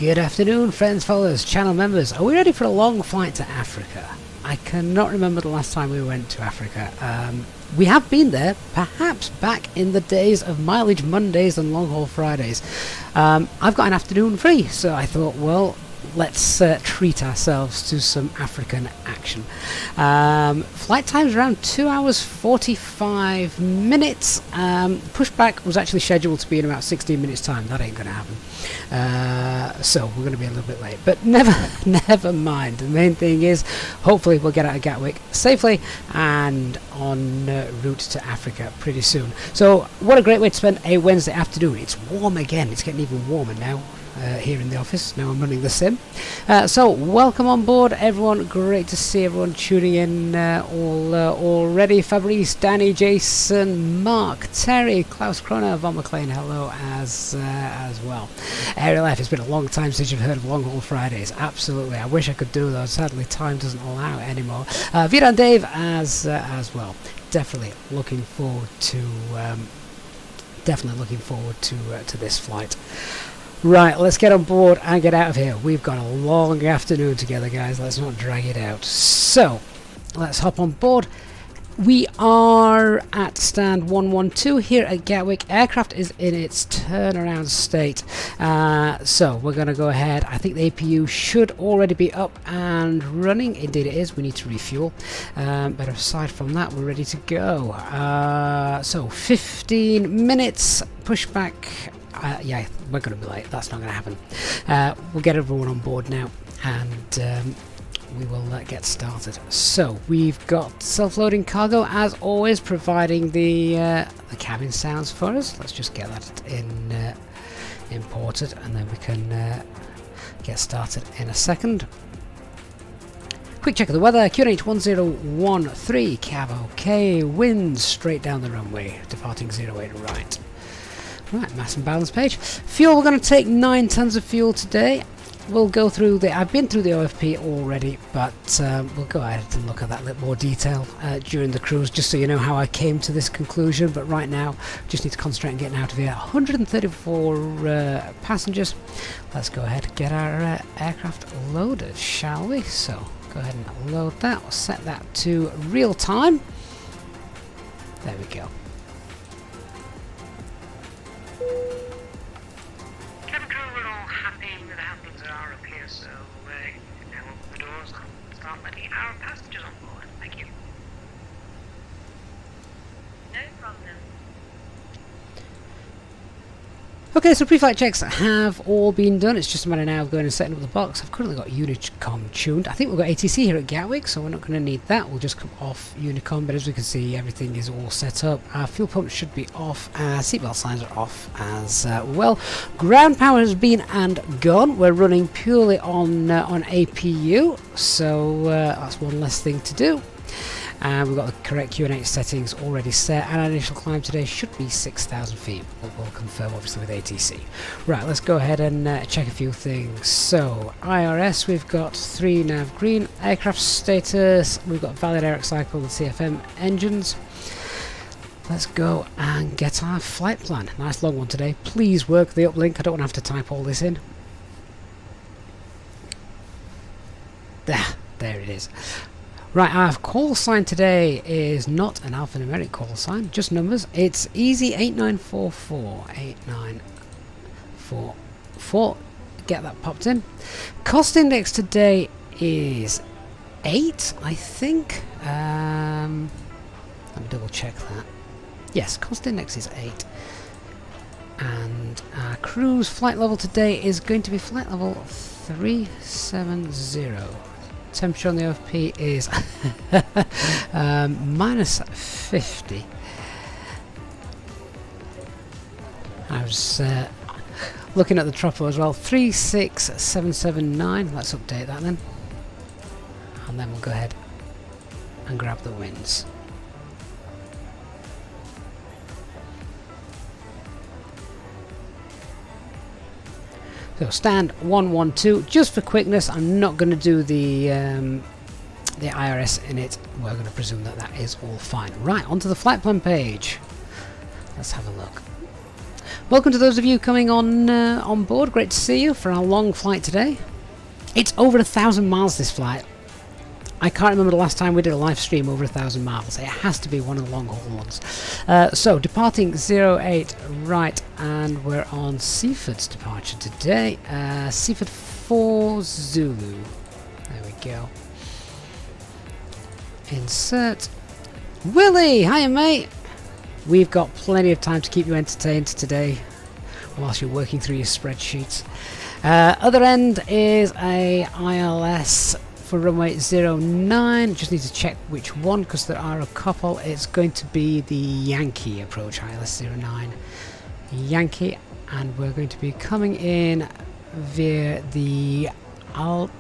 Good afternoon, friends, followers, channel members. Are we ready for a long flight to Africa? I cannot remember the last time we went to Africa. We have been there, perhaps back in the days of Mileage Mondays and Long Haul Fridays. I've got an afternoon free, so I thought, well, let's treat ourselves to some African action. Flight time's around 2 hours 45 minutes. Pushback was actually scheduled to be in about 16 minutes time. That ain't gonna happen. So we're going to be a little bit late, but never mind. The main thing is hopefully we'll get out of Gatwick safely and on route to Africa pretty soon. So what a great way to spend a Wednesday afternoon. It's warm again. It's getting even warmer now here in the office. Now I'm running the sim. So welcome on board, everyone. Great to see everyone tuning in already. Fabrice, Danny, Jason, Mark, Terry, Klaus Kroner, Von McLean, hello as well. Aerial F, it's been a long time since you've heard of Long Haul Fridays. Absolutely, I wish I could do those. Sadly, time doesn't allow it anymore. Vida and Dave as well. Definitely looking forward to this flight. Right, let's get on board and get out of here. We've got a long afternoon together, guys. Let's not drag it out. So, let's hop on board. We are at stand 112 here at Gatwick. Aircraft is in its turnaround state, so we're going to go ahead. I think the APU should already be up and running. Indeed it is. We need to refuel, but aside from that, we're ready to go. So 15 minutes pushback. Yeah, we're going to be late. That's not going to happen. We'll get everyone on board now, and we will get started. So we've got self-loading cargo as always, providing the cabin sounds for us. Let's just get that imported, and then we can get started in a second. Quick check of the weather. QNH 1013 cav OK, wind straight down the runway, departing 08 right. Right, mass and balance page. Fuel, we're going to take 9 tons of fuel today. We'll go through I've been through the OFP already, but we'll go ahead and look at that in a little more detail during the cruise, just so you know how I came to this conclusion. But right now, just need to concentrate on getting out of here. 134 passengers. Let's go ahead and get our aircraft loaded, shall we? So go ahead and load that. We'll set that to real time. There we go. Okay, so pre-flight checks have all been done. It's just a matter now of going and setting up the box. I've currently got Unicom tuned. I think we've got ATC here at Gatwick, so we're not going to need that. We'll just come off Unicom, but as we can see, everything is all set up. Our fuel pump should be off. Seatbelt signs are off as well. Ground power has been and gone. We're running purely on APU, so that's one less thing to do. And we've got the correct QNH settings already set, and our initial climb today should be 6,000 feet. We'll confirm obviously with ATC. Right, let's go ahead and check a few things. So IRS, we've got 3 nav green. Aircraft status, we've got valid air cycle and CFM engines. Let's go and get our flight plan. Nice long one today. Please work the uplink. I don't want to have to type all this in. There it is. Right, our call sign today is not an alphanumeric call sign, just numbers. It's Easy 8944. 8944. Get that popped in. Cost index today is 8, I think. Let me double check that. Yes, cost index is 8. And our cruise flight level today is going to be flight level 370. Temperature on the OFP is minus 50. I was looking at the tropo as well. 36779. Let's update that then. And then we'll go ahead and grab the winds. So stand 112. Just for quickness, I'm not going to do the IRS in it. We're going to presume that that is all fine. Right, onto the flight plan page. Let's have a look. Welcome to those of you coming on board. Great to see you for our long flight today. It's over 1,000 miles this flight. I can't remember the last time we did a live stream over 1,000 miles. It has to be one of the long haul ones. So departing 08 right, and we're on Seaford's departure today. Seaford 4 Zulu. There we go. Insert. Willie, hiya mate. We've got plenty of time to keep you entertained today whilst you're working through your spreadsheets. Other end is a ILS for runway 09. Just need to check which one because there are a couple. It's going to be the Yankee approach, ILS 09 Yankee, and we're going to be coming in via the Alt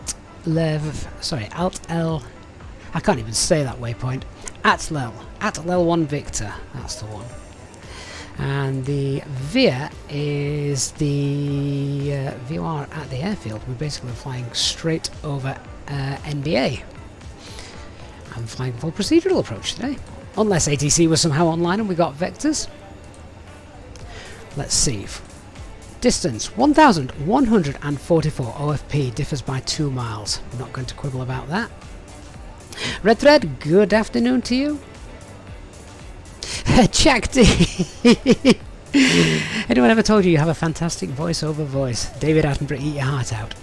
L. I can't even say that waypoint. ATLL 1 Victor. That's the one. And the VIA is the VOR at the airfield. We're basically flying straight over NBA. I'm flying full procedural approach today. Unless ATC was somehow online and we got vectors. Let's see. Distance 1,144 OFP, differs by 2 miles. I'm not going to quibble about that. Red Thread, good afternoon to you. Jack D. Anyone ever told you have a fantastic voiceover voice? David Attenborough, eat your heart out.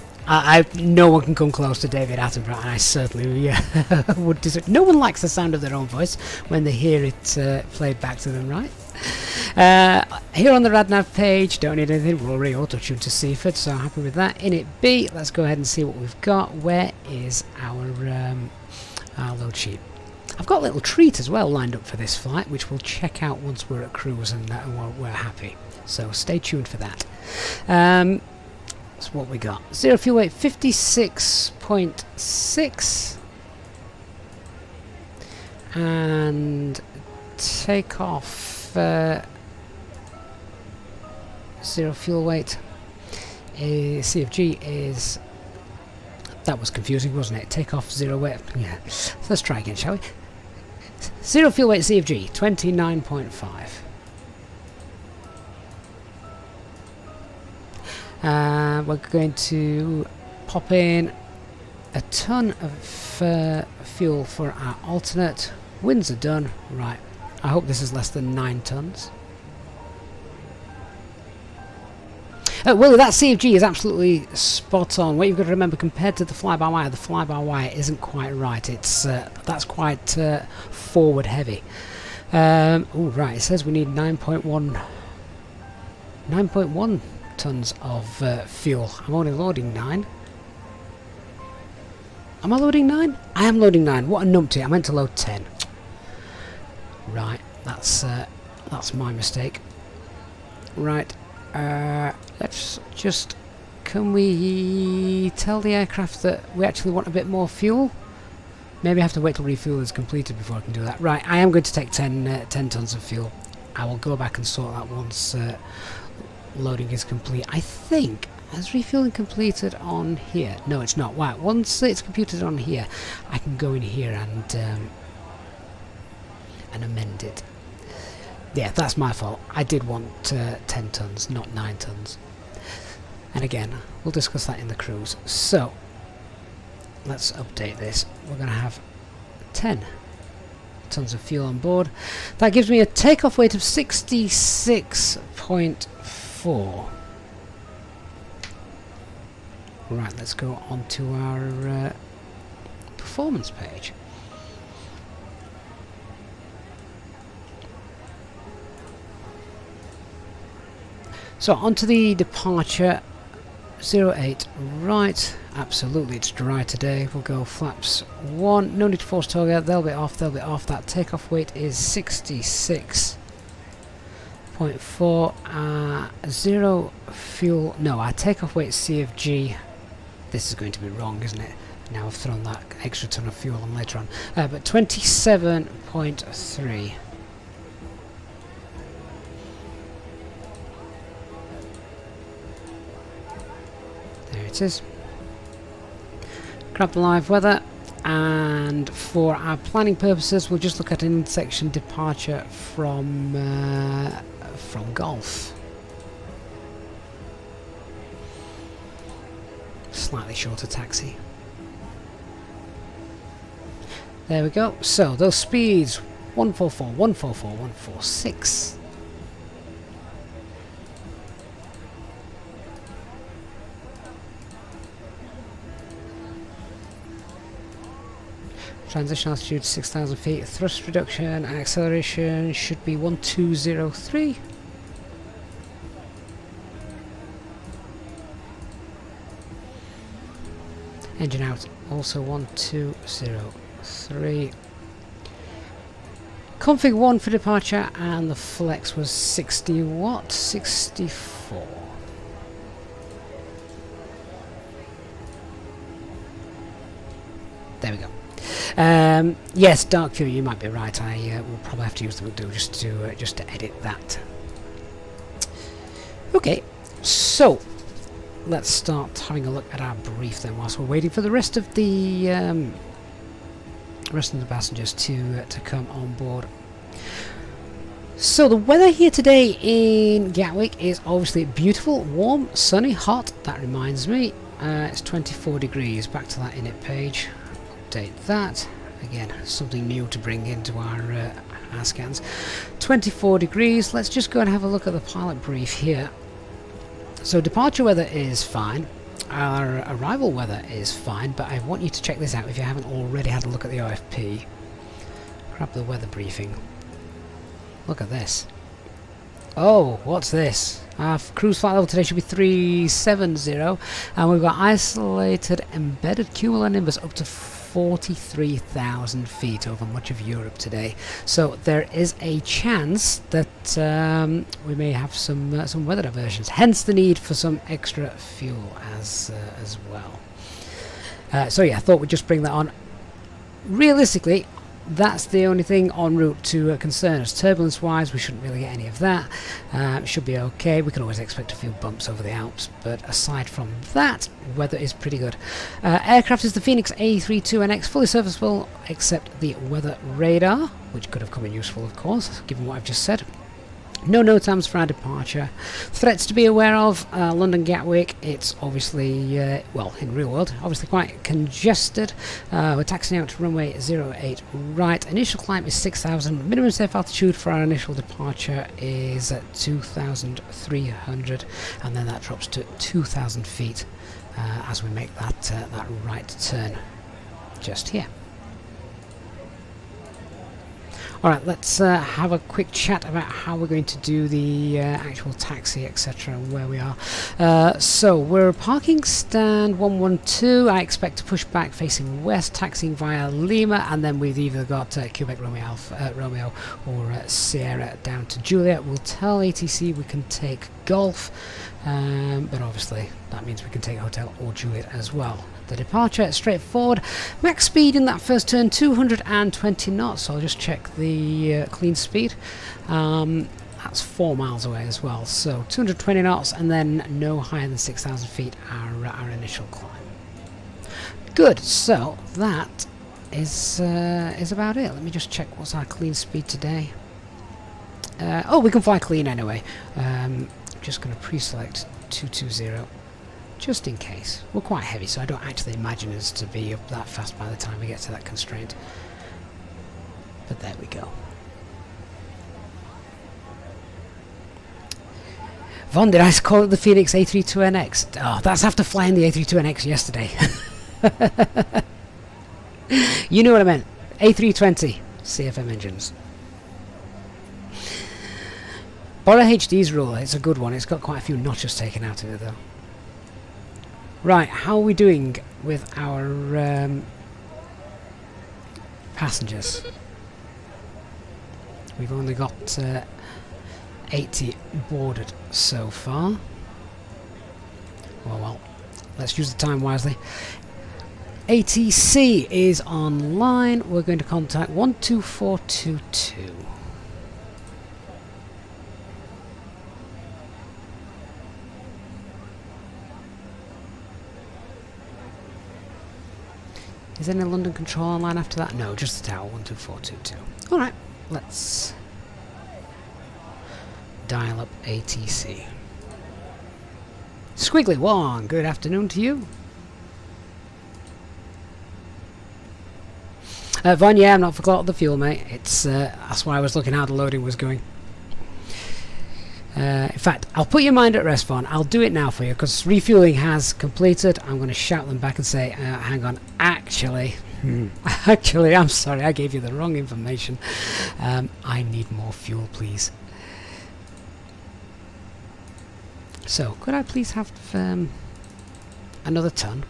No one can come close to David Attenborough, and I certainly would disagree. No one likes the sound of their own voice when they hear it played back to them, right? Here on the RadNav page, don't need anything, we're already auto-tuned to Seaford, so I'm happy with that. In it B, let's go ahead and see what we've got. Where is our load sheet? I've got a little treat as well lined up for this flight, which we'll check out once we're at cruise and we're happy. So stay tuned for that. That's what we got. Zero fuel weight 56.6 and takeoff zero fuel weight CFG is, that was confusing, wasn't it? Takeoff zero weight, yeah. Let's try again, shall we? Zero fuel weight CFG 29.5. We're going to pop in a ton of fuel for our alternate. Winds are done. Right. I hope this is less than 9 tons. Willie, that CFG is absolutely spot on. What you've got to remember, compared to the fly-by-wire isn't quite right. It's that's quite forward heavy. Oh, right. It says we need 9.1 tons of fuel. I'm only loading 9. Am I loading 9? I am loading 9. What a numpty. I meant to load 10. Right, that's my mistake. Right, let's just, can we tell the aircraft that we actually want a bit more fuel? Maybe I have to wait till refuel is completed before I can do that. Right, I am going to take 10 tons of fuel. I will go back and sort that once loading is complete. I think, has refueling completed on here? No, it's not. Wow, once it's completed on here, I can go in here and amend it. Yeah, that's my fault. I did want 10 tons, not 9 tons. And again, we'll discuss that in the cruise. So, let's update this. We're going to have 10 tons of fuel on board. That gives me a takeoff weight of 66.4. Right, let's go on to our performance page. So onto the departure 08 right. Absolutely, it's dry today. We'll go flaps 1. No need to force toggle. They'll be off. They'll be off. That takeoff weight is 66.4. Zero fuel. No, our takeoff weight CFG. This is going to be wrong, isn't it? Now I've thrown that extra ton of fuel on later on. But 27.3. There it is. Grab the live weather, and for our planning purposes we'll just look at an intersection departure from Gulf. Slightly shorter taxi. There we go. So those speeds 144, 144, 146. Transition altitude 6,000 feet. Thrust reduction and acceleration should be 1203. Engine out also 1203. Config 1 for departure, and the flex was 60 watt, 64. There we go. Yes, dark fuel, you might be right. I will probably have to use the Voodoo just to edit that. Okay, so let's start having a look at our brief then, whilst we're waiting for the rest of the passengers to come on board. So the weather here today in Gatwick is obviously beautiful, warm, sunny, hot. That reminds me, it's 24 degrees. Back to that init page. Update that. Again, something new to bring into our scans. 24 degrees. Let's just go and have a look at the pilot brief here. So departure weather is fine. Our arrival weather is fine, but I want you to check this out if you haven't already had a look at the OFP. Grab the weather briefing. Look at this. Oh, what's this? Our cruise flight level today should be 370, and we've got isolated embedded cumulonimbus up to 43,000 feet over much of Europe today. So there is a chance that we may have some weather diversions. Hence the need for some extra fuel as well. So yeah, I thought we'd just bring that on. Realistically, that's the only thing en route to concern us. Turbulence wise, we shouldn't really get any of that. Should be okay. We can always expect a few bumps over the Alps, but aside from that, weather is pretty good. Aircraft is the Fenix A320NX, fully serviceable except the weather radar, which could have come in useful, of course, given what I've just said. No NOTAMs for our departure. Threats to be aware of: London Gatwick. It's obviously, well, in real world, obviously quite congested. We're taxiing out to runway 08 right. Initial climb is 6,000. Minimum safe altitude for our initial departure is 2,300, and then that drops to 2,000 feet as we make that right turn just here. Alright, let's have a quick chat about how we're going to do the actual taxi, etc., and where we are. So, we're parking stand 112. I expect to push back facing west, taxiing via Lima, and then we've either got Quebec Romeo, Romeo or Sierra down to Juliet. We'll tell ATC we can take Golf, but obviously that means we can take Hotel or Juliet as well. The departure is straightforward. Max speed in that first turn 220 knots. So I'll just check the clean speed. That's 4 miles away as well. So 220 knots, and then no higher than 6,000 feet. Our initial climb. Good. So that is about it. Let me just check what's our clean speed today. Oh, we can fly clean anyway. I'm just going to pre-select 220. Just in case. We're quite heavy, so I don't actually imagine us to be up that fast by the time we get to that constraint. But there we go. Von, did I call it the Fenix A320NX? Oh, that's after flying the A320NX yesterday. You know what I meant. A320 CFM engines. Bora HD's rule, it's a good one. It's got quite a few notches taken out of it though. Right, how are we doing with our passengers? We've only got 80 boarded so far. Well, let's use the time wisely. ATC is online. We're going to contact 12422. Is there any London control online after that? No, just the tower, 12422. Alright, let's dial up ATC. Squiggly One, good afternoon to you. Von, yeah, I'm not forgot the fuel, mate. It's that's why I was looking how the loading was going. In fact, I'll put your mind at rest, Von. I'll do it now for you, because refueling has completed. I'm going to shout them back and say, hang on, actually, I'm sorry, I gave you the wrong information. I need more fuel, please. So, could I please have another ton?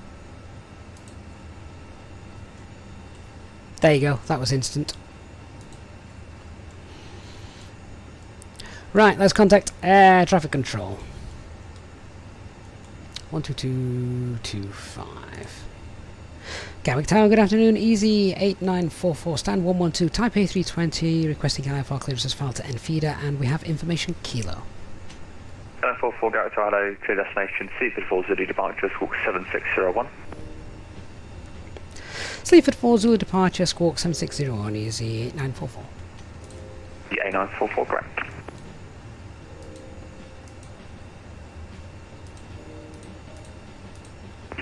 There you go, that was instant. Right, let's contact air traffic control. 12225. Gatwick Tower, good afternoon. Easy 8944, stand 112, Type A320, requesting IFR clearances filed to Enfidah, and we have information Kilo. 44 Gatwick Tower, hello, clear destination, Sleaford 4 Zulu departure, squawk 7601. Sleaford 4 Zulu departure, squawk 7601, Easy 8944. Yeah, 8944, correct.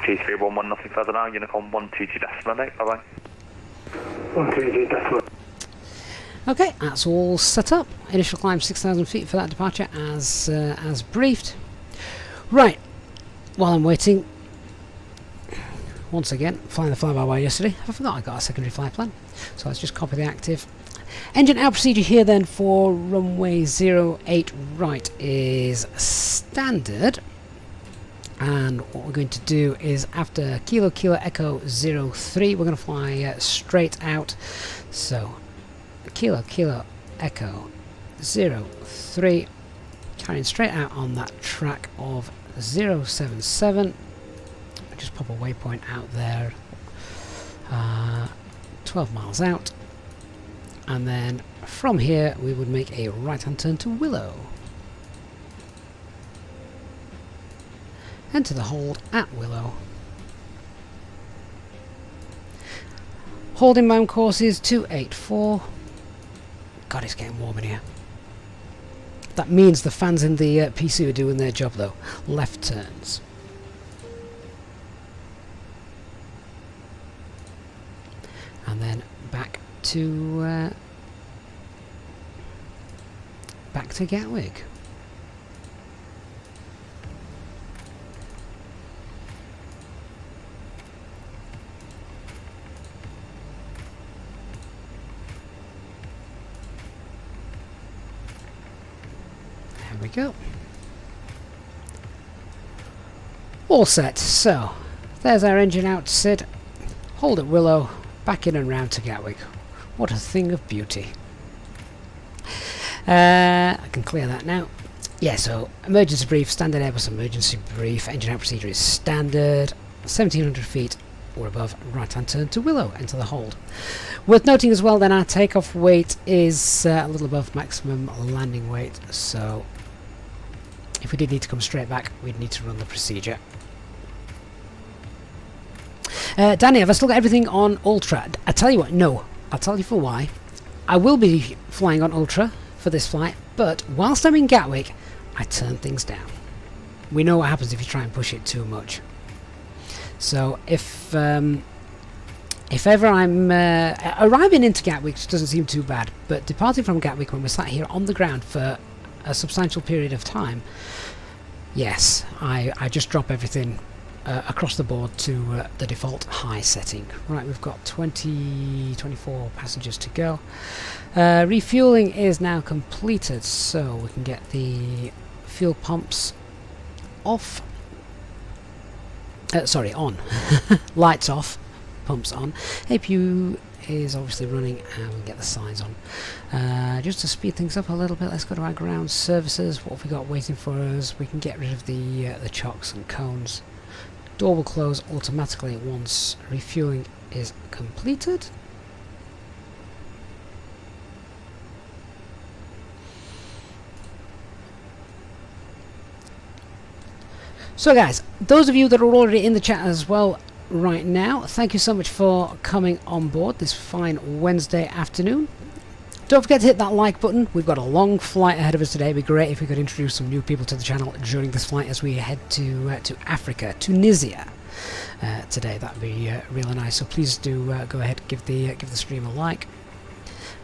T311, nothing further now, Unicorn 122 decimal 8, bye bye. 130 decimal. Okay, that's all set up. Initial climb 6,000 feet for that departure as briefed. Right, while I'm waiting, once again, flying the fly-by-wire yesterday, I forgot I got a secondary flight plan, so let's just copy the active. Engine out procedure here then for runway 08 right is standard, and what we're going to do is after Kilo Kilo Echo 03 we're going to fly straight out. So Kilo Kilo Echo 03, carrying straight out on that track of 077. Just pop a waypoint out there, 12 miles out, and then from here we would make a right hand turn to Willow. Enter the hold at Willow. Hold inbound course is 284. God, it's getting warm in here. That means the fans in the PC are doing their job though. Left turns. And then back to Gatwick. There we go. All set. So there's our engine out to sit. Hold at Willow. Back in and round to Gatwick. What a thing of beauty. I can clear that now. Yeah, so emergency brief, standard Airbus emergency brief, engine out procedure is standard, 1700 feet or above, right hand turn to Willow, enter the hold. Worth noting as well then our takeoff weight is a little above maximum landing weight, so if we did need to come straight back we'd need to run the procedure. Danny, have I still got everything on Ultra? I tell you what, no. I'll tell you for why. I will be flying on Ultra for this flight, but whilst I'm in Gatwick, I turn things down. We know what happens if you try and push it too much. So if ever I'm arriving into Gatwick, which doesn't seem too bad, but departing from Gatwick when we're sat here on the ground for a substantial period of time, yes, I just drop everything across the board to the default high setting. Right, we've got 24 passengers to go. Refueling is now completed, so we can get the fuel pumps off. Sorry, on. Lights off, pumps on. APU is obviously running, and we get the signs on. Just to speed things up a little bit, let's go to our ground services. What have we got waiting for us? We can get rid of the chocks and cones. Door will close automatically once refueling is completed. So guys, those of you that are already in the chat as well right now, thank you so much for coming on board this fine Wednesday afternoon. Don't forget to hit that like button. We've got a long flight ahead of us today. It'd be great if we could introduce some new people to the channel during this flight as we head to Africa, Tunisia today. That'd be really nice. So please do go ahead, give the stream a like.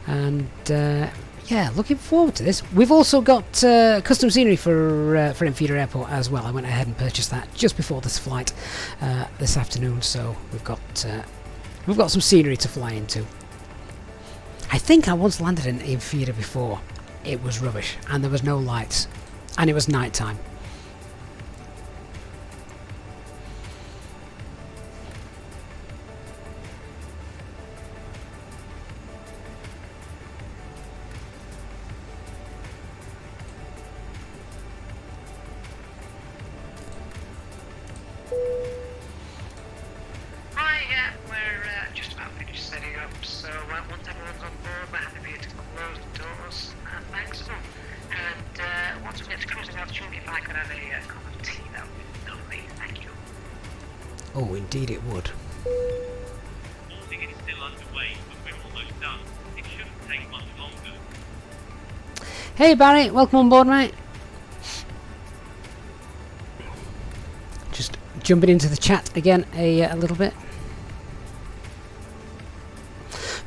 And yeah, looking forward to this. We've also got custom scenery for Enfidah Airport as well. I went ahead and purchased that just before this flight this afternoon. So we've got some scenery to fly into. I think I once landed in Enfidah before. It was rubbish, and there was no lights, and it was night time. Oh, indeed it would. Boarding is still underway, but we're almost done. It shouldn't take much longer. Hey Barry, welcome on board, mate. Just jumping into the chat again a little bit.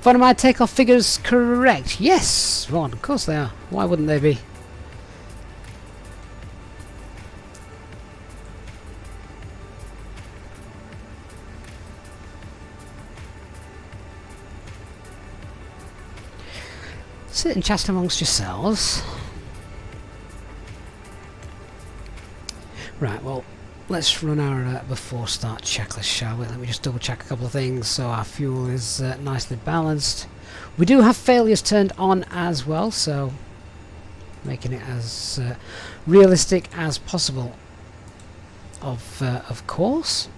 Are my takeoff figures correct? Yes, Ron, of course they are. Why wouldn't they be? Sit and chat amongst yourselves. Right, well, let's run our before start checklist, shall we? Let me just double check a couple of things so our fuel is nicely balanced. We do have failures turned on as well, so making it as realistic as possible, of course.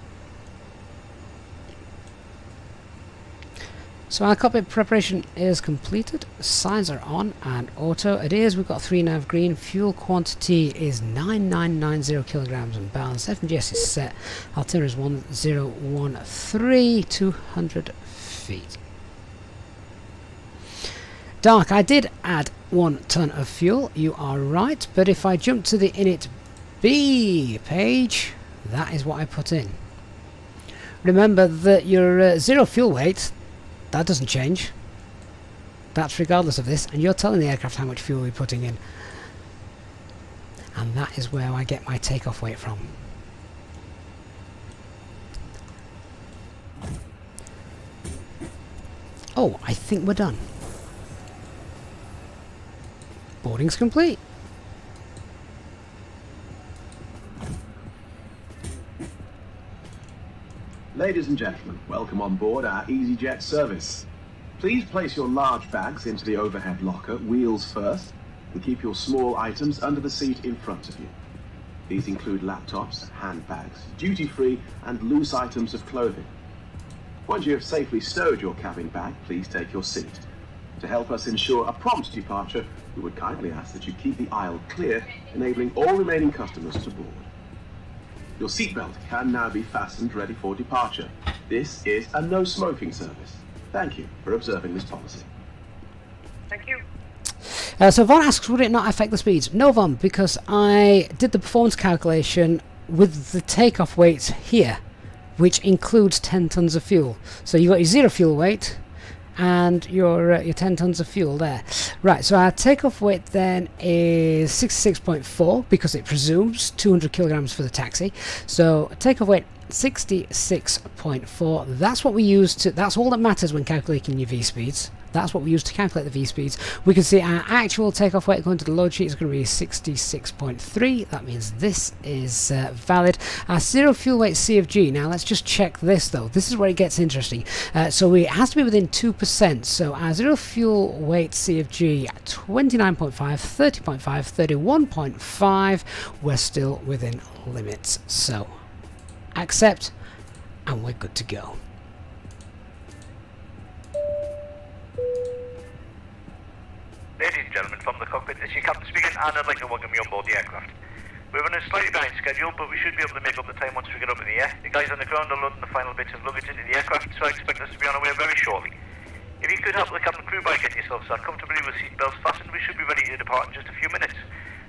So our cockpit preparation is completed, signs are on and auto it is. We've got 3 nav green, fuel quantity is 9990 kilograms and balanced, FMGS is set, altimeter is 1013, 200 feet. Dark, I did add 1 ton of fuel, you are right, but if I jump to the init B page, that is what I put in. Remember that your zero fuel weight, that doesn't change. That's regardless of this, and you're telling the aircraft how much fuel we're putting in. And that is where I get my takeoff weight from. Oh, I think we're done. Boarding's complete. Ladies and gentlemen, welcome on board our Easyjet service. Please place your large bags into the overhead locker, wheels first, and keep your small items under the seat in front of you. These include laptops, handbags, duty-free and loose items of clothing. Once you have safely stowed your cabin bag, please take your seat. To help us ensure a prompt departure, we would kindly ask that you keep the aisle clear, enabling all remaining customers to board. Your seatbelt can now be fastened ready for departure. This is a no smoking service. Thank you for observing this policy. Thank you. So Von asks, would it not affect the speeds? No, Von, because I did the performance calculation with the takeoff weights here, which includes 10 tons of fuel. So you got your zero fuel weight and your 10 tons of fuel there. Right, so our takeoff weight then is 66.4 because it presumes 200 kilograms for the taxi. So takeoff weight 66.4. That's what we use to, that's all that matters when calculating your V speeds. That's what we use to calculate the V speeds. We can see our actual takeoff weight according to the load sheet is going to be 66.3. That means this is valid. Our zero fuel weight CFG. Now let's just check this though. This is where it gets interesting. So it has to be within 2%. So our zero fuel weight CFG 29.5, 30.5, 31.5. We're still within limits. So accept and we're good to go. Ladies and gentlemen, from the cockpit, this is your captain speaking, and I'd like to welcome you on board the aircraft. We're running slightly behind schedule, but we should be able to make up the time once we get up in the air. The guys on the ground are loading the final bits of luggage into the aircraft, so I expect us to be on our way very shortly. If you could help the cabin crew by getting yourselves sat comfortably with seatbelts fastened, we should be ready to depart in just a few minutes.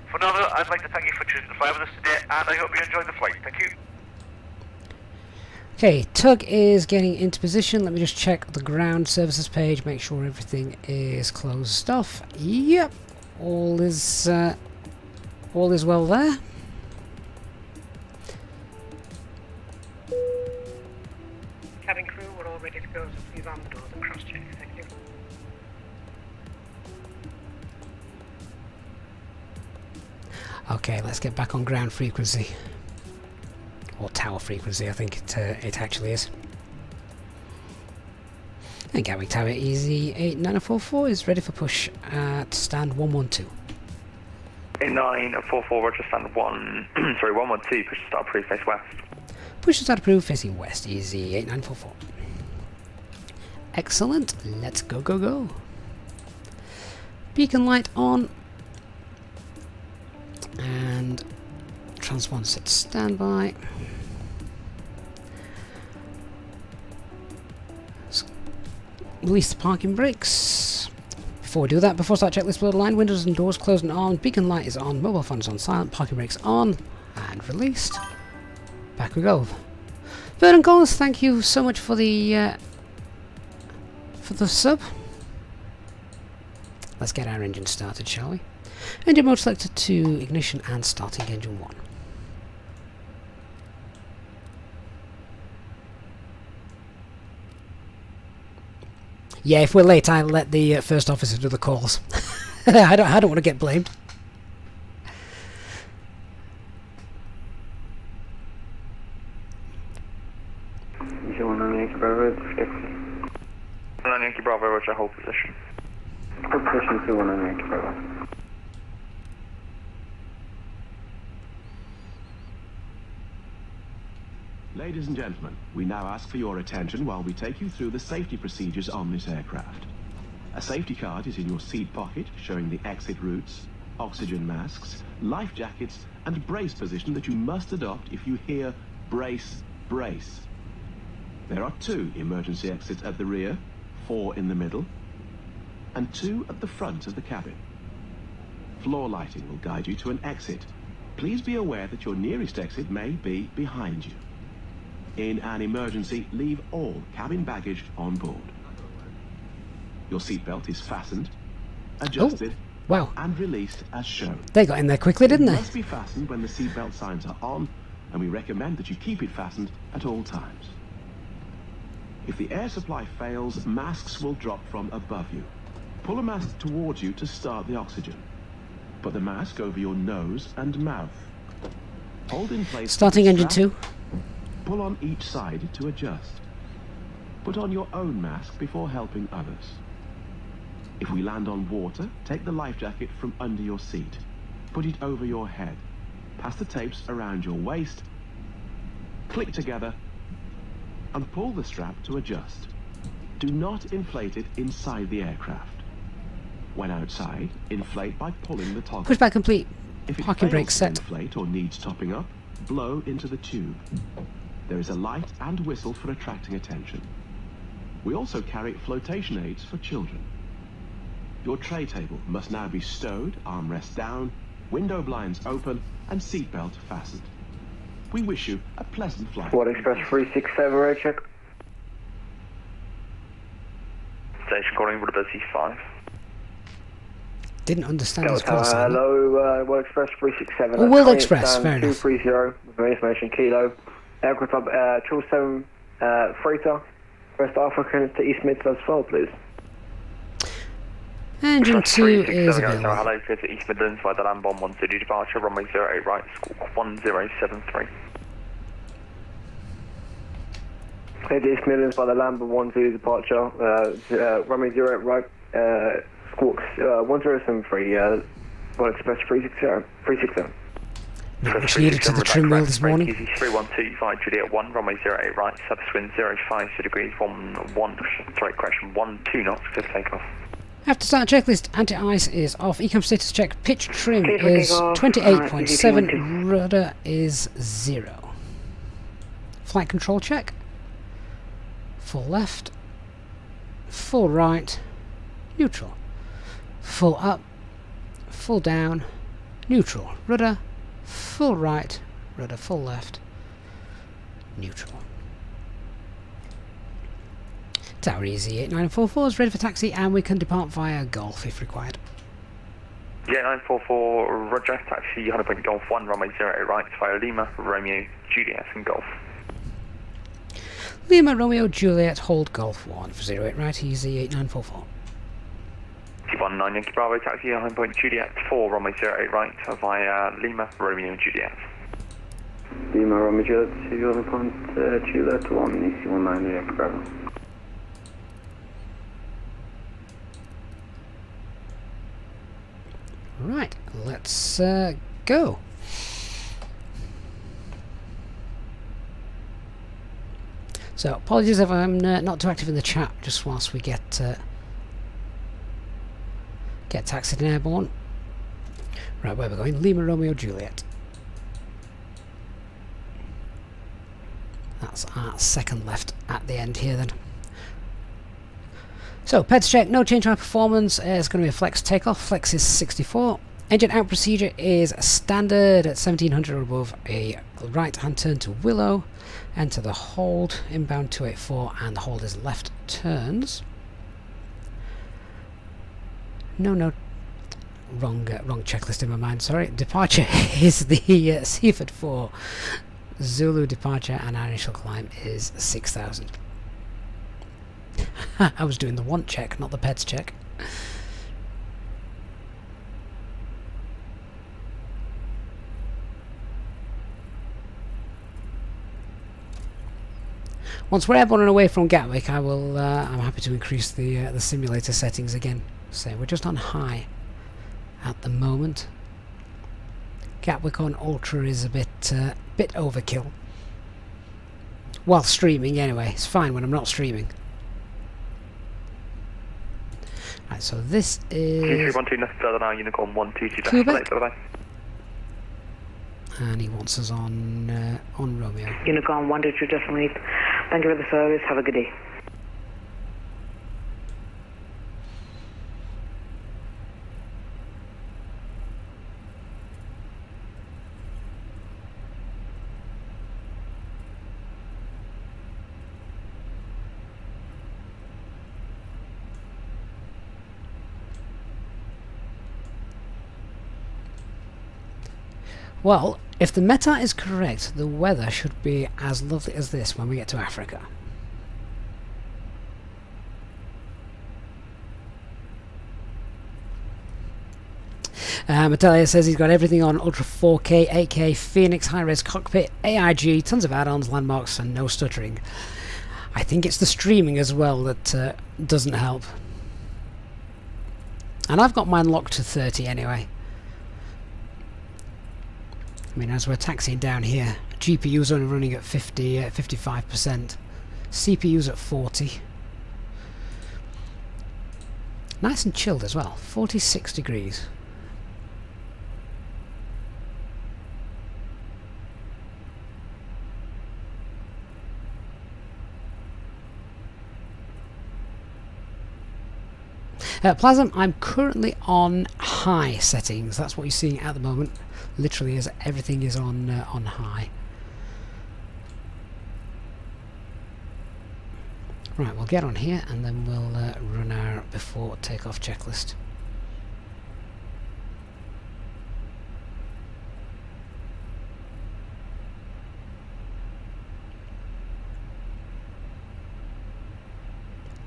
For now, though, I'd like to thank you for choosing to fly with us today, and I hope you enjoyed the flight. Thank you. Okay, tug is getting into position. Let me just check the ground services page, make sure everything is closed off. Yep, all is well there. Cabin crew, we're all ready to go, so please arm the doors and cross-check. Thank you. Okay, let's get back on ground frequency. Or tower frequency, I think it actually is. And Gatwick Tower Easy 8944 is ready for push at stand 112. 8944, Roger, stand 112, push to start approved, face west. Push to start approved, facing west, Easy 8944. Excellent, let's go, go, go. Beacon light on. And transponder set to standby. Release the parking brakes. Before we do that, before start checklist blurred line, windows and doors closed and on, beacon light is on, mobile phone is on silent, parking brakes on, and released. Back we go. Vernon Collins, thank you so much for the for the sub. Let's get our engine started, shall we? Engine mode selected to ignition and starting engine 1. Yeah, if we're late, I'll let the first officer do the calls. I don't want to get blamed. Yankee Bravo, Roger, hold position. Hold position 219 Yankee Bravo. Ladies and gentlemen, we now ask for your attention while we take you through the safety procedures on this aircraft. A safety card is in your seat pocket showing the exit routes, oxygen masks, life jackets and brace position that you must adopt if you hear brace, brace. There are 2 emergency exits at the rear, 4 in the middle, and 2 at the front of the cabin. Floor lighting will guide you to an exit. Please be aware that your nearest exit may be behind you. In an emergency, leave all cabin baggage on board. Your seatbelt is fastened, adjusted, wow, and released as shown. They got in there quickly, didn't they? It must be fastened when the seatbelt signs are on, and we recommend that you keep it fastened at all times. If the air supply fails, masks will drop from above you. Pull a mask towards you to start the oxygen. Put the mask over your nose and mouth. Hold in place. Starting engine 2. Pull on each side to adjust. Put on your own mask before helping others. If we land on water, take the life jacket from under your seat. Put it over your head. Pass the tapes around your waist. Click together and pull the strap to adjust. Do not inflate it inside the aircraft. When outside, inflate by pulling the toggle. Pushback complete. If it Parking brake fails to set. inflate or needs topping up, blow into the tube. There is a light and whistle for attracting attention. We also carry flotation aids for children. Your tray table must now be stowed, armrest down, window blinds open, and seatbelt fastened. We wish you a pleasant flight. What Express 367, road check. Station calling Woodability 5. Didn't understand his call sign. Hello, World Express 367. Oh, World Express, fair enough. 230, with information, Kilo. Aircraft up, 777, freighter. West African to East Mids as well, please. Engine 2 is available. Hello, clear to East Midlands via the Lambon 130 departure, runway 08 right, squawk 1073. Clear to East Midlands by the Lambon 120 departure, runway 08 right, squawk 1073, World Express 360. Not much needed to the trim wheel this morning. Easy 312 Juliet 1, runway 08 right, subswind 05 degrees, 11, straight correction, 12 knots, clear to takeoff. After start checklist, anti-ice is off, ecam status check, pitch trim is 28.7, rudder is 0. Flight control check. Full left, full right, neutral. Full up, full down, neutral. Rudder, full right, rudder full left, neutral. Tower Easyjet 944 is ready for taxi and we can depart via Golf if required. Yeah, 944, roger, taxi, 100 Golf 1, runway 08 right, via Lima, Romeo, Juliet and Golf. Lima, Romeo, Juliet, hold Golf 1 for 08 right, Easyjet 944. 19 Yankee Bravo, taxi, 100 Juliet 4, runway 08 right, via Lima, Romeo, Juliet. Lima, Romeo, Juliet, 2 Juliet 1, EC19 Yankee Bravo. Right, let's go. So, apologies if I'm not too active in the chat just whilst we get taxied and airborne. Right, where we're going? Lima, Romeo, Juliet. That's our second left at the end here then. So, PEDS check, no change in our performance, it's going to be a flex takeoff, flex is 64. Engine out procedure is standard at 1700 or above, a right hand turn to Willow, enter the hold, inbound 284 and hold is left turns. No. Wrong checklist in my mind, sorry. Departure is the Seaford 4. Zulu departure and our initial climb is 6,000. I was doing the want check, not the pets check. Once we're airborne and away from Gatwick, I will. I'm happy to increase the simulator settings again. So we're just on high at the moment. Gatwick on Ultra is a bit overkill. While streaming, anyway. It's fine when I'm not streaming. Right, so this is 2312 nothing further now, Unicorn 122 Quebec. bye-bye. And he wants us on Romeo. Unicorn 122 definitely. Thank you for the service. Have a good day. Well, if the meta is correct, the weather should be as lovely as this when we get to Africa. Metallia says he's got everything on Ultra 4K, 8K, Fenix, high-res cockpit, AIG, tons of add-ons, landmarks, and no stuttering. I think it's the streaming as well that doesn't help. And I've got mine locked to 30 anyway. I mean, as we're taxiing down here, GPU's only running at 55%. CPU's at 40. Nice and chilled as well, 46 degrees. Plasm, I'm currently on high settings. That's what you're seeing at the moment. Literally, as everything is on high. Right, we'll get on here and then we'll run our before takeoff checklist.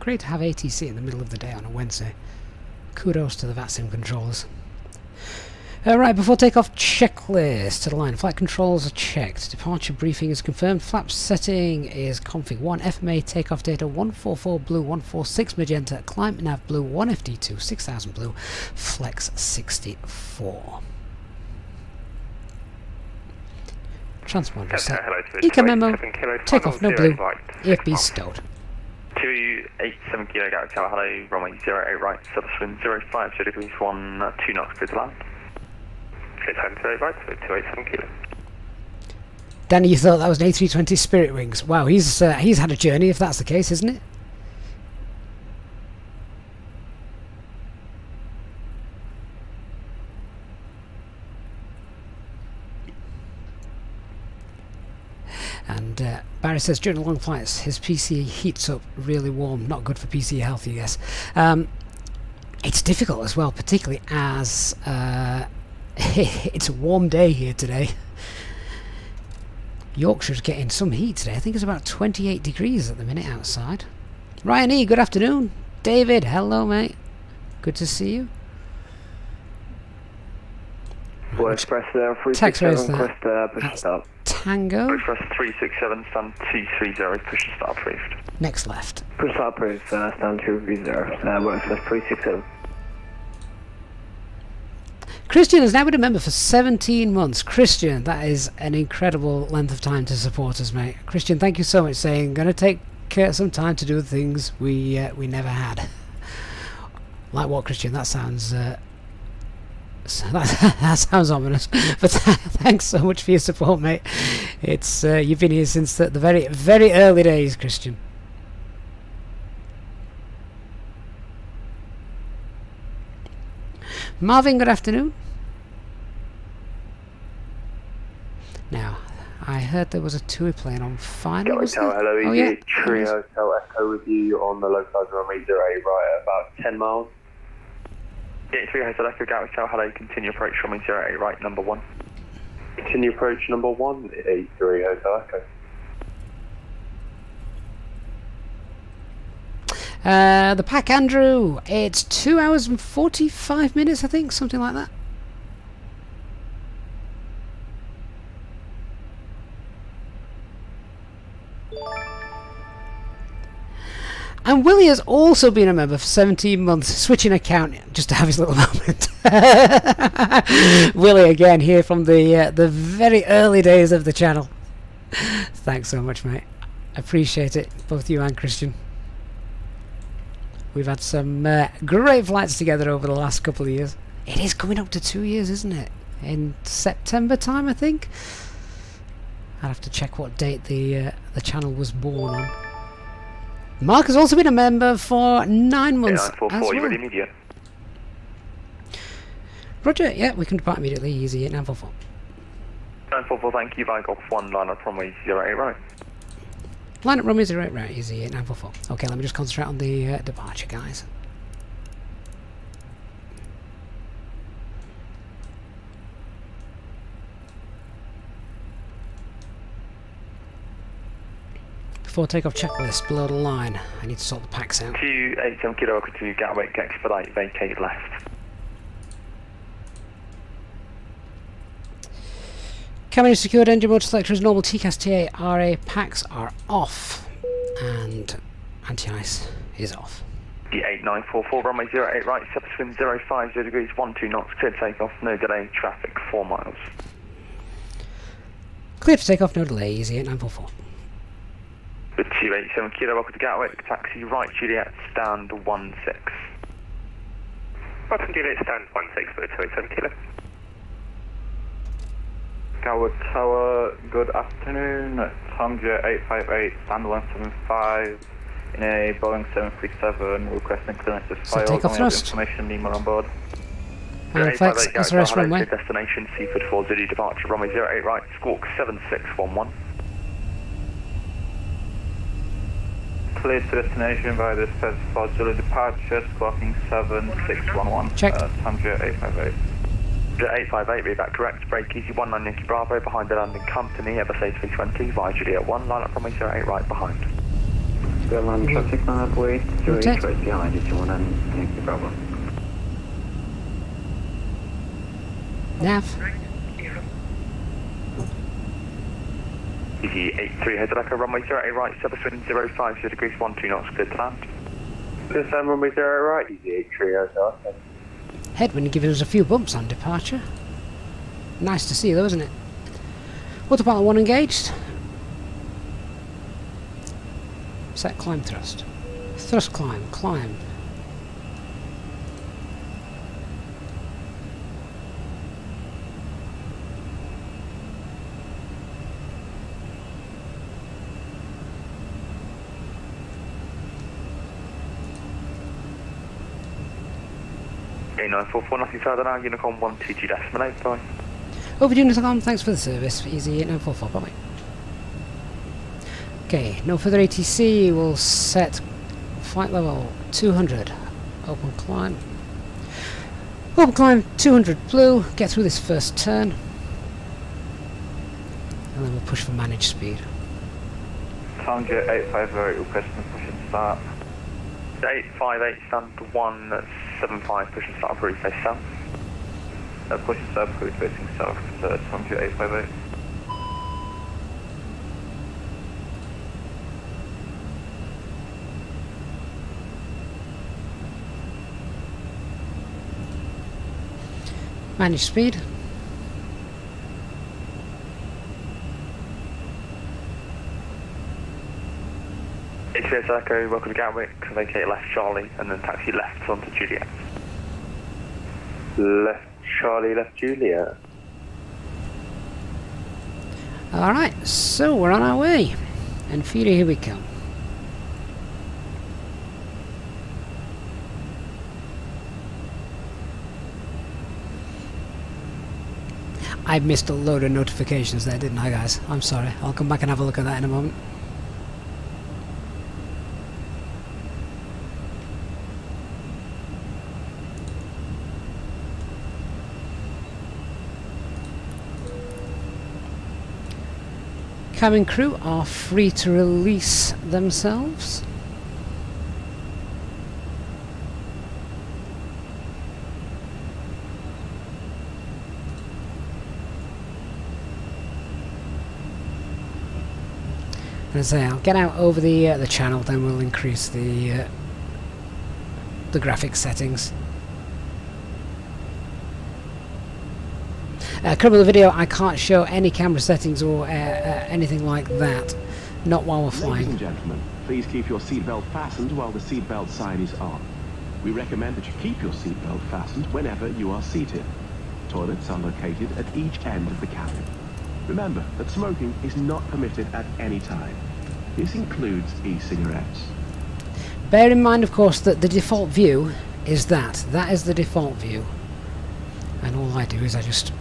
Great to have ATC in the middle of the day on a Wednesday. Kudos to the VATSIM controllers. Right, before takeoff checklist to the line. Flight controls are checked. Departure briefing is confirmed. Flaps setting is config 1. FMA takeoff data 144 blue, 146 magenta. Climb nav blue, 1FD2, 6000 blue. Flex 64. Transponder set. Eco memo. Takeoff no blue. EFB stowed. 287 kilo Gatwick Tower, hello, runway 08 right, subswind 05, 0 degrees 1, 2 knots, clear to land. Clear time 0 right, so 287 kilo. Danny, you thought that was an A320 Spirit Wings. Wow, he's had a journey if that's the case, isn't it? And Barry says during long flights his PC heats up really warm, not good for PC health, I guess. It's difficult as well, particularly as it's a warm day here today. Yorkshire's getting some heat today. I think it's about 28 degrees at the minute outside. Ryan E, good afternoon. David, hello mate. Good to see you. Well, Express 367, request push start. Tango. Express 367, stand 230, push and start approved. Next left. Push start approved, stand 230. Well, Express 367. Christian has now been a member for 17 months. Christian, that is an incredible length of time to support us, mate. Christian, thank you so much. Saying, going to take some time to do the things we never had. Like what, Christian? That sounds that sounds ominous. But thanks so much for your support, mate. It's you've been here since the very, very early days, Christian. Marvin, good afternoon. Now, I heard there was a TUI plane on final. Hello, oh, yeah. Trio Hotel Echo with you on the localizer runway 08 right at about 10 miles. A3 Hotel Echo Gatwick Tower, hello, continue approach runway 08 right, number 1. Continue approach number 1, A3 Hotel Echo. The pack, Andrew, it's 2 hours and 45 minutes, I think, something like that. And Willie has also been a member for 17 months, switching account just to have his little moment. Willie again here from the very early days of the channel. Thanks so much, mate. Appreciate it, both you and Christian. We've had some great flights together over the last couple of years. It is coming up to 2 years, isn't it? In September time, I think. I'll have to check what date the channel was born on. Mark has also been a member for 9 months as well. You ready immediate? Roger, yeah, we can depart immediately. Easy, 944. 944, thank you, Golf 1, line up runway 08 right. Line up runway 08 right, easy, 944. Okay, let me just concentrate on the departure, guys. Before takeoff checklist, below the line. I need to sort the packs out. 287 Kilo, continue Gatwick, expedite, vacate left. Cabin is secured, engine motor selector is normal, TCAS TA, RA packs are off. And anti-ice is off. D8944, runway 08 right, subswind 050 degrees, 12 knots, clear takeoff, no delay, traffic 4 miles. Clear to takeoff, no delay, easy, 8944. With 287 Kilo, welcome to Gatwick, taxi right, Juliet, stand 16. Bottom Juliet, stand 16 for 287 Kilo. Gatwick Tower, good afternoon. Tom Jet 858, stand 175 in a Boeing 737, requesting clearance to fly. Takeoff thrust. Information, Nemo on board. Flex, SRS runway. Destination, Seaford 40, departure, runway 08 right, squawk 7611. Cleared to destination via the specified Zulu departure, squawking 7611. Check. Tom Jet 858. Jet 858, be back correct, break easy 19 Yankee Bravo, behind the landing company, Airbus A320, via Juliet 1, line up runway 08 right behind. Land traffic line up way, 288 right behind you, 19 Yankee Bravo. Nav. Easy 83 headed Echo, runway 08 right, subswind 050 degrees, 12 knots, clear to land. This time runway 08 right, easy 83 hotel. Headwind giving us a few bumps on departure. Nice to see though, isn't it? Autopilot 1 engaged. Set climb thrust. Thrust climb, climb. A944, nothing further now, Unicorn 122 decimal 8, bye. Over Unicorn, thanks for the service. Easy 8944, bye bye. Okay, no further ATC, we'll set flight level 200. Open climb. Open climb 200 blue, get through this first turn. And then we'll push for managed speed. Tom Jet 858, requesting push and start. 858, stand 175, push and start, approved, face south. Push and start, approved, facing south, Tom Jet 858. Managed speed. Easyjet Echo, welcome to Gatwick, vacate left Charlie, and then taxi left onto Juliet. Left Charlie, left Juliet. Alright, so we're on our way. Enfidah, here we come. I missed a load of notifications there, didn't I, guys? I'm sorry. I'll come back and have a look at that in a moment. cabin crew are free to release themselves. And as I say, I'll get out over the channel, then we'll increase the graphics settings. Currently the video, I can't show any camera settings or anything like that, not while we're flying. Ladies and gentlemen, please keep your seatbelt fastened while the seatbelt sign is on. We recommend that you keep your seatbelt fastened whenever you are seated. Toilets are located at each end of the cabin. Remember that smoking is not permitted at any time. This includes e-cigarettes. Bear in mind, of course, that the default view is that. That is the default view. And all I do is I just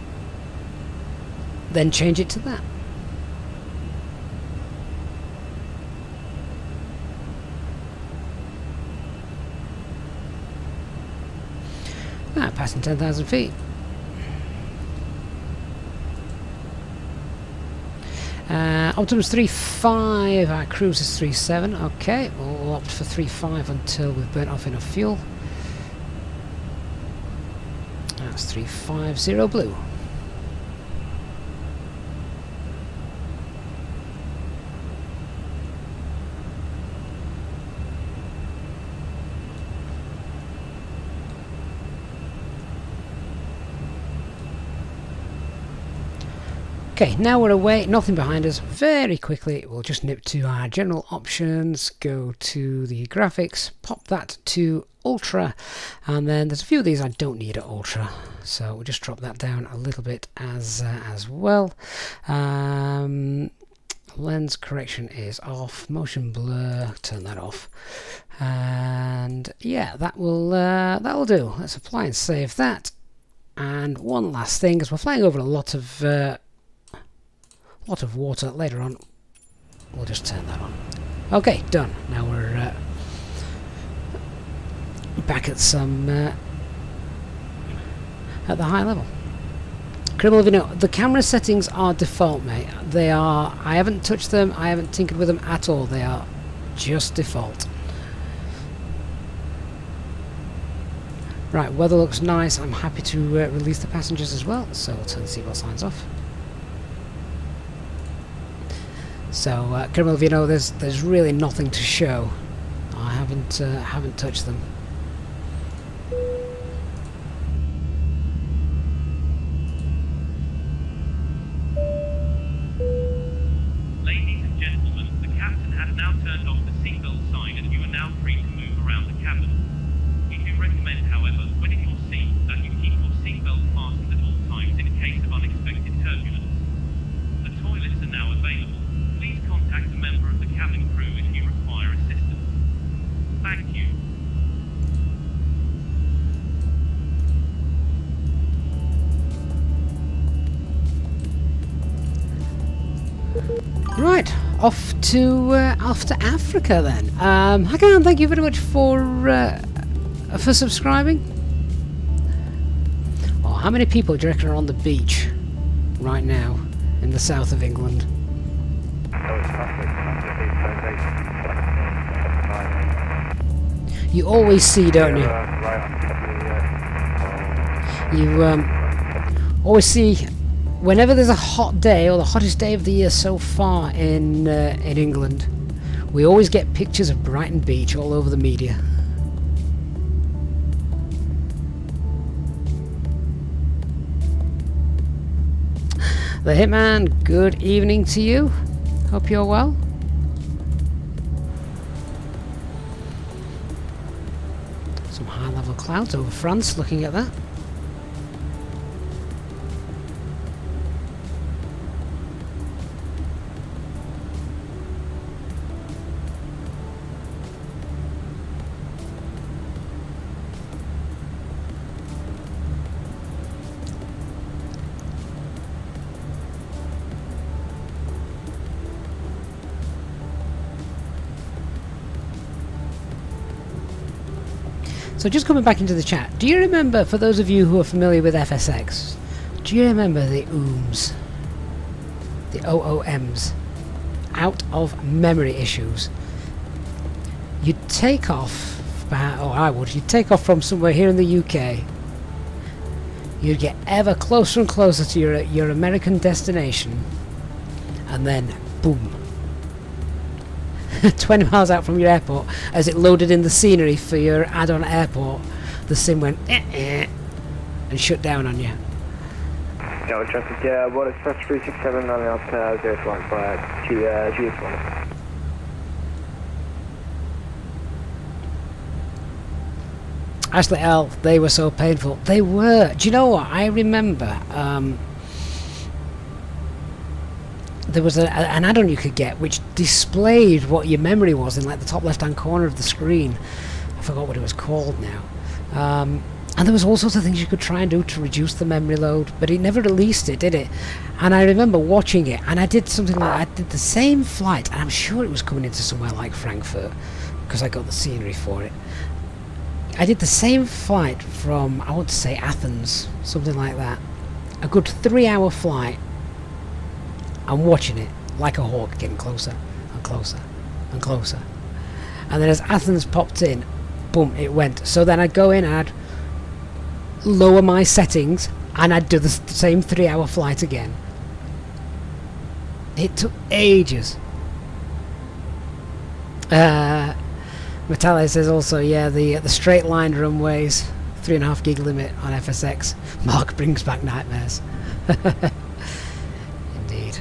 then change it to that. Passing 10,000 feet. Optimus 3.5, our cruise is 3.7. Okay, we'll opt for 3.5 until we've burnt off enough fuel. That's 350 blue. Okay, now we're away, nothing behind us. Very quickly, we'll just nip to our general options, go to the graphics, pop that to Ultra, and then there's a few of these I don't need at Ultra, so we'll just drop that down a little bit as well. Lens correction is off, motion blur, turn that off, and yeah, that'll do. Let's apply and save that. And one last thing, as we're flying over a lot of water later on, we'll just turn that on. Okay, done. Now we're back at some at the high level. Criminal, you know, the camera settings are default, mate. They are. I haven't touched them. I haven't tinkered with them at all. They are just default. Right, weather looks nice. I'm happy to release the passengers as well. So we'll turn the seatbelt signs off. So, Criminal, you know, there's really nothing to show. I haven't touched them. Ladies and gentlemen, the captain has now turned off the seatbelt sign and you are now free to move around the cabin. We do recommend, however, when in your seat, that you keep your seatbelt fastened at all times in case of unexpected turbulence. The toilets are now available. Please contact a member of the cabin crew if you require assistance. Thank you. Right, off to Africa then. Hakan, thank you very much for subscribing. Oh, how many people do you reckon are on the beach right now in the south of England? You always see, don't you? You always see whenever there's a hot day, or the hottest day of the year so far in England, we always get pictures of Brighton Beach all over the media. The Hitman, good evening to you. Hope you're well. Some high-level clouds over France, looking at that. So just coming back into the chat, do you remember, for those of you who are familiar with FSX, do you remember the OOMs? The OOMs? out of memory issues. You'd take off, or I would, you'd take off from somewhere here in the UK. You'd get ever closer and closer to your American destination, and then boom, 20 miles out from your airport, as it loaded in the scenery for your add-on airport, the sim went and shut down on you. Gatwick traffic, yeah, what express 367 landing out 021 by GS1. Ashley L, they were so painful. They were. Do you know what? I remember there was an add-on you could get which displayed what your memory was in like the top left-hand corner of the screen. I forgot what it was called now. And there was all sorts of things you could try and do to reduce the memory load, but it never released it, did it? And I remember watching it, and I did something like, I did the same flight, and I'm sure it was coming into somewhere like Frankfurt, because I got the scenery for it. I did the same flight from, I want to say Athens, something like that. A good 3-hour flight. I'm watching it like a hawk, getting closer and closer and closer. And then as Athens popped in, boom, it went. So then I'd go in and I'd lower my settings and I'd do the same 3-hour flight again. It took ages. Metallic says also, yeah, the straight line runways, 3.5 gig limit on FSX. Mark brings back nightmares. Indeed.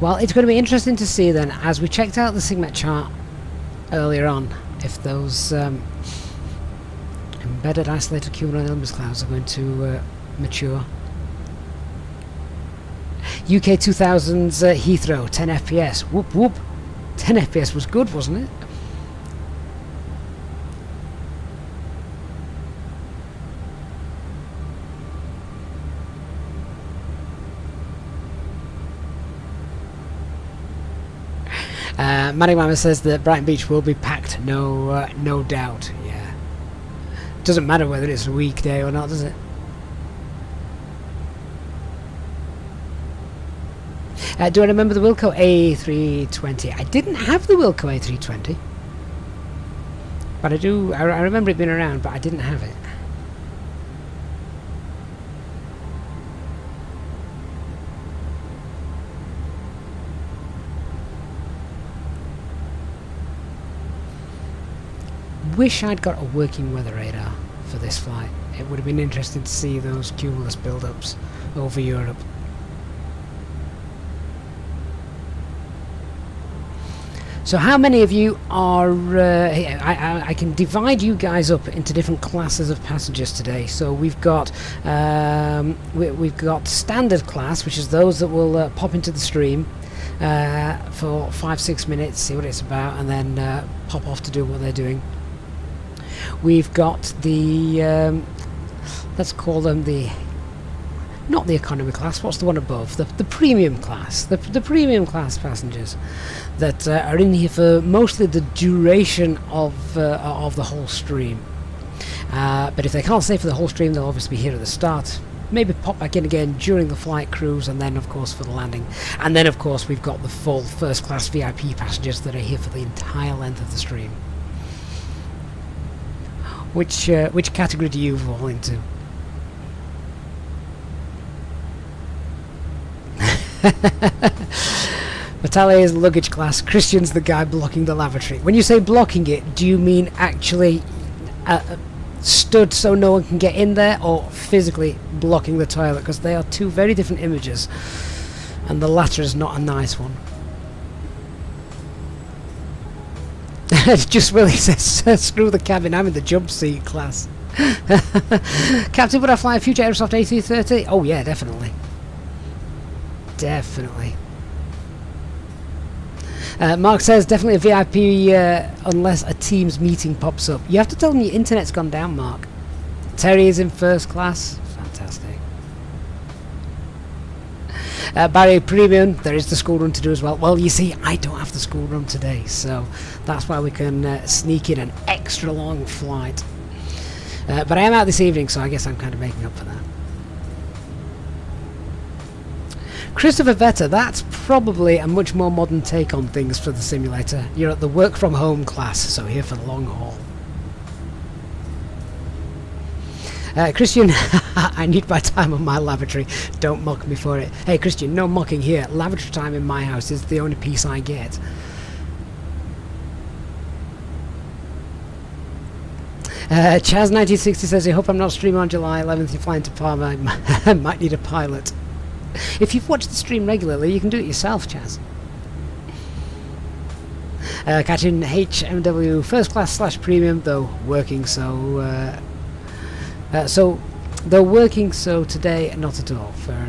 Well, it's going to be interesting to see then, as we checked out the SIGMET chart earlier on, if those embedded isolated cumulonimbus Nimbus clouds are going to mature. UK 2000's Heathrow, 10 FPS. Whoop whoop. 10 FPS was good, wasn't it? Manning Mama says that Brighton Beach will be packed, no doubt. Yeah, doesn't matter whether it's a weekday or not, does it? Do I remember the Wilco A320? I didn't have the Wilco A320, but I do. I remember it being around, but I didn't have it. Wish I'd got a working weather radar for this flight. It would have been interesting to see those cumulus build-ups over Europe. So how many of you are... I can divide you guys up into different classes of passengers today. So we've got we've got standard class, which is those that will pop into the stream for 5-6 minutes, see what it's about, and then pop off to do what they're doing. We've got the, let's call them the, not the economy class, what's the one above? The premium class, the premium class passengers that are in here for mostly the duration of the whole stream. But if they can't stay for the whole stream, they'll obviously be here at the start. Maybe pop back in again during the flight cruise, and then of course for the landing. And then of course we've got the full first class VIP passengers that are here for the entire length of the stream. Which category do you fall into? Natalia is luggage class. Christian's the guy blocking the lavatory. When you say blocking it, do you mean actually stood so no one can get in there, or physically blocking the toilet? Because they are two very different images, and the latter is not a nice one. Just Willie says, screw the cabin, I'm in the jump seat class. Captain, would I fly a future Aerosoft A330? Oh yeah, definitely. Definitely. Mark says, definitely a VIP unless a Teams meeting pops up. You have to tell them your internet's gone down, Mark. Terry is in first class. Fantastic. Barry Premium, there is the school run to do as well. Well, you see, I don't have the school run today, so that's why we can sneak in an extra long flight. But I am out this evening, so I guess I'm kind of making up for that. Christopher Vetter, that's probably a much more modern take on things for the simulator. You're at the work from home class, so here for the long haul. Christian, I need my time on my lavatory. Don't mock me for it. Hey Christian, no mocking here. Lavatory time in my house is the only peace I get. Chaz1960 says, I hope I'm not streaming on July 11th. You're flying to Parma. I might need a pilot. If you've watched the stream regularly, you can do it yourself, Chaz. Catching HMW first class / premium, though working so today, not at all. Fair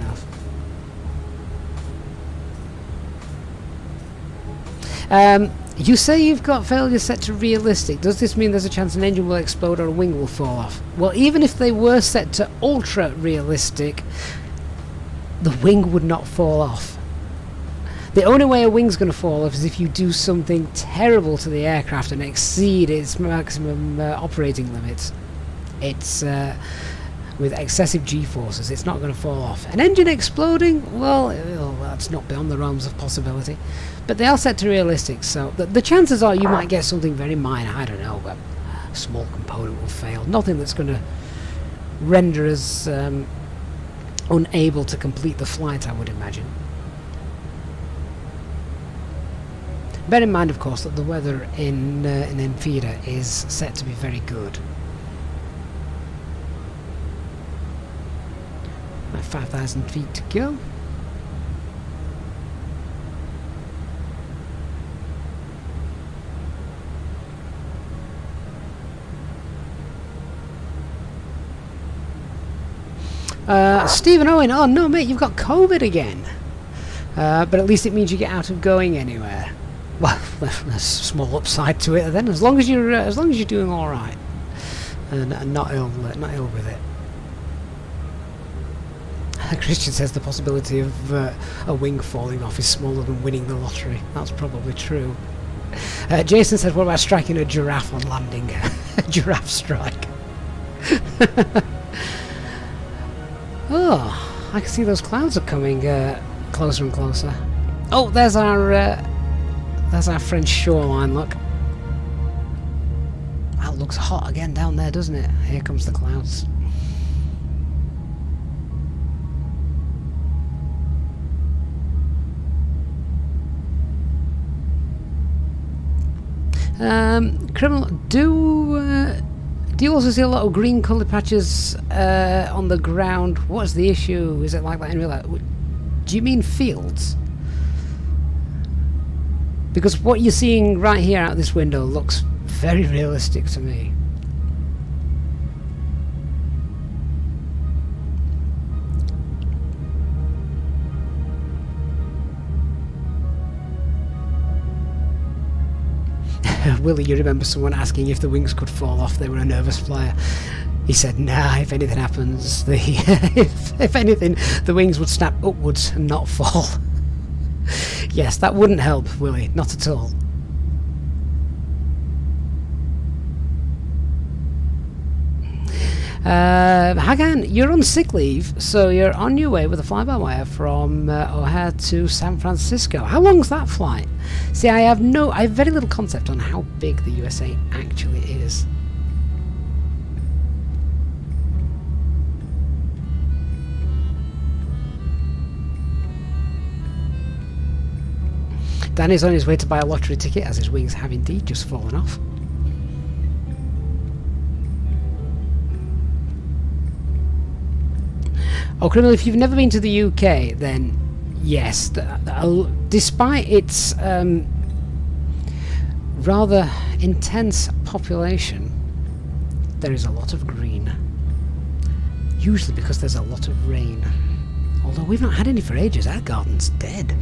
enough. You say you've got failure set to realistic. Does this mean there's a chance an engine will explode or a wing will fall off? Well, even if they were set to ultra realistic, the wing would not fall off. The only way a wing's going to fall off is if you do something terrible to the aircraft and exceed its maximum operating limits. It's with excessive G-forces, it's not going to fall off. An engine exploding, well, that's not beyond the realms of possibility. But they are set to realistic, so the chances are you might get something very minor. I don't know, a small component will fail. Nothing that's going to render us unable to complete the flight, I would imagine. Bear in mind, of course, that the weather in Enfidah is set to be very good. About 5,000 feet to go. Stephen Owen, oh no mate, you've got COVID again. But at least it means you get out of going anywhere. Well, there's a small upside to it then, as long as you're doing all right and not ill with it. Christian says the possibility of a wing falling off is smaller than winning the lottery. That's probably true. Jason says, what about striking a giraffe on landing? A giraffe strike. Oh, I can see those clouds are coming closer and closer. Oh, there's our French shoreline, look. That looks hot again down there, doesn't it? Here comes the clouds. Criminal, do you also see a lot of green coloured patches on the ground? What's the issue? Is it like that in real life? Do you mean fields? Because what you're seeing right here out this window looks very realistic to me. Willie, you remember someone asking if the wings could fall off? They were a nervous flyer. He said, nah, if anything happens, if anything, the wings would snap upwards and not fall. Yes, that wouldn't help, Willie, not at all. Hagan, you're on sick leave, so you're on your way with a fly-by-wire from O'Hare to San Francisco. How long's that flight? See, I have very little concept on how big the USA actually is. Danny's on his way to buy a lottery ticket as his wings have indeed just fallen off. Oh, Criminal, if you've never been to the UK, then yes, despite its rather intense population, there is a lot of green. Usually because there's a lot of rain. Although we've not had any for ages, our garden's dead.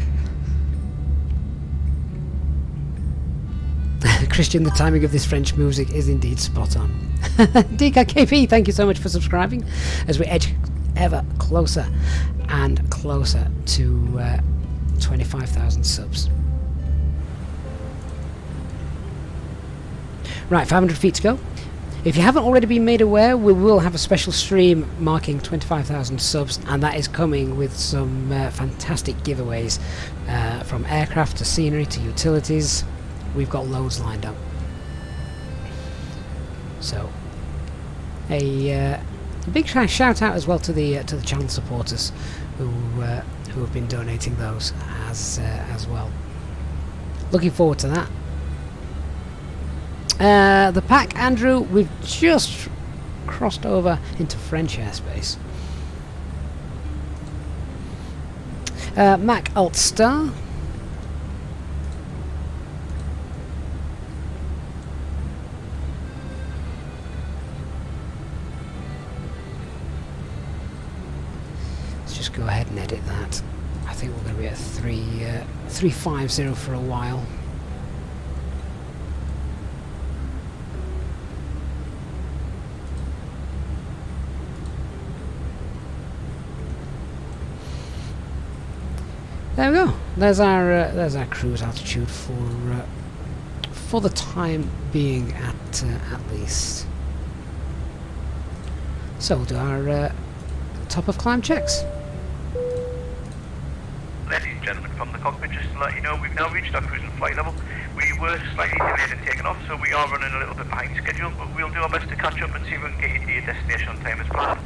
Christian, the timing of this French music is indeed spot on. DKKP, thank you so much for subscribing as we edge ever closer and closer to 25,000 subs. Right, 500 feet to go. If you haven't already been made aware, we will have a special stream marking 25,000 subs, and that is coming with some fantastic giveaways from aircraft to scenery to utilities. We've got loads lined up. So, a big shout out as well to the channel supporters who have been donating those as well. Looking forward to that. The pack, Andrew, we've just crossed over into French airspace. Mac Alt Star. Let's just go ahead and edit that. I think we're going to be at 350 for a while. There we go. There's our cruise altitude for the time being, at least. So we'll do our top of climb checks. Ladies and gentlemen, from the cockpit, just to let you know, we've now reached our cruise and flight level. We were slightly delayed in taking off, so we are running a little bit behind schedule, but we'll do our best to catch up and see if we can get you to your destination on time as planned.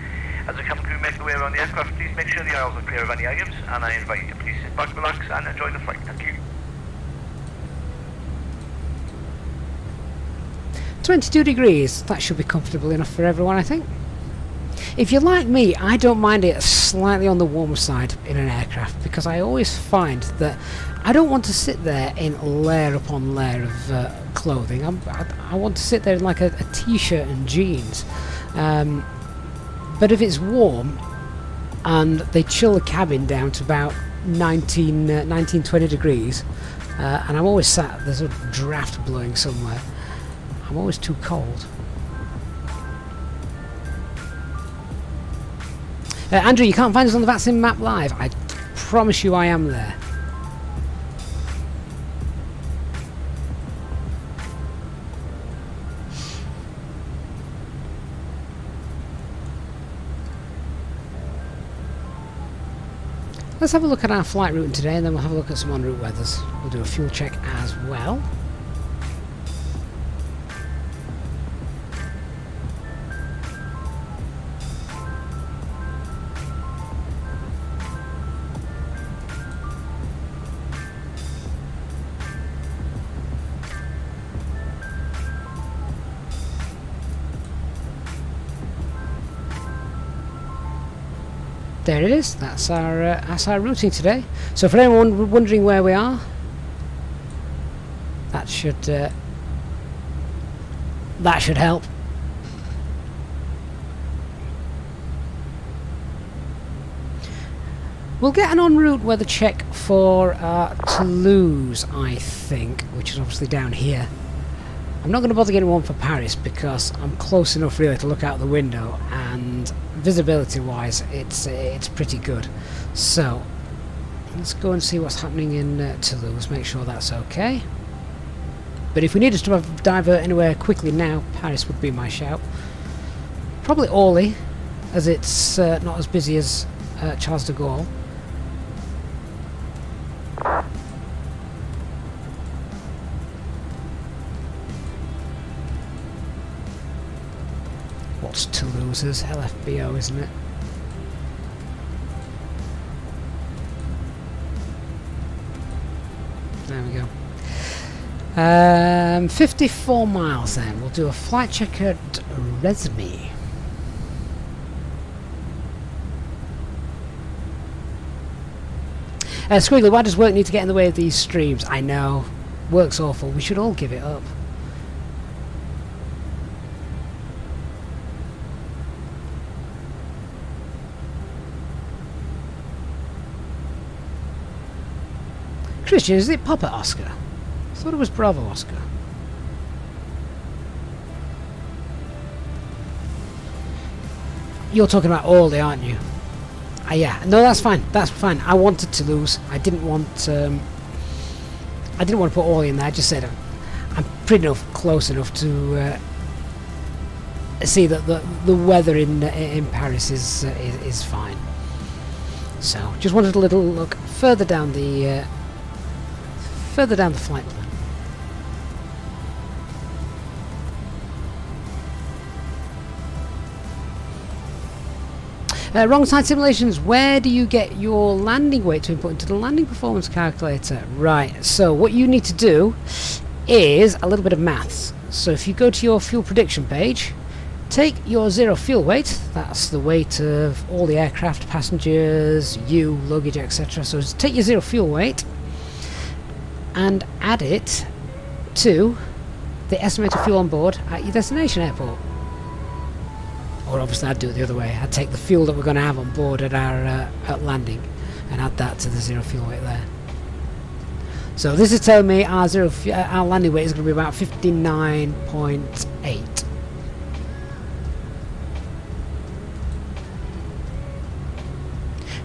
As the cabin crew make their way around the aircraft, please make sure the aisles are clear of any items, and I invite you to please sit back, relax, and enjoy the flight. Thank you. 22 degrees. That should be comfortable enough for everyone, I think. If you're like me, I don't mind it slightly on the warmer side in an aircraft, because I always find that I don't want to sit there in layer upon layer of clothing. I want to sit there in like a t-shirt and jeans. But if it's warm and they chill the cabin down to about 19-20 degrees, and I'm always sat, there's a draft blowing somewhere, I'm always too cold. Andrew, you can't find us on the VATSIM map live. I promise you I am there. Let's have a look at our flight routing today, and then we'll have a look at some en route weathers. We'll do a fuel check as well. There it is. That's our routing today. So for anyone wondering where we are, that should help. We'll get an en route weather check for Toulouse, I think, which is obviously down here. I'm not going to bother getting one for Paris because I'm close enough really to look out the window, and visibility wise it's pretty good. So let's go and see what's happening in Toulouse, make sure that's okay. But if we needed to divert anywhere quickly now, Paris would be my shout. Probably Orly, as it's not as busy as Charles de Gaulle. What's Toulouse's? LFBO, isn't it? There we go. 54 miles then. We'll do a flight check at Resmi. Squiggly, why does work need to get in the way of these streams? I know. Work's awful. We should all give it up. Christian, is it Papa Oscar? I thought it was Bravo Oscar. You're talking about Orly, aren't you? Yeah, no, that's fine. That's fine. I wanted to lose. I didn't want to put all in there. I just said I'm pretty enough close enough to see that the weather in Paris is fine. So just wanted a little look further down the flight plan. Wrong side simulations, where do you get your landing weight to input into the landing performance calculator? Right, so what you need to do is a little bit of maths. So if you go to your fuel prediction page, take your zero fuel weight, that's the weight of all the aircraft, passengers, you, luggage, etc. So just take your zero fuel weight and add it to the estimated fuel on board at your destination airport. Or obviously I'd do it the other way. I'd take the fuel that we're going to have on board at our at landing and add that to the zero fuel weight there. So this is telling me our landing weight is going to be about 59.8.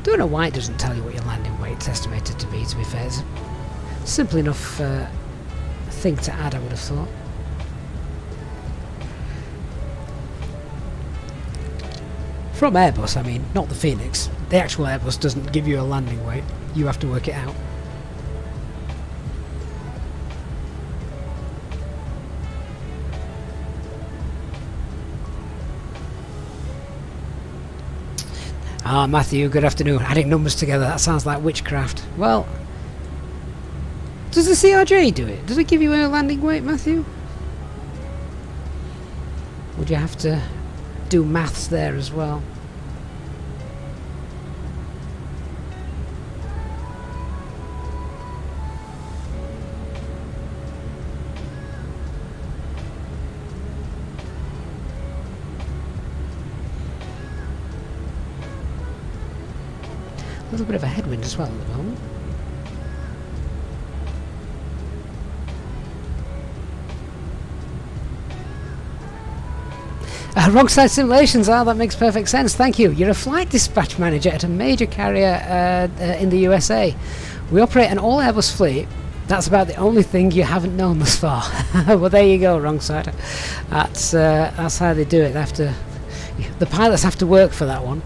Don't know why it doesn't tell you what your landing weight's estimated to be fair. It's a simple enough thing to add, I would have thought. From Airbus, I mean, not the Fenix. The actual Airbus doesn't give you a landing weight. You have to work it out. Ah, Matthew, good afternoon. Adding numbers together, that sounds like witchcraft. Well, does the CRJ do it? Does it give you a landing weight, Matthew? Would you have to do maths there as well? A little bit of a headwind as well at the moment. Wrong side simulations, that makes perfect sense, thank you. You're a flight dispatch manager at a major carrier in the USA. We operate an all Airbus fleet. That's about the only thing you haven't known thus far. Well, there you go, wrong side. That's how they do it. They have to, the pilots have to work for that one.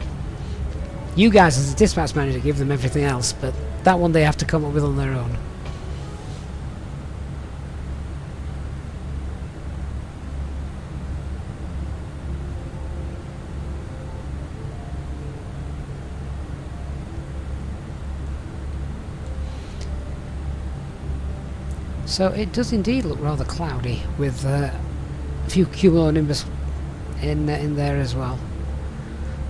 You guys as a dispatch manager give them everything else, but that one they have to come up with on their own. So it does indeed look rather cloudy with a few cumulonimbus in there as well.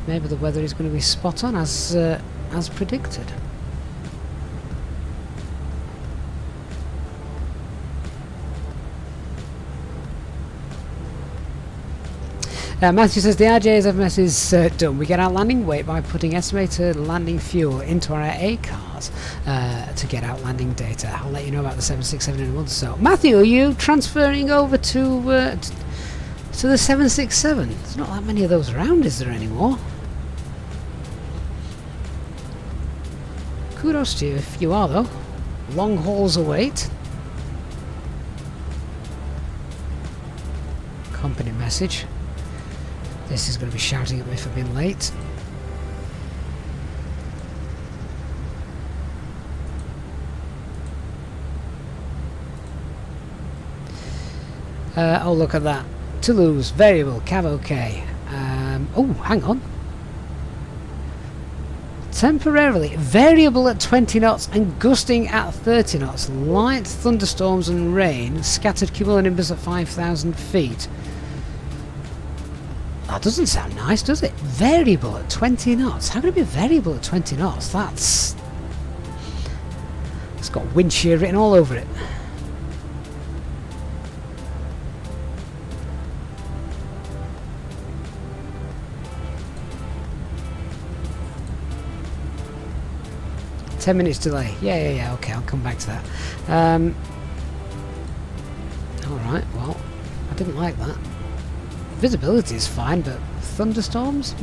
Maybe the weather is going to be spot on as predicted. Matthew says the RJ's FMS is done. We get our landing weight by putting estimated landing fuel into our A cars to get out landing data. I'll let you know about the 767 in a month or so. Matthew, are you transferring over to the 767? There's not that many of those around, is there anymore? Kudos to you if you are, though. Long hauls await. Company message. This is going to be shouting at me for being late. Oh, look at that. Toulouse, variable, cav OK. Oh, hang on. Temporarily variable at 20 knots and gusting at 30 knots. Light thunderstorms and rain. Scattered cumulonimbus at 5,000 feet. That doesn't sound nice, does it? Variable at 20 knots. How can it be variable at 20 knots? That's... It's got wind shear written all over it. $10 delay. Yeah. Okay, I'll come back to that. Alright, well, I didn't like that. Visibility is fine, but thunderstorms?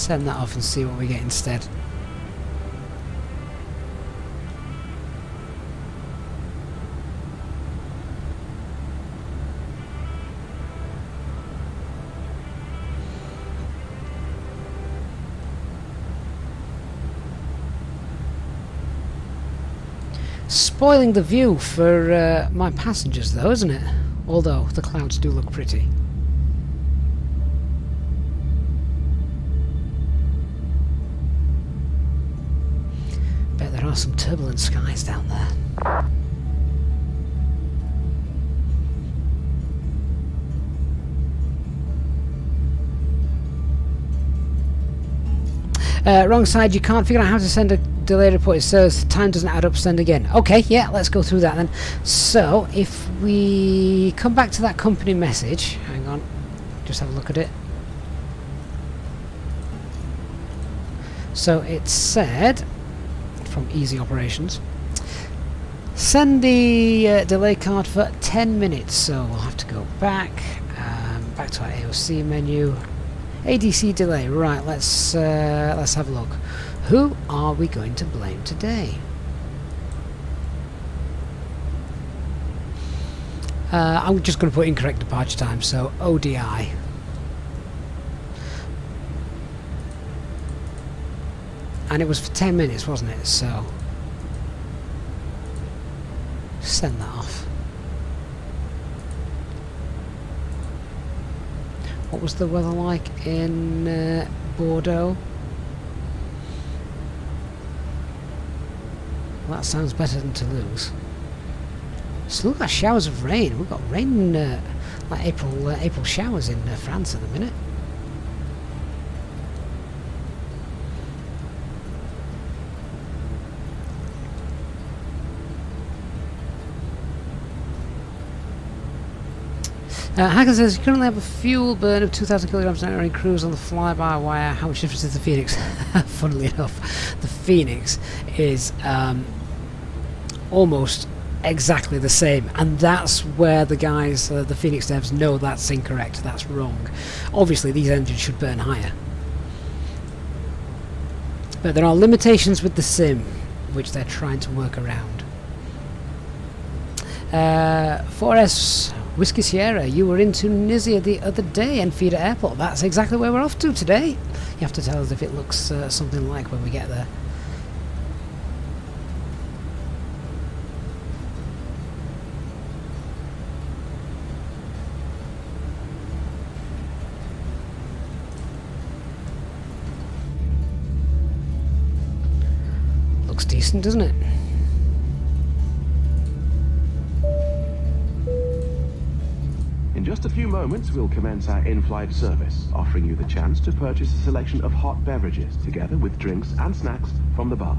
send that off and see what we get instead. Spoiling the view for my passengers though, isn't it? Although the clouds do look pretty. Bet there are some turbulent skies down there. Wrong side, you can't figure out how to send a delay report. It says time doesn't add up, send again. Okay, yeah, let's go through that then. So if we come back to that company message, hang on, just have a look at it. So it said from Easy Operations, send the delay card for 10 minutes. So we'll have to go back to our AOC menu. ADC delay, right, let's have a look. Who are we going to blame today? I'm just going to put incorrect departure time, so ODI. And it was for 10 minutes, wasn't it? So send that off. What was the weather like in Bordeaux? Well, that sounds better than Toulouse. So look at showers of rain. We've got rain, like April showers in France at the minute. Hacker says you currently have a fuel burn of 2,000 kilograms an hour in cruise on the fly-by-wire. How much difference is the Phoenix? Funnily enough, the Phoenix is almost exactly the same, and that's where the guys, the Phoenix devs, know that's incorrect, that's wrong. Obviously these engines should burn higher, but there are limitations with the sim which they're trying to work around. 4S Whiskey Sierra, you were in Tunisia the other day, Enfidah Airport. That's exactly where we're off to today. You have to tell us if it looks something like when we get there. Looks decent, doesn't it? In just a few moments, we'll commence our in-flight service, offering you the chance to purchase a selection of hot beverages, together with drinks and snacks from the bar.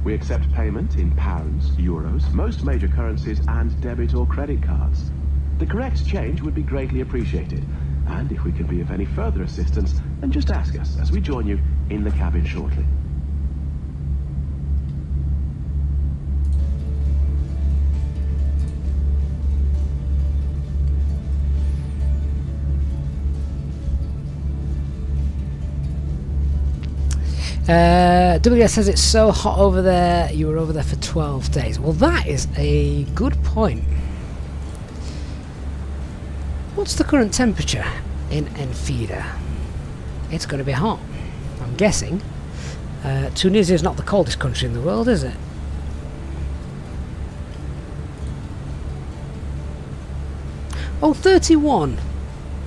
We accept payment in pounds, euros, most major currencies, and debit or credit cards. The correct change would be greatly appreciated, and if we can be of any further assistance, then just ask us as we join you in the cabin shortly. WS says it's so hot over there, you were over there for 12 days. Well, that is a good point. What's the current temperature in Enfidah? It's going to be hot, I'm guessing. Tunisia is not the coldest country in the world, is it? Oh, 31.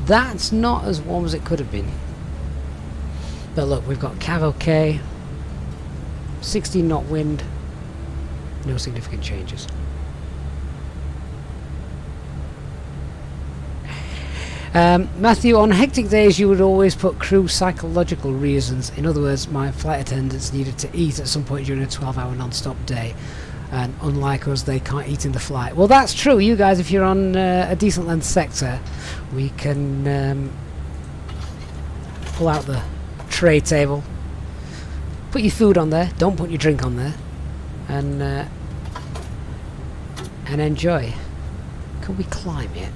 That's not as warm as it could have been. But look, we've got Cav OK, 16 knot wind, no significant changes. Matthew, on hectic days you would always put crew psychological reasons. In other words, my flight attendants needed to eat at some point during a 12-hour non-stop day. And unlike us, they can't eat in the flight. Well, that's true. You guys, if you're on a decent length sector, we can pull out the tray table, put your food on there, don't put your drink on there, and enjoy. Can we climb yet?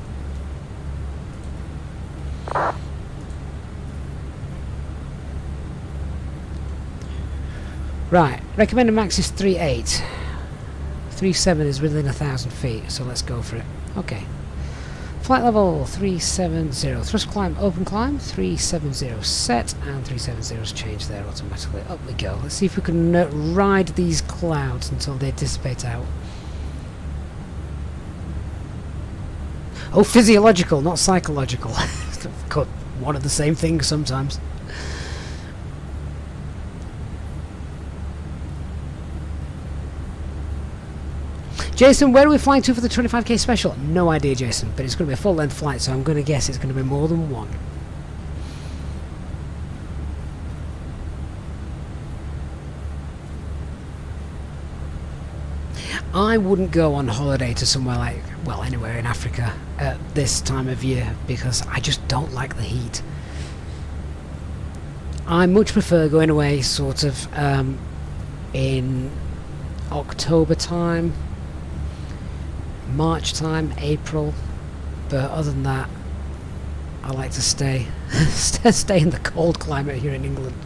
Right, recommended max is 3.8. 3.7 is within 1,000 feet, so let's go for it. Okay. Flight level 370. Thrust climb, open climb. 370 set, and 370 is changed there automatically. Up we go. Let's see if we can ride these clouds until they dissipate out. Oh, physiological, not psychological. One of the same things sometimes. Jason, where are we flying to for the 25k special? No idea, Jason, but it's going to be a full-length flight, so I'm going to guess it's going to be more than one. I wouldn't go on holiday to somewhere like, well, anywhere in Africa at this time of year, because I just don't like the heat. I much prefer going away sort of in October time, March time, April, but other than that I like to stay in the cold climate here in England.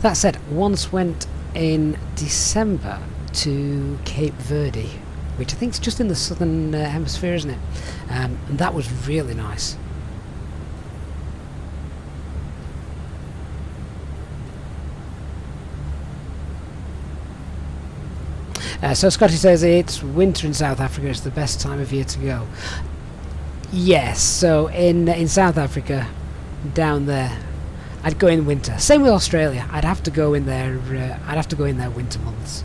That said, once went in December to Cape Verde, which I think is just in the southern hemisphere, isn't it? And that was really nice. So Scotty says it's winter in South Africa, it's the best time of year to go. Yes, so in South Africa, down there, I'd go in winter. Same with Australia. I'd have to go in there. I'd have to go in their winter months.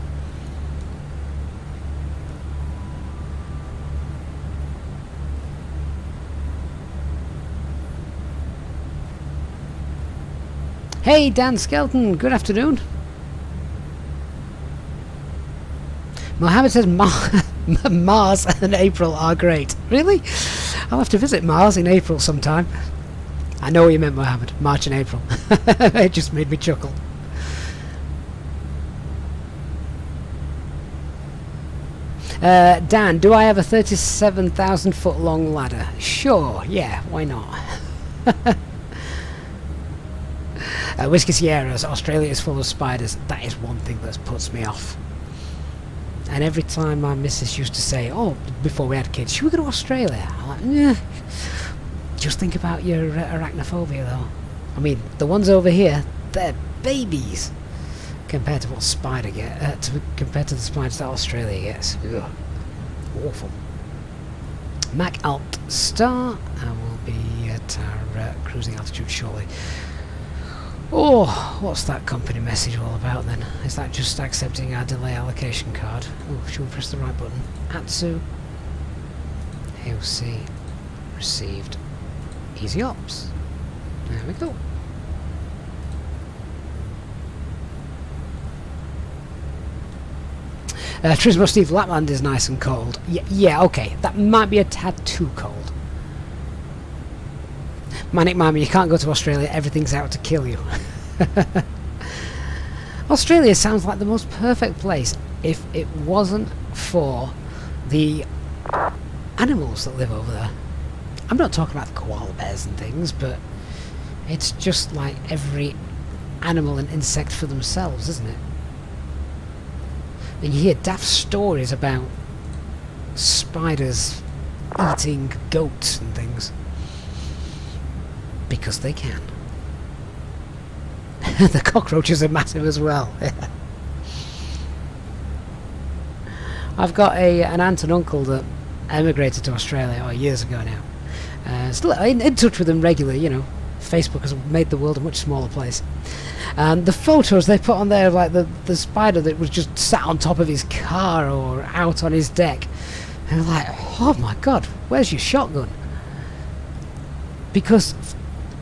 Hey, Dan Skelton. Good afternoon. Mohammed says Mars and April are great. Really? I'll have to visit Mars in April sometime. I know what you meant, Mohammed. March and April. It just made me chuckle. Dan, do I have a 37,000 foot long ladder? Sure, yeah, why not? Whiskey Sierras, Australia is full of spiders. That is one thing that puts me off. And every time my missus used to say, oh, before we had kids, should we go to Australia? I'm like, yeah. Just think about your arachnophobia, though. I mean, the ones over here, they're babies compared to what spider get. Compared to the spiders that Australia gets. Ugh. Awful. Mac Alt Star, and we'll be at our cruising altitude shortly. Oh, what's that company message all about then? Is that just accepting our delay allocation card? Oh, should we press the right button? Atsu. AOC. Received. Easy ops. There we go. Trismo Steve, Lapland is nice and cold. Yeah, okay. That might be a tad too cold. Manic Mama, you can't go to Australia. Everything's out to kill you. Australia sounds like the most perfect place if it wasn't for the animals that live over there. I'm not talking about the koala bears and things, but it's just like every animal and insect for themselves, isn't it? And you hear daft stories about spiders eating goats and things. Because they can. The cockroaches are massive as well. I've got an aunt and uncle that emigrated to Australia years ago now. Still in touch with them regularly, you know. Facebook has made the world a much smaller place. And the photos they put on there, like the spider that was just sat on top of his car or out on his deck. And I'm like, oh my god, where's your shotgun? Because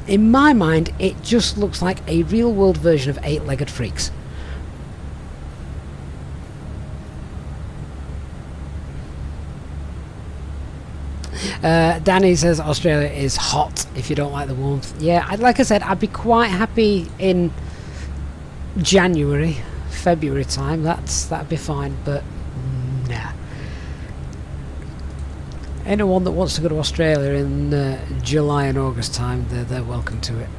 in my mind, it just looks like a real-world version of Eight-Legged Freaks. Danny says Australia is hot if you don't like the warmth. Yeah, like I said, I'd be quite happy in January, February time. That'd be fine, but nah. Anyone that wants to go to Australia in July and August time, they're welcome to it.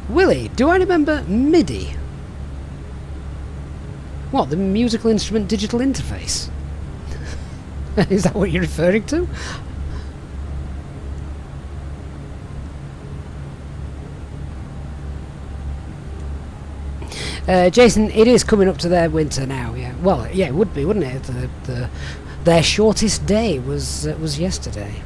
Willie, do I remember MIDI? What, the musical instrument digital interface? Is that what you're referring to? Jason, it is coming up to their winter now. Yeah, well, yeah, it would be, wouldn't it? Their shortest day was yesterday.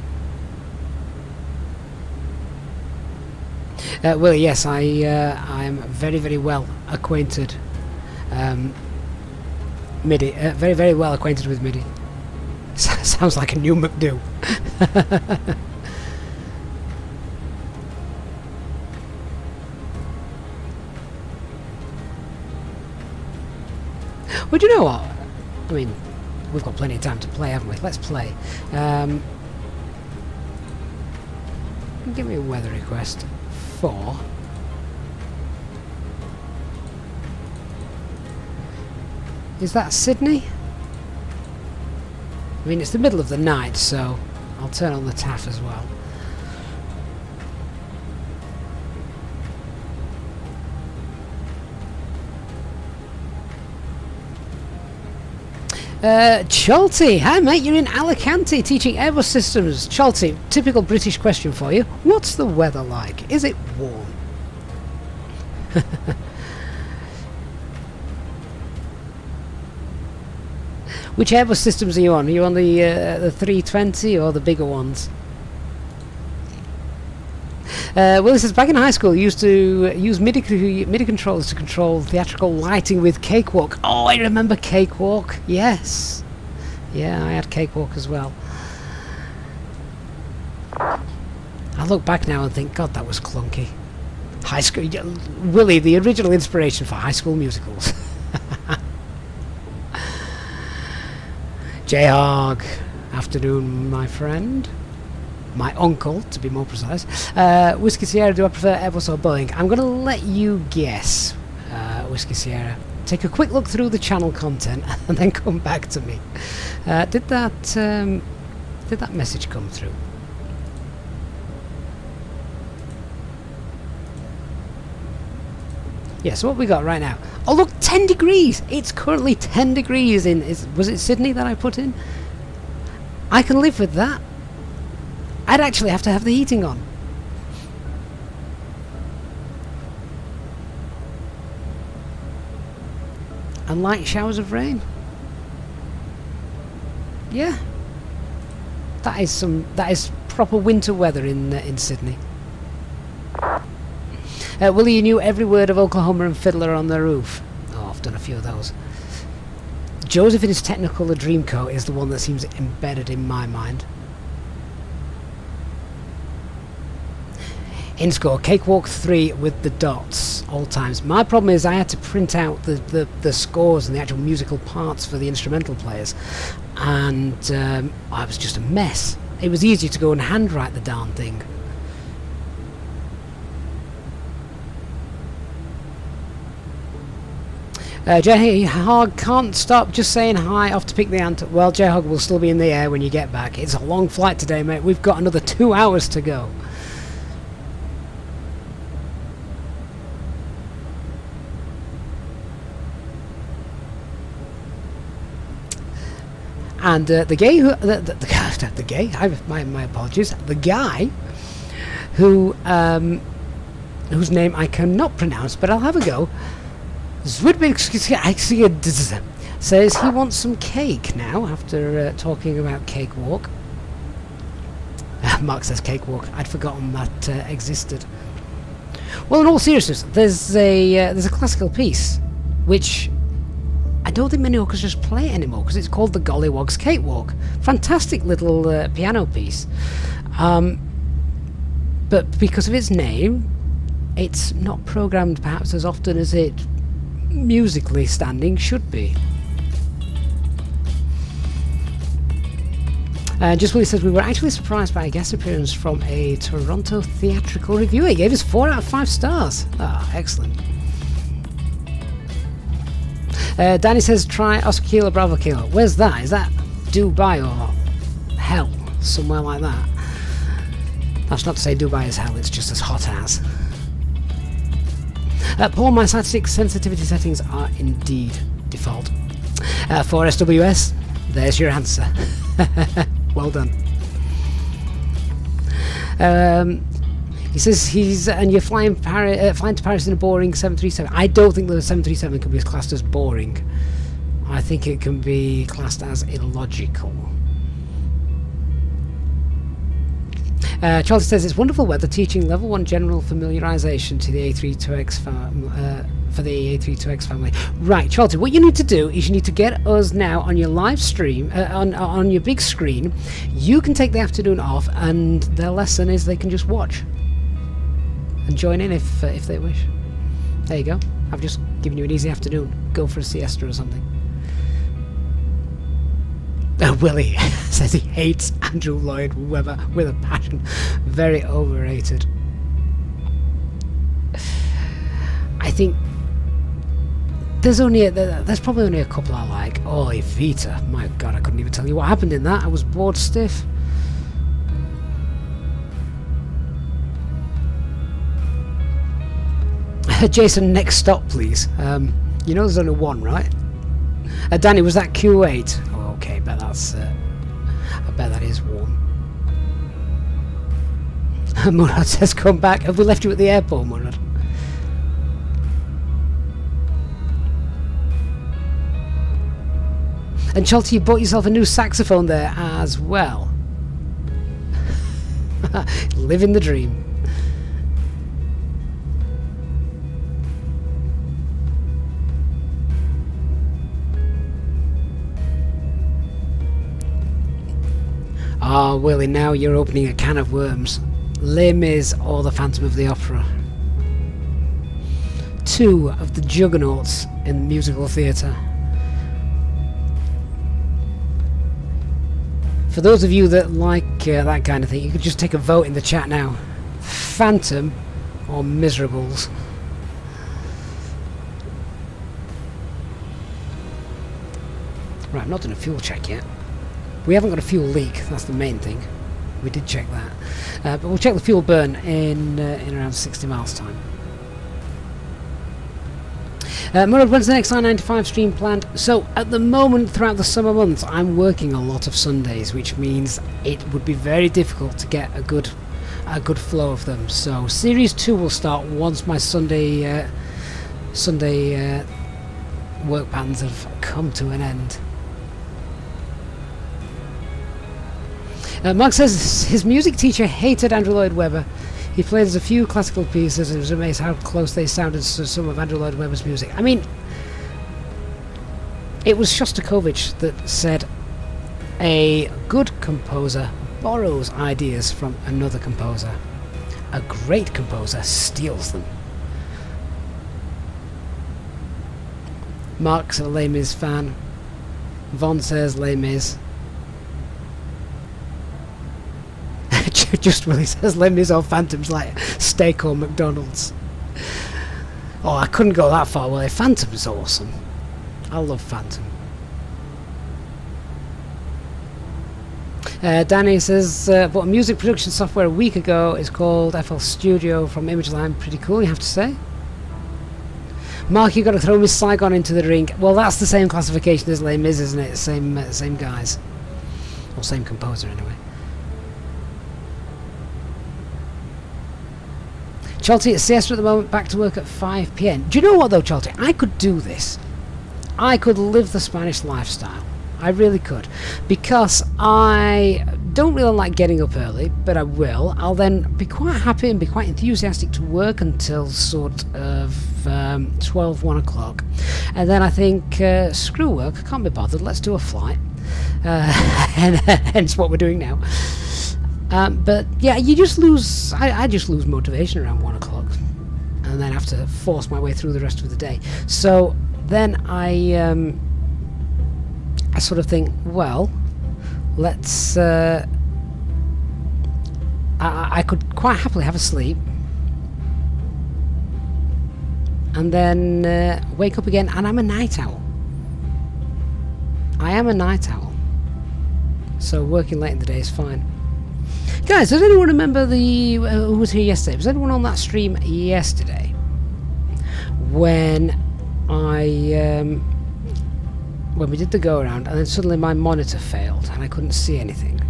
Well, yes, I am very, very well acquainted. MIDI, very, very well acquainted with MIDI. Sounds like a new McDo. Well, do you know what? I mean, we've got plenty of time to play, haven't we? Let's play. Give me a weather request for... Is that Sydney? I mean, it's the middle of the night, so I'll turn on the TAF as well. Chalty, hi mate, you're in Alicante teaching Airbus systems. Chalty, typical British question for you. What's the weather like? Is it warm? Which Airbus systems are you on? Are you on the 320 or the bigger ones? Well, this is back in high school. Used to use MIDI controllers to control theatrical lighting with Cakewalk. Oh, I remember Cakewalk. Yes, yeah, I had Cakewalk as well. I look back now and think, God, that was clunky. High School, Willie, the original inspiration for High School Musicals. J-Hog, afternoon, my friend. My uncle, to be more precise. Whiskey Sierra, do I prefer Airbus or Boeing? I'm going to let you guess, Whiskey Sierra. Take a quick look through the channel content and then come back to me. Did that message come through? Yeah, so what we got right now? Oh look, 10 degrees! It's currently 10 degrees in... was it Sydney that I put in? I can live with that. I'd actually have to have the heating on. And light showers of rain. Yeah. That is proper winter weather in Sydney. Willie, you knew every word of Oklahoma and Fiddler on the Roof. Oh, I've done a few of those. Joseph in his Technicolor Dreamcoat is the one that seems embedded in my mind. In score, Cakewalk 3 with the dots, all times. My problem is I had to print out the scores and the actual musical parts for the instrumental players, and I was just a mess. It was easier to go and handwrite the darn thing. J-Hog can't stop just saying hi, off to pick the ant. Well, J-Hog will still be in the air when you get back. It's a long flight today, mate. We've got another 2 hours to go. And the gay who... the gay? My apologies. The guy who... whose name I cannot pronounce, but I'll have a go. Says he wants some cake now after talking about Cakewalk. Mark says Cakewalk. I'd forgotten that existed. Well, in all seriousness, there's a classical piece which I don't think many orchestras play it anymore because it's called the Gollywog's Cakewalk. Fantastic little piano piece, but because of its name, it's not programmed perhaps as often as it musically standing should be. Just Willie says we were actually surprised by a guest appearance from a Toronto theatrical reviewer. He gave us 4 out of 5 stars. Ah, excellent. Danny says try Oscar Kilo Bravo Kilo. Where's that? Is that Dubai or hell? Somewhere like that. That's not to say Dubai is hell, it's just as hot as. Paul, my static sensitivity settings are indeed default. For SWS, there's your answer. Well done. He says you're flying to Paris in a boring 737. I don't think the 737 can be classed as boring. I think it can be classed as illogical. Charles says it's wonderful weather teaching level 1 general familiarization to the A320X for the A320X family. Right, Charlton, what you need to do is you need to get us now on your live stream, on your big screen. You can take the afternoon off, and their lesson is they can just watch and join in if they wish. There you go. I've just given you an easy afternoon. Go for a siesta or something. Willie says he hates Andrew Lloyd Webber with a passion. Very overrated. I think there's probably only a couple I like. Oh, Evita. My God, I couldn't even tell you what happened in that. I was bored stiff. Jason, next stop, please. You know there's only one, right? Danny, was that Q8? Oh, okay, but that's. I bet that is warm. Murad says, "Come back." Have we left you at the airport, Murad? And Chalty, you bought yourself a new saxophone there as well. Living the dream. Ah, Willie, now you're opening a can of worms. Les Mis or the Phantom of the Opera. Two of the juggernauts in the musical theatre. For those of you that like that kind of thing, you could just take a vote in the chat now. Phantom or Miserables. Right, I'm not doing a fuel check yet. We haven't got a fuel leak, that's the main thing. We did check that. But we'll check the fuel burn in around 60 miles time. Murad, when's the next I-95 stream planned? So, at the moment, throughout the summer months, I'm working a lot of Sundays, which means it would be very difficult to get a good flow of them. So, Series 2 will start once my Sunday work patterns have come to an end. Mark says his music teacher hated Andrew Lloyd Webber. He played us a few classical pieces and was amazed how close they sounded to some of Andrew Lloyd Webber's music. I mean, it was Shostakovich that said a good composer borrows ideas from another composer. A great composer steals them. Mark's a Les Mis fan. Von says Les Mis. Just Willie says Les Mis or Phantoms like steak or McDonald's. Oh, I couldn't go that far, Willie. Phantom's awesome. I love Phantom. Danny says, bought a music production software a week ago. It's called FL Studio from ImageLine. Pretty cool, you have to say. Mark, you've got to throw Miss Saigon into the ring. Well, that's the same classification as Les Mis, isn't it? Same guys. Or same composer, anyway. Chalty, it's siesta at the moment, back to work at 5 PM. Do you know what though, Chalty? I could do this. I could live the Spanish lifestyle. I really could. Because I don't really like getting up early, but I will. I'll then be quite happy and be quite enthusiastic to work until sort of 12, 1 o'clock. And then I think, screw work, I can't be bothered, let's do a flight. And hence what we're doing now. But yeah, you just lose. I just lose motivation around 1 o'clock, and then have to force my way through the rest of the day. So then I sort of think, well, let's. I could quite happily have a sleep, and then wake up again, and I'm a night owl. I am a night owl, so working late in the day is fine. Guys, does anyone remember who was here yesterday? Was anyone on that stream yesterday? when when we did the go around, and then suddenly my monitor failed and I couldn't see anything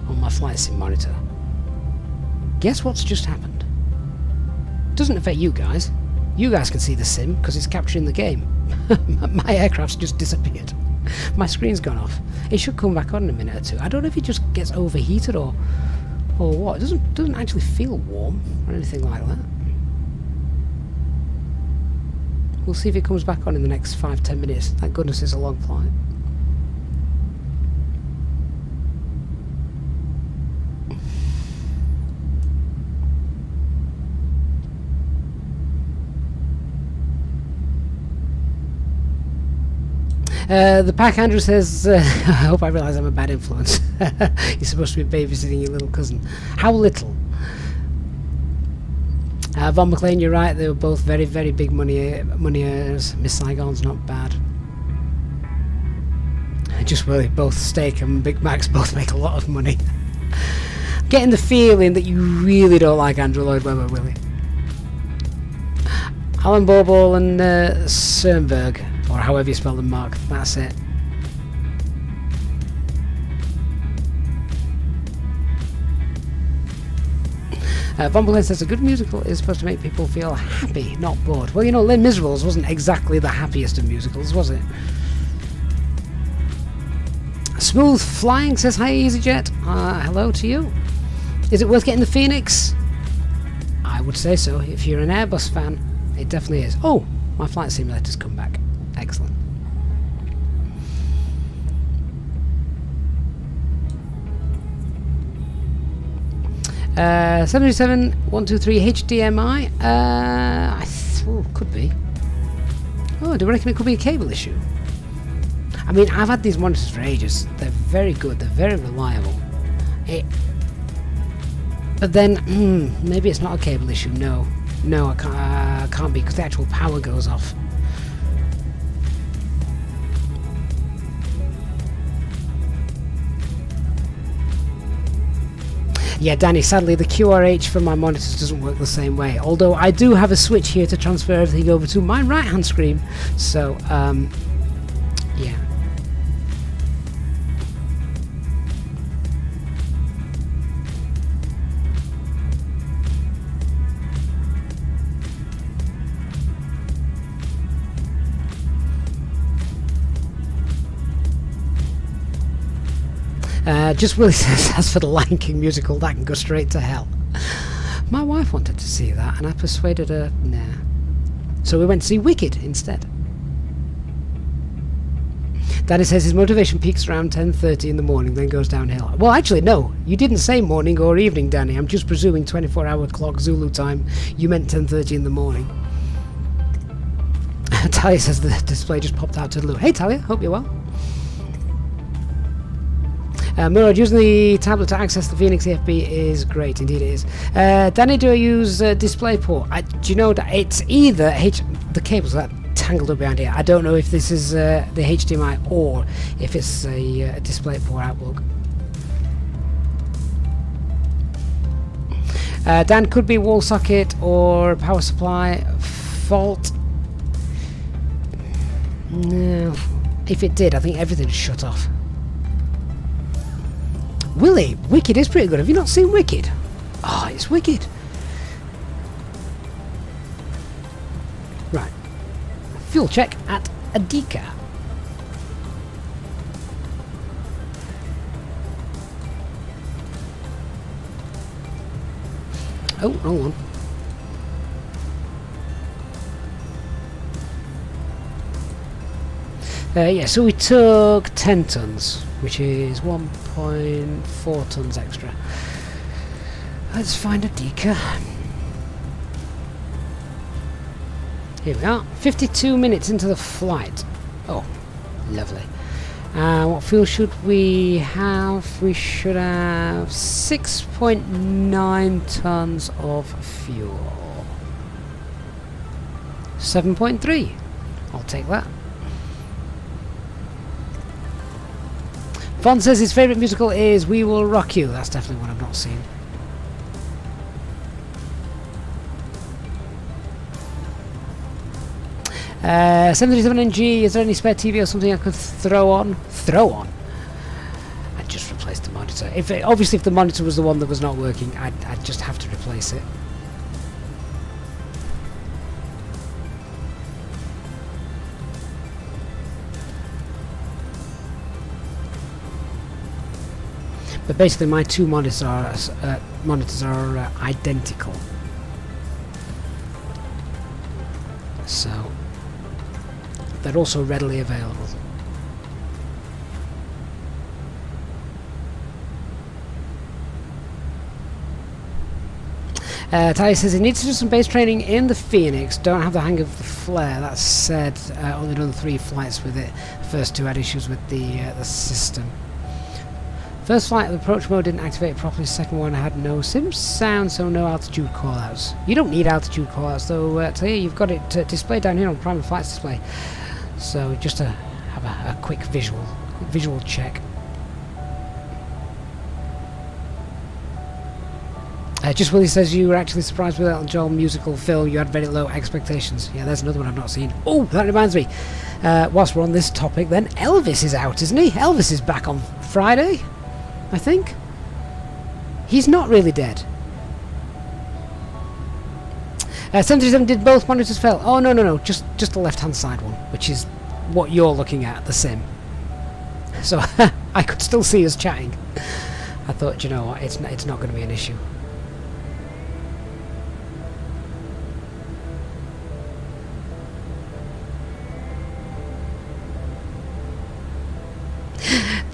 on my flight sim monitor. Guess what's just happened? Doesn't affect you guys. You guys can see the sim because it's capturing the game. My aircraft's just disappeared. My screen's gone off. It should come back on in a minute or two. I don't know if it just gets overheated or what. It doesn't actually feel warm or anything like that. We'll see if it comes back on in the next 5-10 minutes. Thank goodness it's a long flight. The Pack Andrew says, I hope I realise I'm a bad influence. You're supposed to be babysitting your little cousin. How little? Von McLean, you're right, they were both very, very big money earners. Miss Saigon's not bad. Just really, both Steak and Big Macs both make a lot of money. I'm getting the feeling that you really don't like Andrew Lloyd Webber, Willie. Alan Borbol and Sternberg, or however you spell them, Mark, that's it. Von Berlin says a good musical is supposed to make people feel happy, not bored. Well, you know, Les Miserables wasn't exactly the happiest of musicals, was it? Smooth Flying says, hi EasyJet. Hello to you. Is it worth getting the Fenix? I would say so. If you're an Airbus fan, it definitely is. Oh, my flight simulator's come back. Excellent. Uh, 737-123 HDMI. Could be. Oh, do you reckon it could be a cable issue? I mean, I've had these monitors for ages. They're very good. They're very reliable. But then, maybe it's not a cable issue. No, I can't be, because the actual power goes off. Yeah, Danny, sadly the QRH for my monitors doesn't work the same way. Although I do have a switch here to transfer everything over to my right-hand screen. So, yeah. Just Willie says, as for the Lion King musical, that can go straight to hell. My wife wanted to see that, and I persuaded her, nah. So we went to see Wicked instead. Danny says his motivation peaks around 10:30 in the morning, then goes downhill. Well, actually, no. You didn't say morning or evening, Danny. I'm just presuming 24-hour clock Zulu time. You meant 10:30 in the morning. Talia says the display just popped out to the loo. Hey, Talia. Hope you're well. Murad, using the tablet to access the Fenix EFB is great, indeed it is. Danny, do I use DisplayPort? Do you know that it's either the cables are tangled up behind here. I don't know if this is the HDMI or if it's a DisplayPort outlook. Dan, could be wall socket or power supply fault. No, if it did, I think everything's shut off. Willie, Wicked is pretty good. Have you not seen Wicked? Oh, it's wicked. Right. Fuel check at Adika. Oh, wrong one. Yeah, so we took 10 tons, which is 1.4 tons extra. Let's find Adika. Here we are, 52 minutes into the flight. Oh, lovely. What fuel should we have? We should have 6.9 tons of fuel. 7.3. I'll take that. Vaughn says his favourite musical is We Will Rock You. That's definitely one I've not seen. 737NG, is there any spare TV or something I could throw on? Throw on? I'd just replace the monitor. Obviously if the monitor was the one that was not working, I'd just have to replace it. But basically my two monitors are identical. So they're also readily available. Ty says he needs to do some base training in the Phoenix. Don't have the hang of the flare. That said, only done 3 flights with it. The first 2 had issues with the system. First flight, the approach mode didn't activate properly. Second one had no sim sound, so no altitude callouts. You don't need altitude callouts though. Tell you, you've got it displayed down here on Private Flights display. So just to have a quick visual check. Just Willie says you were actually surprised with Elton John musical film. You had very low expectations. Yeah, there's another one I've not seen. Oh, that reminds me. Whilst we're on this topic, then Elvis is out, isn't he? Elvis is back on Friday, I think. He's not really dead. 737 did both monitors fail? Oh no, just the left-hand side one, which is what you're looking at, the sim. So I could still see us chatting. I thought, you know what, it's not going to be an issue.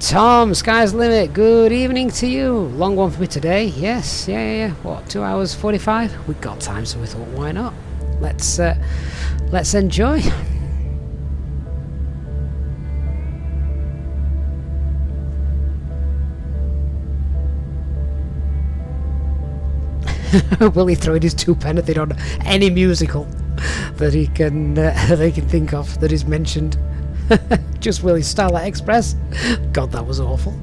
Tom, sky's the limit. Good evening to you. Long one for me today. Yes, yeah. What, 2 hours 45? We've got time, so we thought, why not? Let's enjoy. Will he throw his 2 pennethid on any musical that he can think of that is mentioned? Just Willie, Starlight Express. God, that was awful.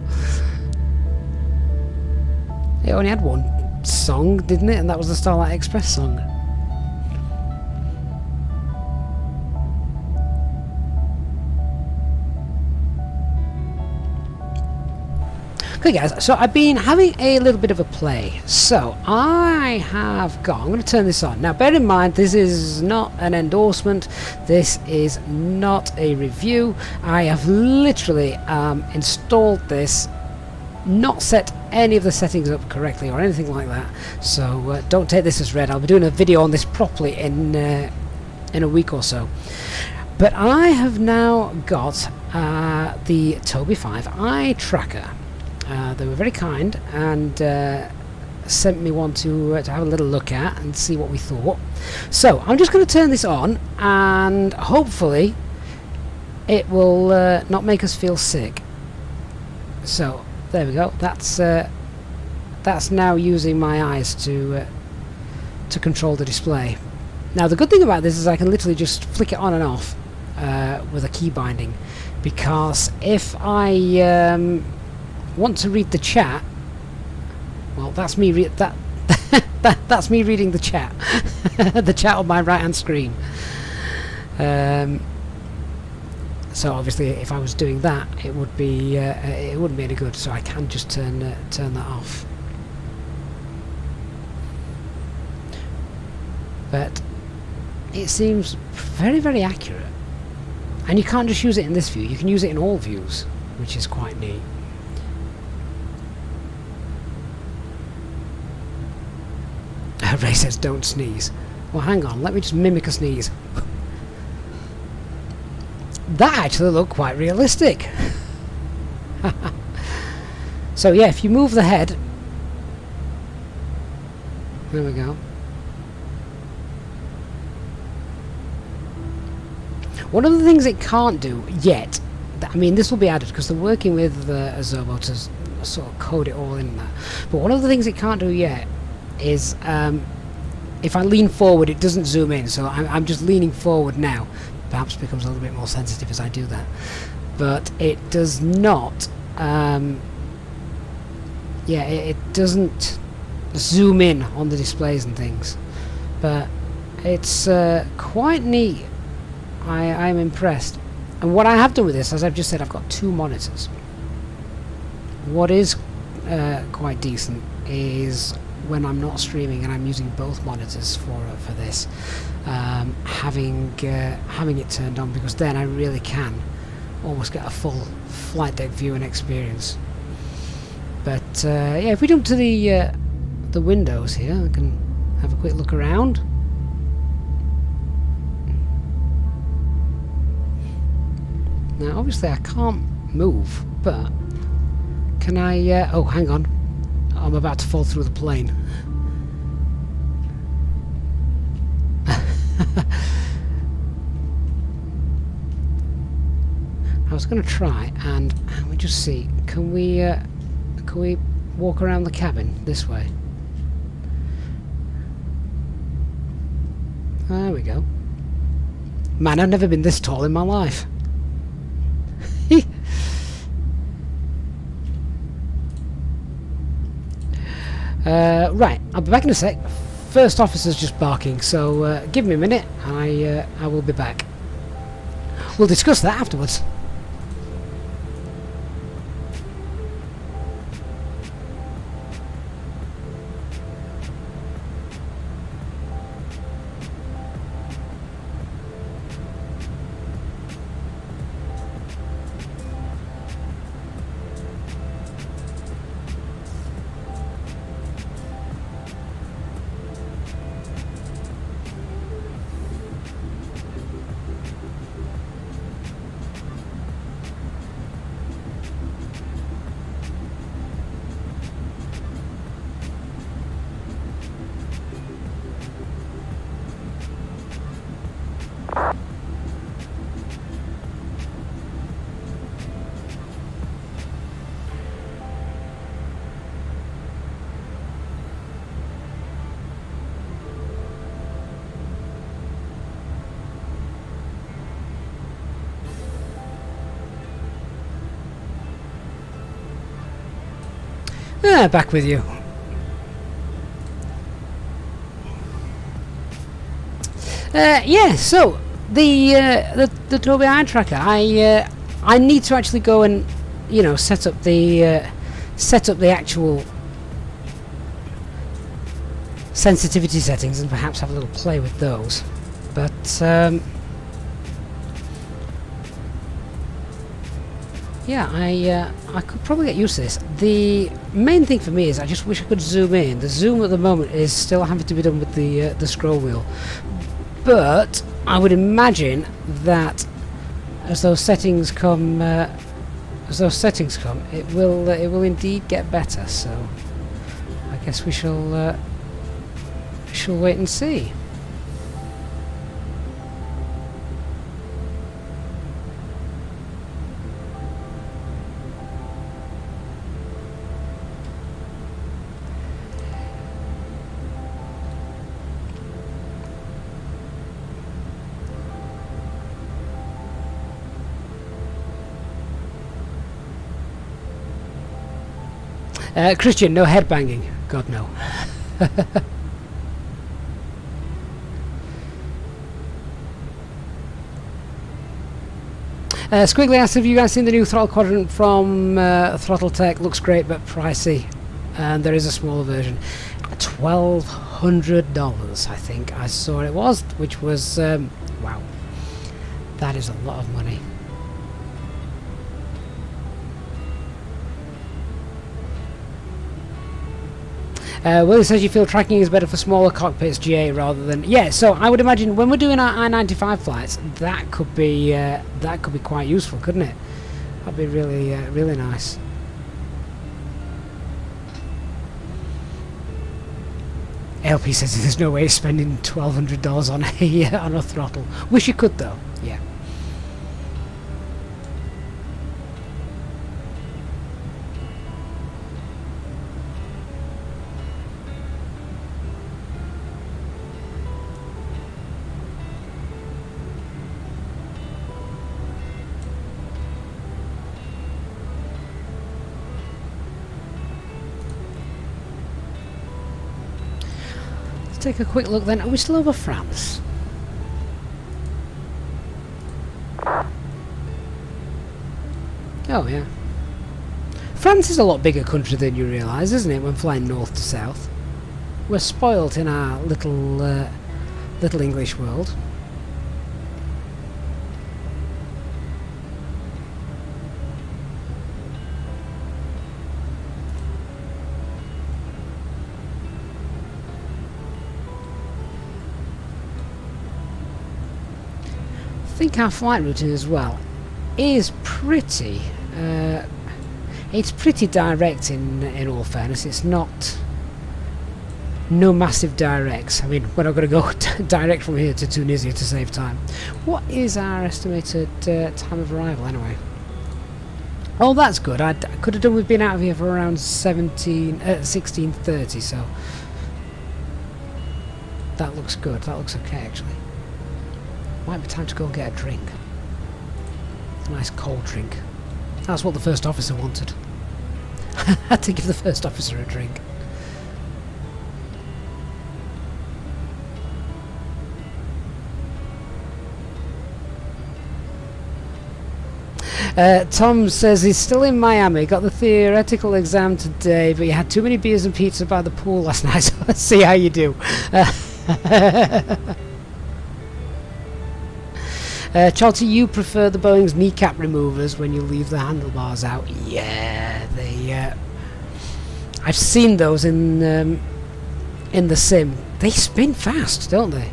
It only had one song, didn't it? And that was the Starlight Express song. Okay guys, so I've been having a little bit of a play. So I'm going to turn this on. Now bear in mind, this is not an endorsement, this is not a review. I have literally installed this, not set any of the settings up correctly or anything like that. So don't take this as read. I'll be doing a video on this properly in a week or so. But I have now got the Tobii 5 eye tracker. They were very kind and sent me one to have a little look at and see what we thought. So I'm just going to turn this on and hopefully it will not make us feel sick. So there we go. That's now using my eyes to control the display. Now the good thing about this is I can literally just flick it on and off with a key binding, because if I want to read the chat, well, that's me that's me reading the chat. The chat on my right hand screen. So obviously if I was doing that, it would be it wouldn't be any good, so I can just turn that off. But it seems very, very accurate, and you can't just use it in this view, you can use it in all views, which is quite neat. Ray says don't sneeze. Well, hang on, let me just mimic a sneeze. That actually looked quite realistic. So yeah, if you move the head, there we go. One of the things it can't do yet, I mean this will be added because they're working with Azobo to sort of code it all in there, but one of the things it can't do yet is if I lean forward it doesn't zoom in, so I'm just leaning forward now. Perhaps becomes a little bit more sensitive as I do that, but it does not it doesn't zoom in on the displays and things, but it's quite neat I'm impressed. And what I have done with this, as I've just said, I've got 2 monitors. What is quite decent is when I'm not streaming and I'm using both monitors for this, having it turned on, because then I really can almost get a full flight deck view and experience. But yeah, if we jump to the windows here, we can have a quick look around. Now, obviously, I can't move, but can I? Oh, hang on! I'm about to fall through the plane. I was going to try and we just see. Can we walk around the cabin this way? There we go. Man, I've never been this tall in my life. Right, I'll be back in a sec. First officer's just barking, so give me a minute and I will be back. We'll discuss that afterwards. Back with you. Yeah, so the Tobii Eye Tracker, I need to actually go and, you know, set up the actual sensitivity settings and perhaps have a little play with those. But yeah, I could probably get used to this. The main thing for me is I just wish I could zoom in. The zoom at the moment is still having to be done with the scroll wheel, but I would imagine that as those settings come, it will indeed get better. So I guess we shall wait and see. Christian, no headbanging. God, no. Squiggly asked, have you guys seen the new throttle quadrant from Throttle Tech? Looks great but pricey. And there is a smaller version. $1,200, I think I saw it was, which was, wow. That is a lot of money. Willie says you feel tracking is better for smaller cockpits, GA, rather than... Yeah, so I would imagine when we're doing our I-95 flights, that could be quite useful, couldn't it? That'd be really, really nice. LP says there's no way of spending $1,200 on a throttle. Wish you could, though. Yeah. Take a quick look then. Are we still over France? Oh yeah. France is a lot bigger country than you realise, isn't it, when flying north to south? We're spoilt in our little English world. I think our flight routine as well is pretty it's pretty direct in all fairness. It's not no massive directs. I mean, we're not going to go direct from here to Tunisia to save time. What is our estimated time of arrival anyway? Oh, that's good. I could have done with being out of here for around 16:30, so that looks good. That looks okay actually. Might be time to go and get a drink. A nice cold drink. That's what the first officer wanted. I had to give the first officer a drink. Tom says he's still in Miami. Got the theoretical exam today, but he had too many beers and pizza by the pool last night, so let's see how you do. Charlie, you prefer the Boeing's kneecap removers when you leave the handlebars out? Yeah, they. I've seen those in the sim. They spin fast, don't they?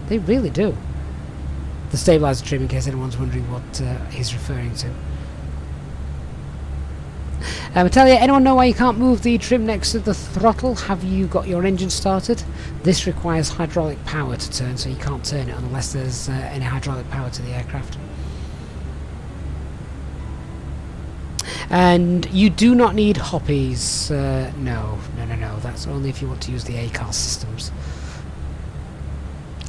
They really do. The stabilizer trim, in case anyone's wondering what he's referring to. Natalia, anyone know why you can't move the trim next to the throttle? Have you got your engine started? This requires hydraulic power to turn, so you can't turn it unless there's any hydraulic power to the aircraft. And you do not need hoppies. No. That's only if you want to use the ACAR systems.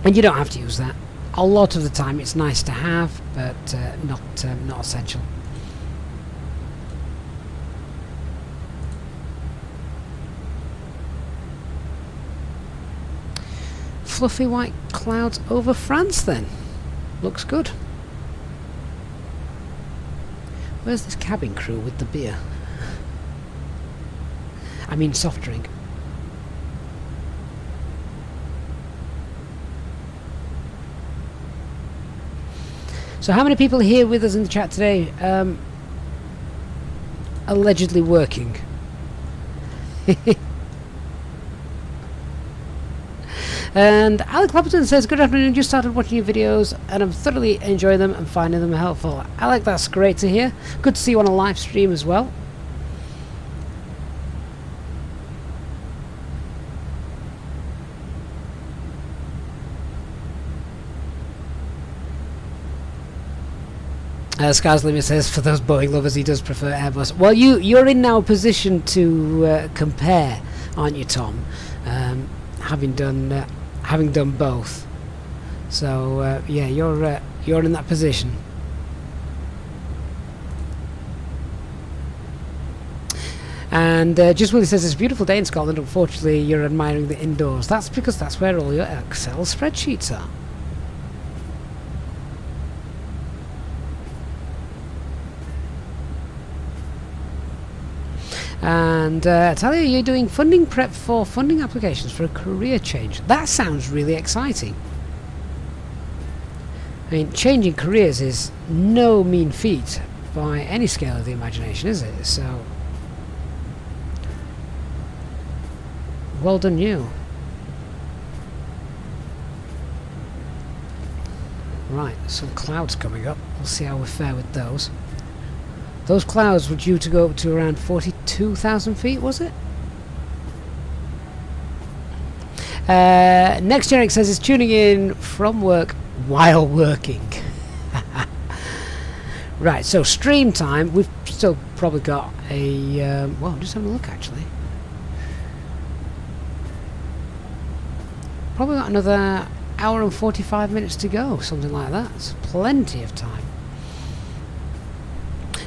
And you don't have to use that. A lot of the time it's nice to have, but not essential. Fluffy white clouds over France then. Looks good. Where's this cabin crew with the beer? I mean soft drink. So how many people are here with us in the chat today? Allegedly working. And Alec Clapperton says, good afternoon, just started watching your videos and I'm thoroughly enjoying them and finding them helpful. Alec, that's great to hear. Good to see you on a live stream as well. Scars Limit says, for those Boeing lovers, he does prefer Airbus. Well, you're in now a position to compare, aren't you, Tom? Having done both, so yeah, you're in that position. And just Willie says, it's a beautiful day in Scotland. Unfortunately, you're admiring the indoors. That's because that's where all your Excel spreadsheets are. And Talia, you're doing funding prep for funding applications for a career change. That sounds really exciting. I mean, changing careers is no mean feat by any scale of the imagination, is it? So, well done you. Right, some clouds coming up. We'll see how we fare with those. Those clouds were due to go up to around 42,000 feet, was it? Next Generic says it's tuning in from work while working. Right, so stream time. We've still probably got a... well, I'm just having a look actually. Probably got another hour and 45 minutes to go, something like that. It's plenty of time.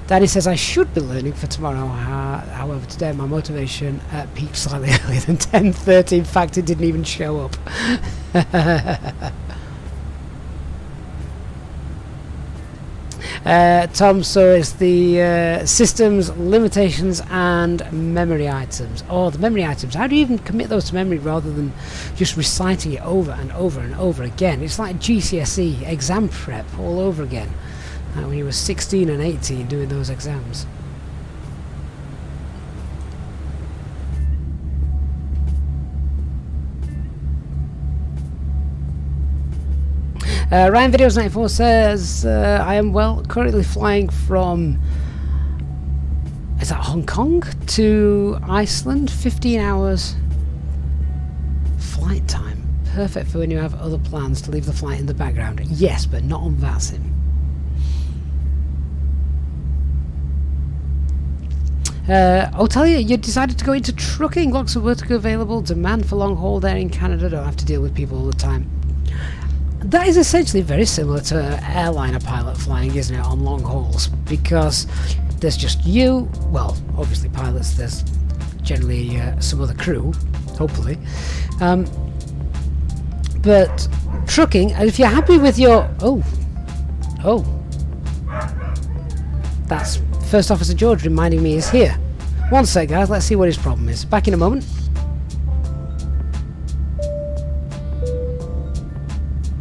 Daddy says I should be learning for tomorrow. However, today my motivation peaked slightly earlier than 10:30. In fact, it didn't even show up. Tom, so it's the systems, limitations and memory items. Oh, the memory items. How do you even commit those to memory rather than just reciting it over and over and over again? It's like GCSE exam prep all over again. When you were 16 and 18 doing those exams. Ryan Videos 94 says, I am currently flying from, is that Hong Kong to Iceland, 15 hours flight time. Perfect for when you have other plans to leave the flight in the background. Yes, but not on VATSIM. Otelia, you decided to go into trucking. Lots of work available. Demand for long haul there in Canada. Don't have to deal with people all the time. That is essentially very similar to airliner pilot flying, isn't it, on long hauls? Because there's just you, well, obviously pilots, there's generally some other crew, hopefully. But trucking, and if you're happy with your... Oh. That's First Officer George reminding me he's here. One sec, guys, let's see what his problem is. Back in a moment.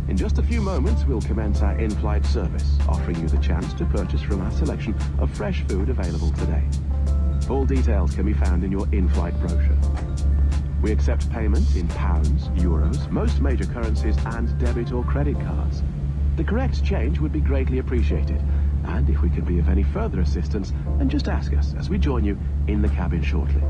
In just a few moments, we'll commence our in-flight service, offering you the chance to purchase from our selection of fresh food available today. All details can be found in your in-flight brochure. We accept payment in pounds, euros, most major currencies, and debit or credit cards. The correct change would be greatly appreciated, and if we can be of any further assistance, then just ask us as we join you in the cabin shortly.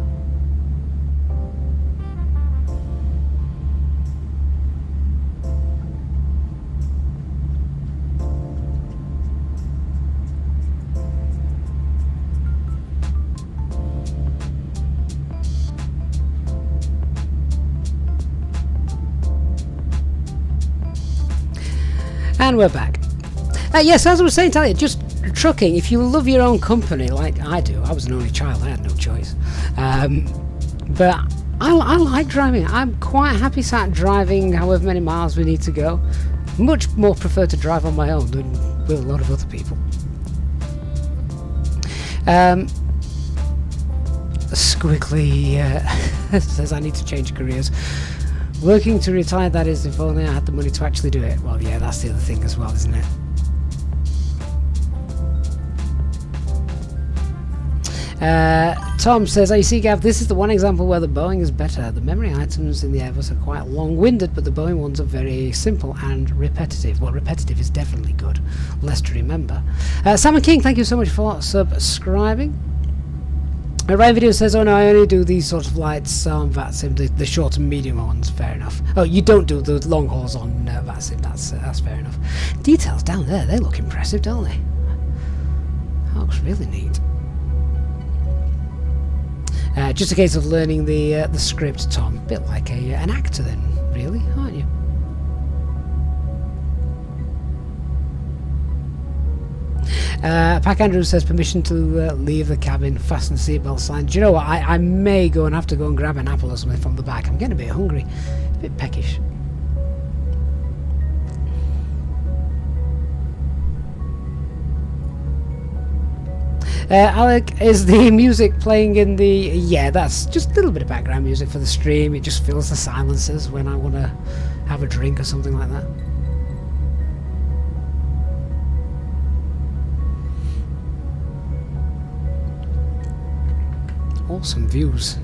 And we're back. Yes, as I was saying, Talia, just trucking, if you love your own company like I do, I was an only child, I had no choice. But I like driving. I'm quite happy sat driving however many miles we need to go. Much more prefer to drive on my own than with a lot of other people. Squiggly says I need to change careers. Working to retire, that is, if only I had the money to actually do it. Well, yeah, that's the other thing as well, isn't it? Tom says, I see, Gav, this is the one example where the Boeing is better. The memory items in the Airbus are quite long-winded, but the Boeing ones are very simple and repetitive. Well, repetitive is definitely good. Less to remember. Salmon King, thank you so much for subscribing. Ryan Video says, oh no, I only do these sort of lights on VATSIM, the short and medium ones, fair enough. Oh, you don't do the long hauls on VATSIM, that's fair enough. Details down there, they look impressive, don't they? That looks really neat. Just a case of learning the script, Tom. A bit like an actor then, really, aren't you? Pack Andrews says permission to leave the cabin, fasten the seatbelt sign. Do you know what? I may have to go and grab an apple or something from the back. I'm getting a bit hungry, a bit peckish. Alec, is the music playing in the... Yeah, that's just a little bit of background music for the stream. It just fills the silences when I want to have a drink or something like that. Awesome views.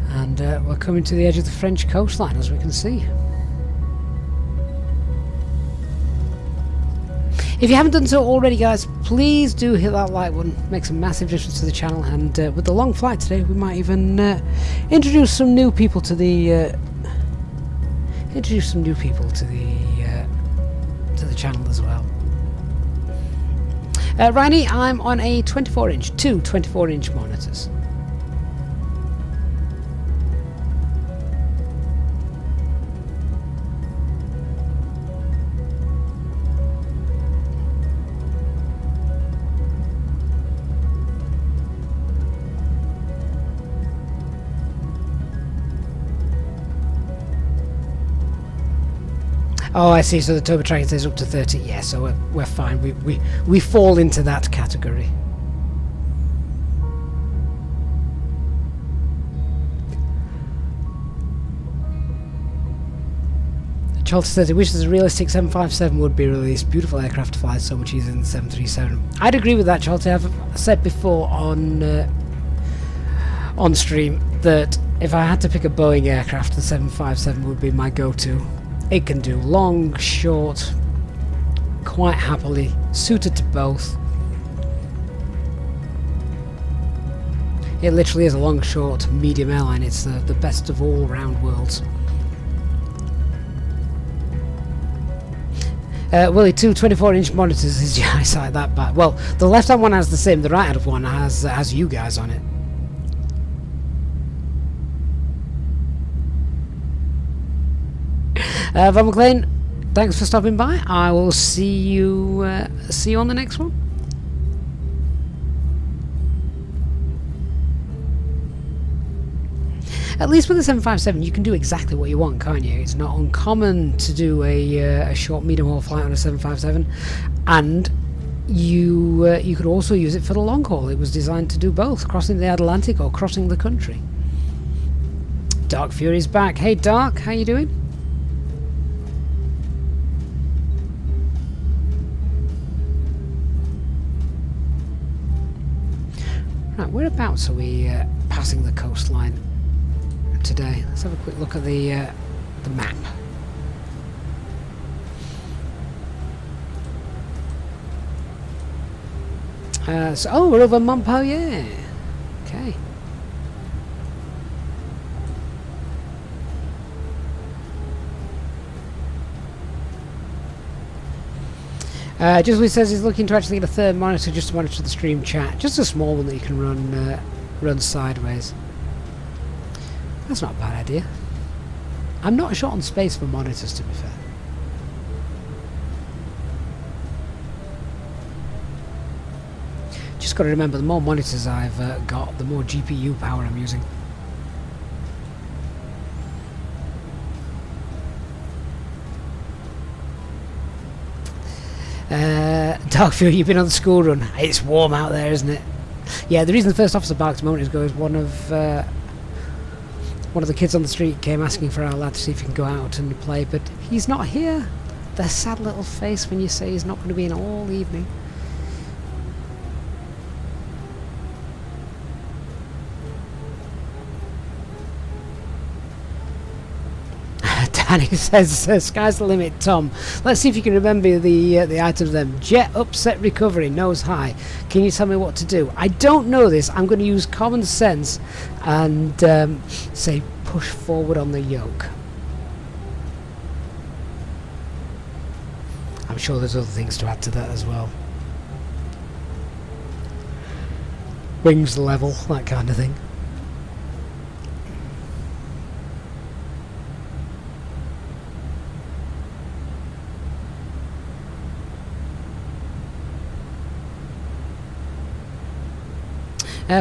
And we're coming to the edge of the French coastline, as we can see. If you haven't done so already, guys, please do hit that like button. Makes a massive difference to the channel, and with the long flight today, we might even introduce some new people to the channel as well. Riney, I'm on a 24-inch, two 24-inch monitors. Oh, I see. So the turbo tracking says up to 30. Yeah, so we're fine. We fall into that category. Charles says he wishes a realistic 757 would be released. Beautiful aircraft flies so much easier than the 737. I'd agree with that, Charles. I've said before on stream that if I had to pick a Boeing aircraft, the 757 would be my go-to. It can do long, short, quite happily, suited to both. It literally is a long, short, medium airline. It's the best of all round worlds. Willie, two 24-inch monitors. Is your eyesight that bad? Well, the left-hand one has the same. The right-hand one has you guys on it. Von McLean, thanks for stopping by. I will see you on the next one. At least with the 757, you can do exactly what you want, can't you? It's not uncommon to do a short medium-haul flight on a 757, and you could also use it for the long haul. It was designed to do both, crossing the Atlantic or crossing the country. Dark Fury's back. Hey, Dark, how you doing? Right, whereabouts are we passing the coastline today? Let's have a quick look at the map. Oh, we're over Montpellier. Okay. Just what says he's looking to actually get a third monitor just to monitor the stream chat. Just a small one that you can run sideways. That's not a bad idea. I'm not short on space for monitors, to be fair. Just got to remember, the more monitors I've got, the more GPU power I'm using. Dark Fury, you've been on the school run. It's warm out there, isn't it? Yeah, the reason the first officer barked a moment ago is one of the kids on the street came asking for our lad to see if he can go out and play, but he's not here. The sad little face when you say he's not going to be in all evening. Danny says, sky's the limit, Tom. Let's see if you can remember the items then. Jet upset recovery, nose high. Can you tell me what to do? I don't know this. I'm going to use common sense and say push forward on the yoke. I'm sure there's other things to add to that as well. Wings level, that kind of thing.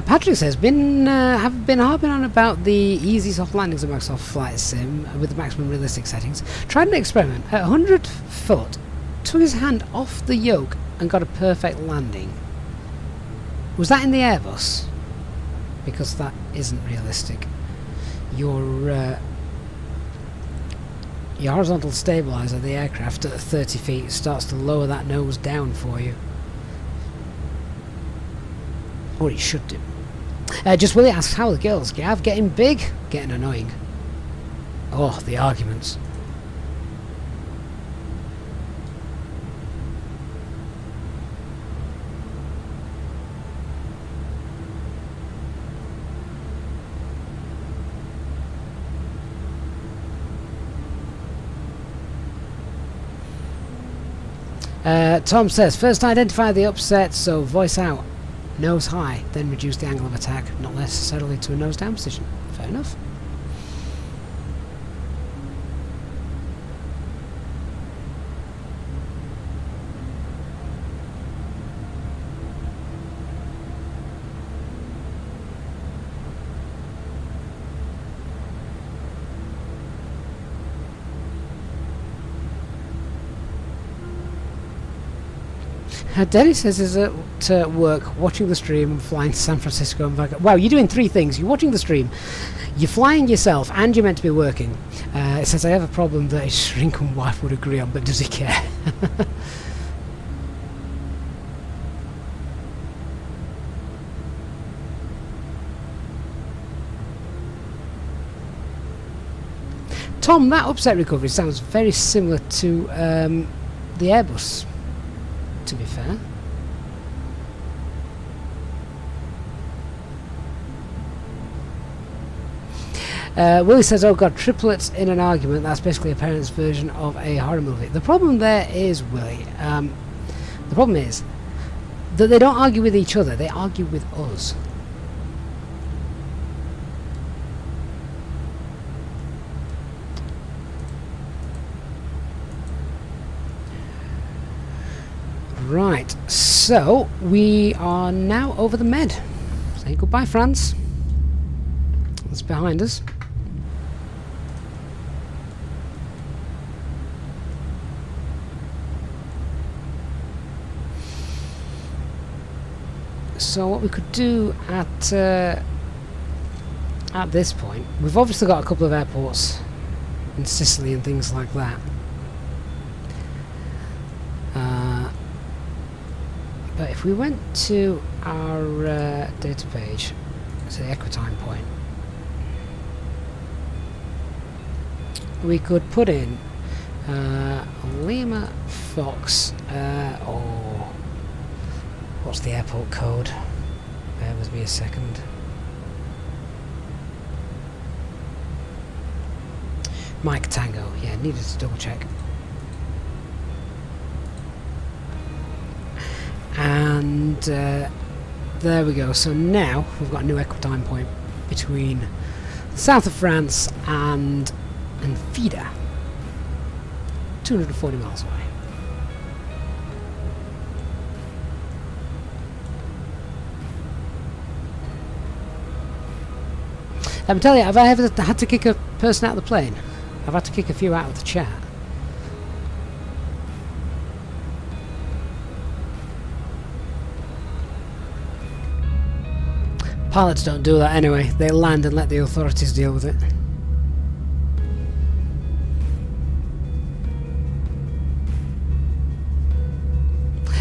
Patrick says, have been harping on about the easy soft landings of Microsoft Flight Sim with the maximum realistic settings. Tried an experiment at 100 foot, took his hand off the yoke and got a perfect landing. Was that in the Airbus? Because that isn't realistic. Your horizontal stabilizer of the aircraft at 30 feet starts to lower that nose down for you. Or it should do. Just Willie asks, how are the girls, Gav? Getting big? Getting annoying. Oh, the arguments. Tom says, first identify the upset, so voice out. Nose high, then reduce the angle of attack, not necessarily to a nose down position. Fair enough. Denny says is at work watching the stream and flying to San Francisco and back. Wow, you're doing 3 things. You're watching the stream, you're flying yourself, and you're meant to be working. It says I have a problem that his shrinking wife would agree on, but does he care? Tom, that upset recovery sounds very similar to the Airbus, to be fair. Willie says, oh god, triplets in an argument, that's basically a parent's version of a horror movie. The problem there is, Willie, the problem is that they don't argue with each other, they argue with us. Right, so we are now over the Med. Say goodbye, France. That's behind us. So what we could do at this point, we've obviously got a couple of airports in Sicily and things like that. But if we went to our data page, so the Equitime point, we could put in Lima Fox, or what's the airport code? Bear with me a second. Mike Tango, yeah, needed to double check. And there we go. So now we've got a new Equitime point between the south of France and Enfidah, 240 miles away. I'm telling you, have I ever had to kick a person out of the plane? I've had to kick a few out of the chat. Pilots don't do that anyway. They land and let the authorities deal with it.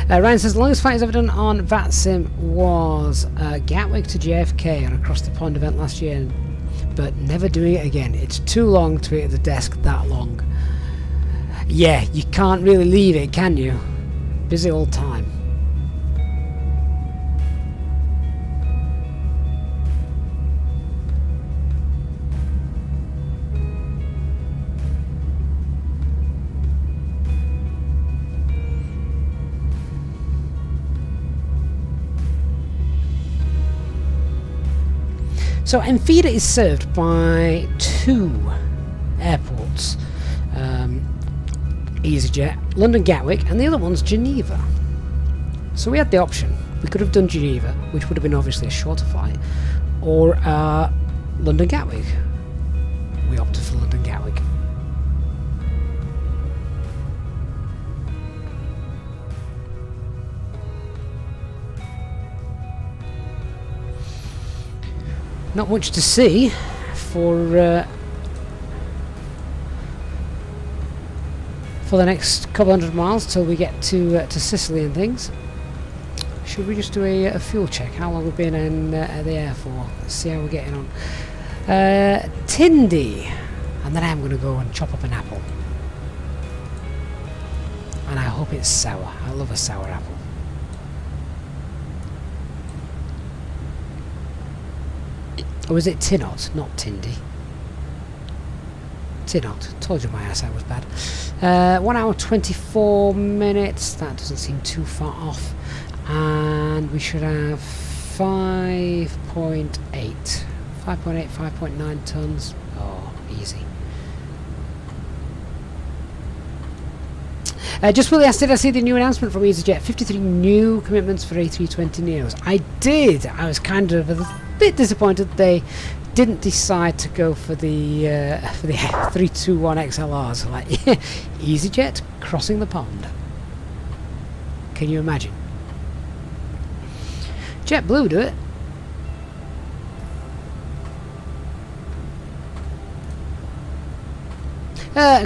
Ryan says the longest flight he's ever done on VATSIM was Gatwick to JFK on a across the pond event last year, but never doing it again. It's too long to be at the desk that long. Yeah, you can't really leave it, can you? Busy all the time. So Enfidah is served by 2 airports, Easyjet, London Gatwick, and the other one's Geneva. So we had the option. We could have done Geneva, which would have been obviously a shorter flight, or London Gatwick. We opted for London Gatwick. Not much to see for the next couple hundred miles till we get to Sicily and things. Should we just do a fuel check? How long we've been in the air for? Let's see how we're getting on. Tindy, and then I'm going to go and chop up an apple, and I hope it's sour. I love a sour apple. Or is it Tinot, not Tindy? Tinot. Told you my eyesight was bad. 1 hour 24 minutes. That doesn't seem too far off. And we should have 5.8. 5.9 tons. Oh, easy. Just really asked, did I see the new announcement from Easyjet? 53 new commitments for A320 Neos. I did. I was kind of a bit disappointed they didn't decide to go for the 321 XLRs. Like Easyjet crossing the pond. Can you imagine? JetBlue do it.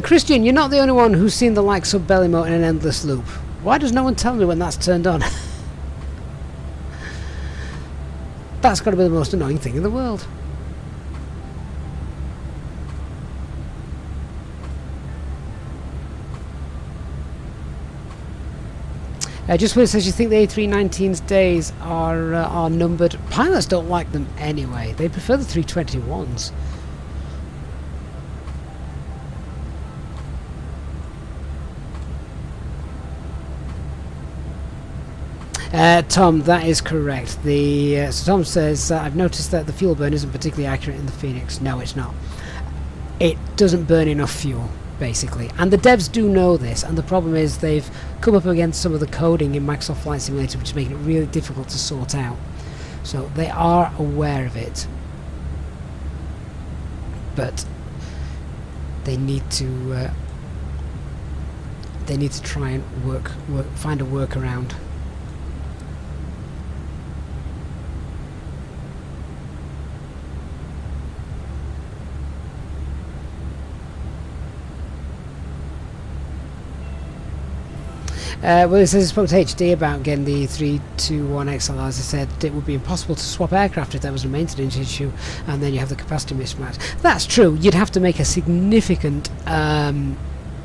Christian, you're not the only one who's seen the like sub belly mode in an endless loop. Why does no one tell me when that's turned on? That's got to be the most annoying thing in the world. Just when it says you think the A319's days are numbered. Pilots don't like them anyway. They prefer the 321s. Tom, that is correct. So Tom says, I've noticed that the fuel burn isn't particularly accurate in the Fenix. No, it's not. It doesn't burn enough fuel, basically. And the devs do know this, and the problem is they've come up against some of the coding in Microsoft Flight Simulator, which is making it really difficult to sort out. So they are aware of it. But they need to try and find a workaround. Well, it says it spoke to HD about getting the 321 XLR. As I said, it would be impossible to swap aircraft if there was a maintenance issue, and then you have the capacity mismatch. That's true. You'd have to make a significant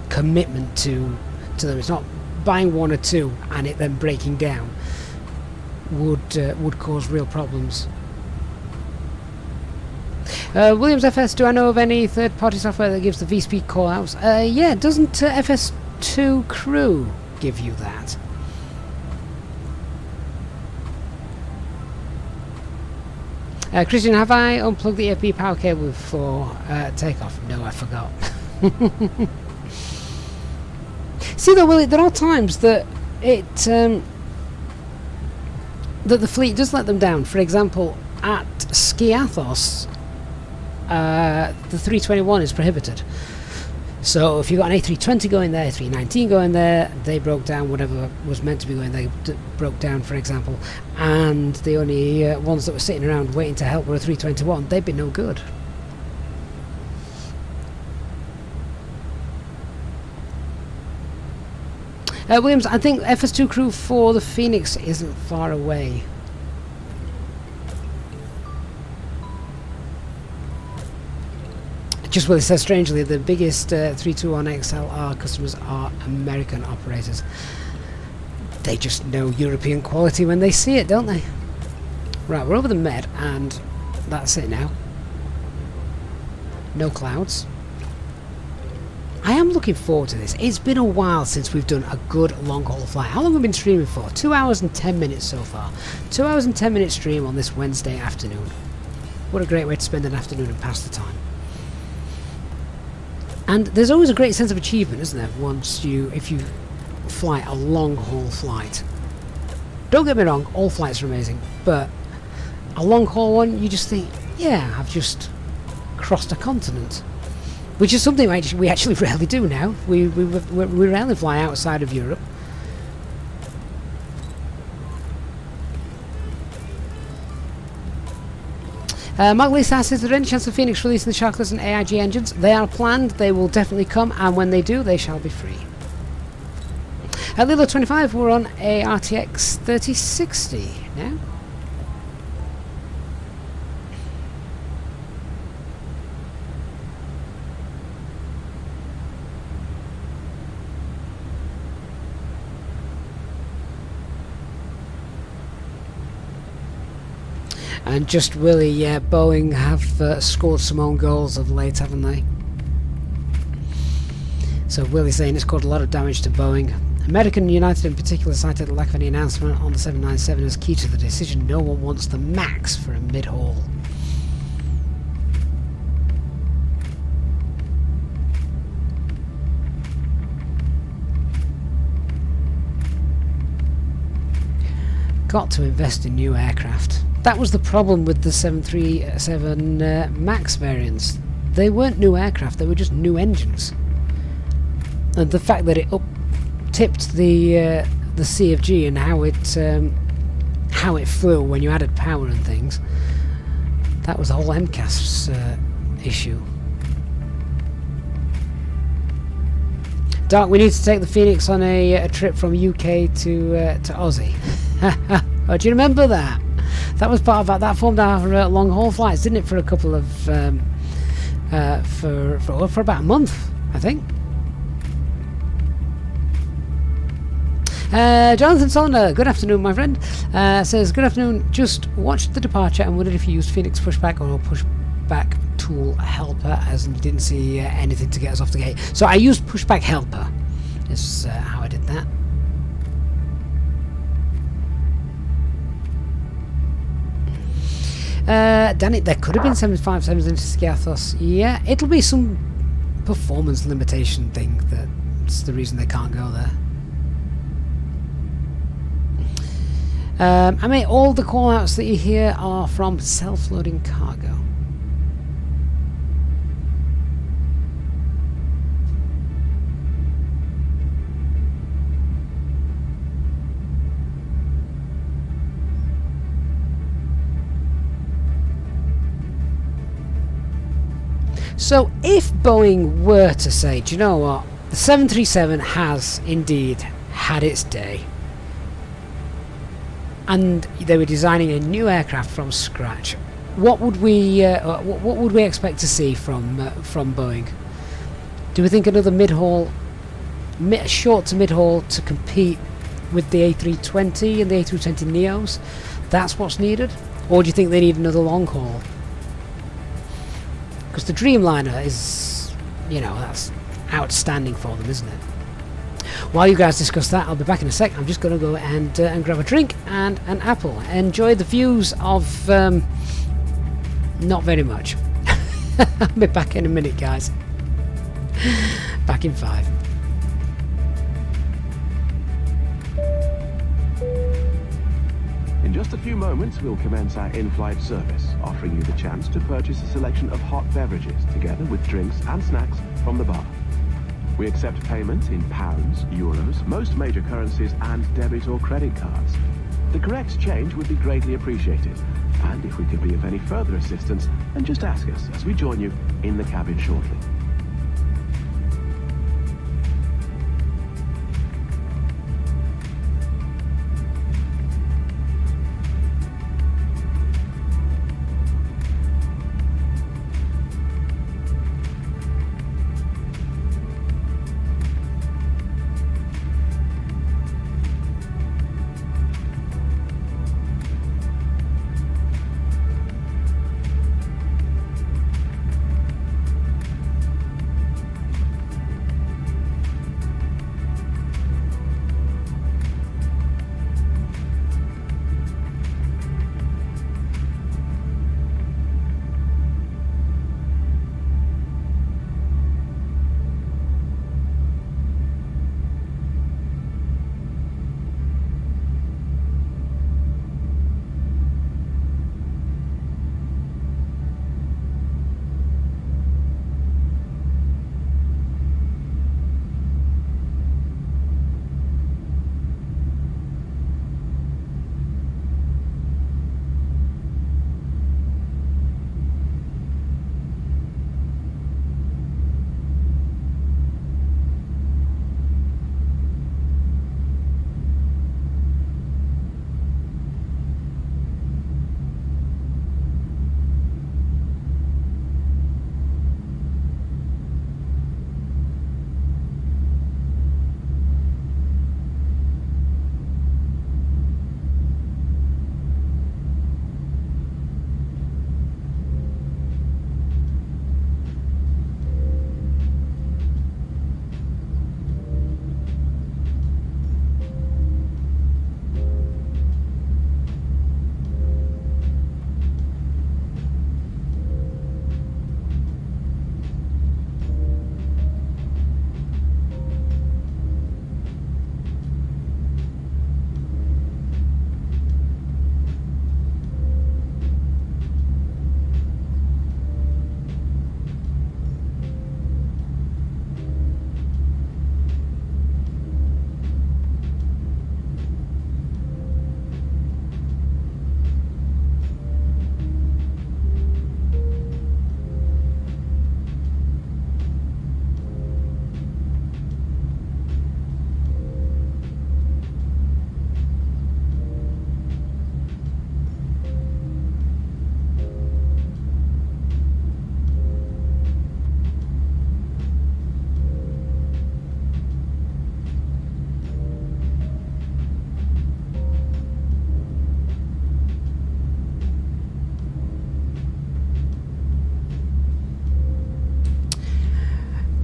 commitment to them. It's not buying one or two and it then breaking down would cause real problems. Williams FS, do I know of any third-party software that gives the VSpeed call-outs? Yeah, doesn't FS2 Crew give you that? Christian, have I unplugged the AFB power cable before takeoff? No, I forgot. See though, Willie, there are times that that the fleet does let them down. For example, at Skiathos, the 321 is prohibited. So if you've got an A320 going there, A319 going there, they broke down. Whatever was meant to be going there broke down, for example, and the only ones that were sitting around waiting to help were a 321. They'd be no good. Williams, I think FS2 Crew for the Fenix isn't far away. Just what it says, strangely, the biggest 321 XLR customers are American operators. They just know European quality when they see it, don't they? Right, we're over the Med, and that's it now. No clouds. I am looking forward to this. It's been a while since we've done a good long-haul flight. How long have we been streaming for? 2 hours and 10 minutes so far. 2 hours and 10 minute stream on this Wednesday afternoon. What a great way to spend an afternoon and pass the time. And there's always a great sense of achievement, isn't there, if you fly a long-haul flight. Don't get me wrong, all flights are amazing, but a long-haul one, you just think, yeah, I've just crossed a continent. Which is something we actually rarely do now. We rarely fly outside of Europe. Mark Lee asks, is there any chance of Fenix releasing the Sharkless and AIG engines? They are planned, they will definitely come, and when they do, they shall be free. At Lilo 25, we're on a RTX 3060 now. And just Willie, yeah, Boeing have scored some own goals of late, haven't they? So Willie's saying it's caused a lot of damage to Boeing. American and United in particular cited the lack of any announcement on the 797 as key to the decision. No one wants the MAX for a mid-haul. Got to invest in new aircraft. That was the problem with the 737 MAX variants. They weren't new aircraft, they were just new engines. And the fact that it up-tipped the CFG and how it how it flew when you added power and things. That was the whole MCAS issue. Dark, we need to take the Phoenix on a trip from UK to Aussie. Oh, do you remember that? That was part of that formed our long haul flights, didn't it? For a couple of for about a month, I think. Jonathan Solander, good afternoon, my friend. Says, good afternoon. Just watched the departure and wondered if you used Phoenix pushback or pushback tool helper, as you didn't see anything to get us off the gate. So I used pushback helper. Is how I did that. Danny, there could have been 757s into Skiathos. Yeah, it'll be some performance limitation thing that's the reason they can't go there. I mean, all the call-outs that you hear are from self-loading cargo. So if Boeing were to say, do you know what, the 737 has indeed had its day, and they were designing a new aircraft from scratch, what would we expect to see from Boeing? Do we think another mid-haul, short to mid-haul to compete with the A320 and the A320 Neos? That's what's needed, or do you think they need another long haul? Because the Dreamliner is, you know, that's outstanding for them, isn't it? While you guys discuss that, I'll be back in a sec. I'm just going to go and grab a drink and an apple. Enjoy the views of not very much. I'll be back in a minute, guys. Back in 5. In just a few moments, we'll commence our in-flight service, offering you the chance to purchase a selection of hot beverages, together with drinks and snacks from the bar. We accept payment in pounds, euros, most major currencies, and debit or credit cards. The correct change would be greatly appreciated. And if we could be of any further assistance, then just ask us as we join you in the cabin shortly.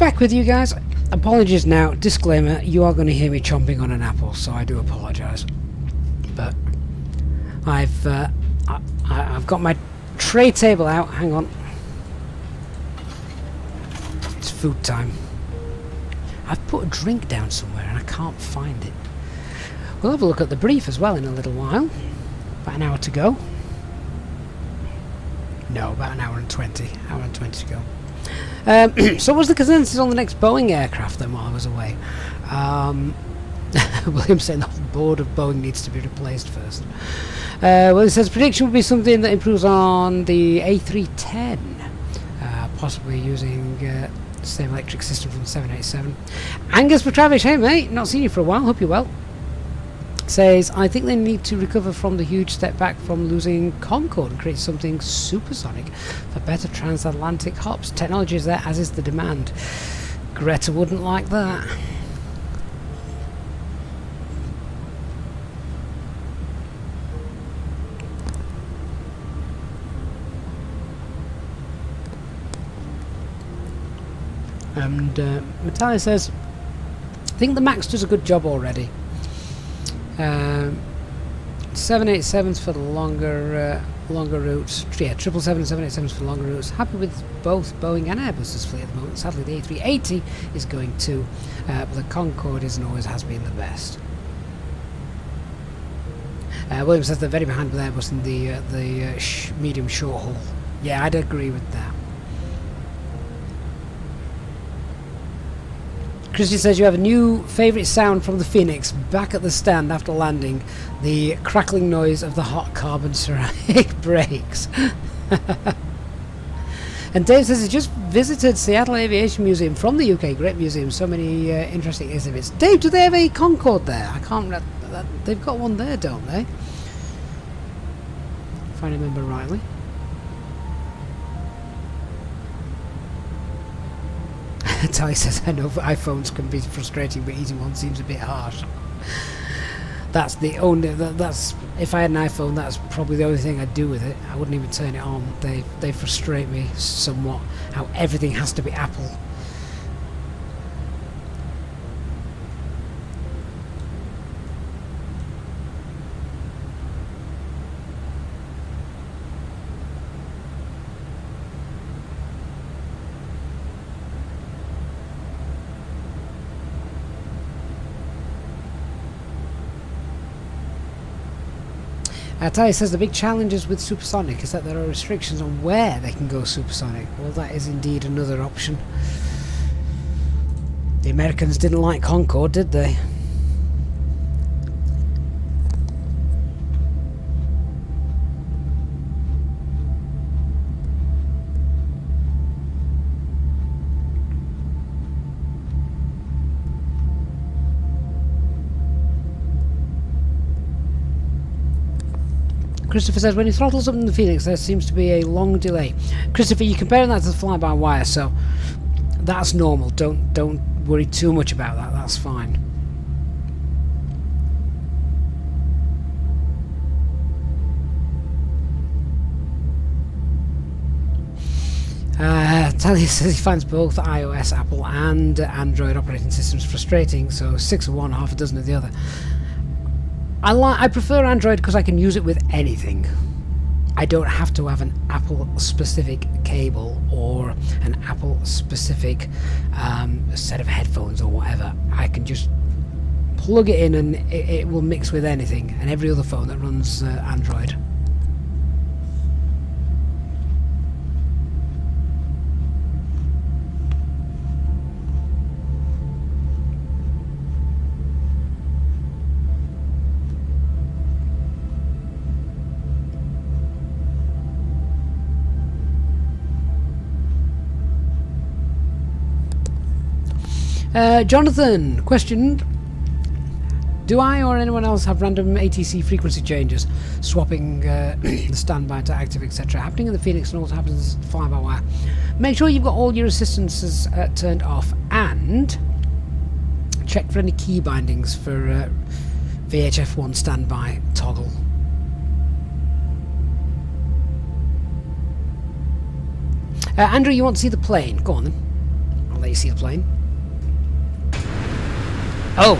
back with you guys. Apologies now. Disclaimer: you are going to hear me chomping on an apple, so I do apologise. But I've got my tray table out. Hang on. It's food time. I've put a drink down somewhere and I can't find it. We'll have a look at the brief as well in a little while. About an hour to go. No, about an hour and 20. Hour and 20 to go. So what's the consensus on the next Boeing aircraft then while I was away? William saying the board of Boeing needs to be replaced first. Well, it says prediction would be something that improves on the A310. Possibly using the same electric system from the 787. Angus Petravish, hey mate, not seen you for a while, hope you're well. Says, I think they need to recover from the huge step back from losing Concorde and create something supersonic for better transatlantic hops. Technology is there, as is the demand. Greta wouldn't like that. And Natalia says, I think the Max does a good job already. 787s for the longer routes. Yeah, 777 and 787s for longer routes. Happy with both Boeing and Airbus's fleet at the moment. Sadly, the A380 is going too, but the Concorde is and always has been the best. William says they're very behind with Airbus in the medium short haul. Yeah, I'd agree with that. Christy says you have a new favourite sound from the Phoenix back at the stand after landing. The crackling noise of the hot carbon ceramic brakes. And Dave says he just visited Seattle Aviation Museum from the UK. Great museum, so many interesting exhibits. Dave, do they have a Concorde there? I can't remember. They've got one there, don't they? If I remember rightly. Tally says, I know iPhones can be frustrating, but eating one seems a bit harsh. That's the only. That's if I had an iPhone, that's probably the only thing I'd do with it. I wouldn't even turn it on. They frustrate me somewhat. How everything has to be Apple. Tally says the big challenges with supersonic is that there are restrictions on where they can go supersonic. Well, that is indeed another option. The Americans didn't like Concorde, did they? Christopher says, when he throttles up in the Phoenix, there seems to be a long delay. Christopher, you're comparing that to the fly-by-wire, so that's normal. Don't worry too much about that. That's fine. Talia says he finds both iOS, Apple, and Android operating systems frustrating, so 6 of one, half a dozen of the other. I prefer Android because I can use it with anything. I don't have to have an Apple-specific cable or an Apple-specific set of headphones or whatever. I can just plug it in and it will mix with anything, and every other phone that runs Android. Jonathan questioned, do I or anyone else have random ATC frequency changes, swapping the standby to active, etc. happening in the Phoenix and also happens fly-by-wire? Make sure you've got all your assistances turned off and check for any key bindings for VHF1 standby toggle. Andrew, you want to see the plane? Go on then. let you see the plane. Oh!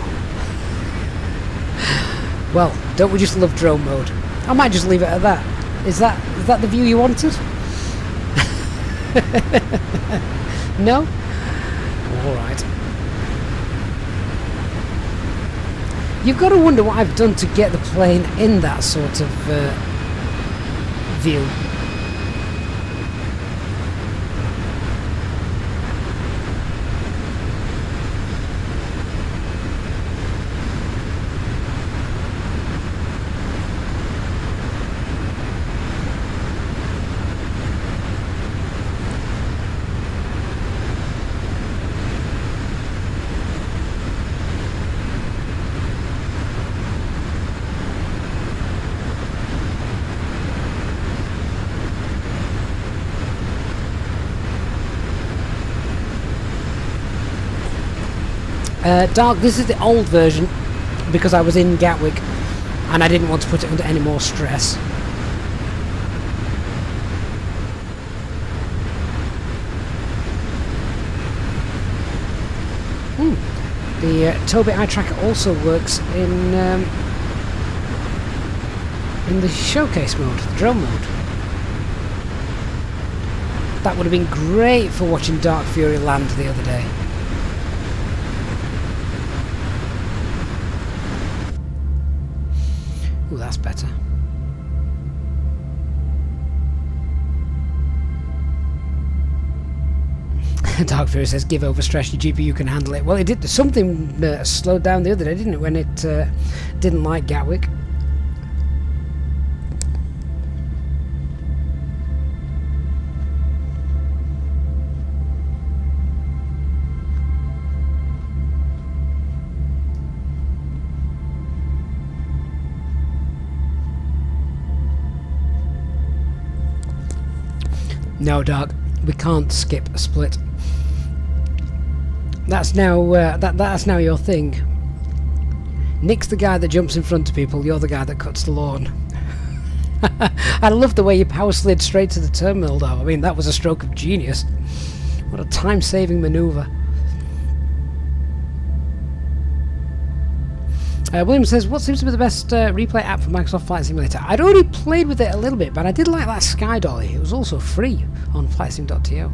Well, don't we just love drone mode? I might just leave it at that. Is that the view you wanted? No? Alright. You've got to wonder what I've done to get the plane in that sort of view. Dark, this is the old version because I was in Gatwick and I didn't want to put it under any more stress. The Toby eye tracker also works in the showcase mode, the drone mode. That would have been great for watching Dark Fury land the other day. Ooh, that's better. Dark Fury says, give overstress, your GPU can handle it. Well, it did. Something slowed down the other day, didn't it, when it didn't like Gatwick. No, Dark, we can't skip a split. That's now that's now your thing. Nick's the guy that jumps in front of people. You're the guy that cuts the lawn. I love the way you power slid straight to the terminal, though. I mean, that was a stroke of genius. What a time-saving manoeuvre. William says, what seems to be the best replay app for Microsoft Flight Simulator? I'd already played with it a little bit, but I did like that Sky Dolly. It was also free on flightsim.to.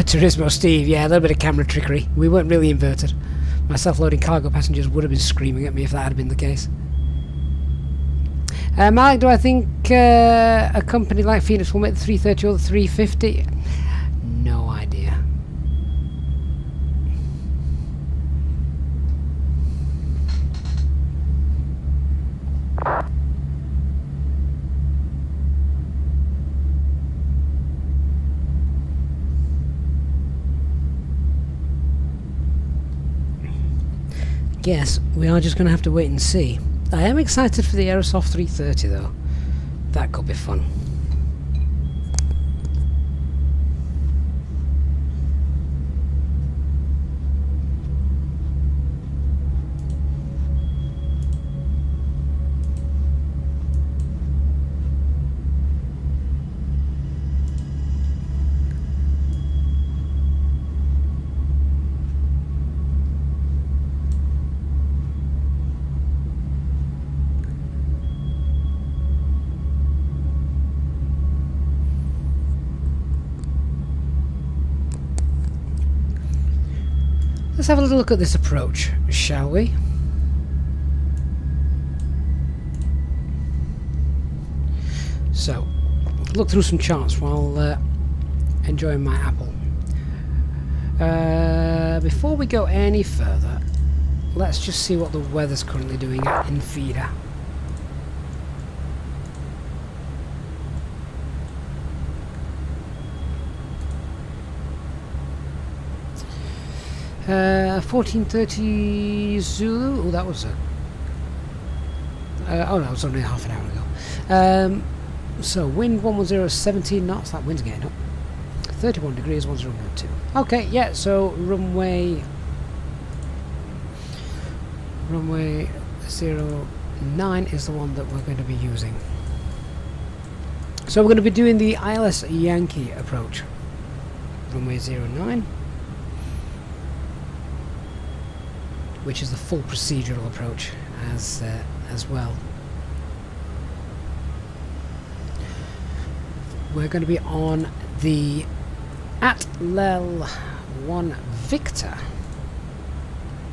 Turismo Steve, yeah, a little bit of camera trickery. We weren't really inverted. My self-loading cargo passengers would have been screaming at me if that had been the case. Malik, do I think a company like Fenix will make the 330 or the 350? No idea. Guess we are just going to have to wait and see. I am excited for the Aerosoft 330 though. That could be fun. Let's have a little look at this approach, shall we? So, look through some charts while enjoying my apple. Before we go any further, let's just see what the weather's currently doing at Enfidah. Uh, 14:30 Zulu. Oh, that was a. Oh no, it was only half an hour ago. So wind 110, 17 knots. That wind's getting up. 31 degrees, 1092. Okay, yeah. So runway runway 09 is the one that we're going to be using. So we're going to be doing the ILS Yankee approach. Runway 09, which is the full procedural approach as well. We're going to be on the ATLEL 1 Victor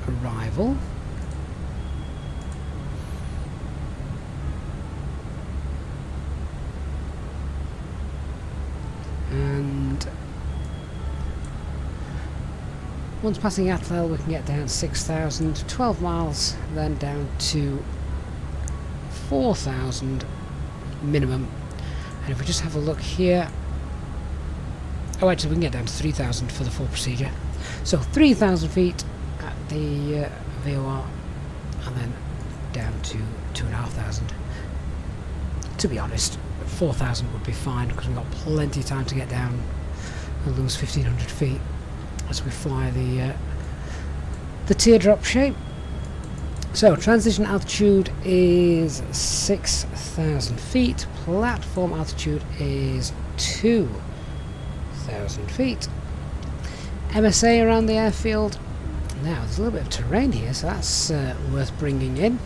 arrival. And once passing ATLEL we can get down 6,000, 12 miles, then down to 4,000 minimum. And if we just have a look here, oh actually we can get down to 3,000 for the full procedure. So 3,000 feet at the VOR and then down to 2,500. To be honest, 4,000 would be fine because we've got plenty of time to get down and lose 1,500 feet as we fly the teardrop shape. So transition altitude is 6,000 feet, platform altitude is 2,000 feet. MSA around the airfield. Now there's a little bit of terrain here, so that's worth bringing in.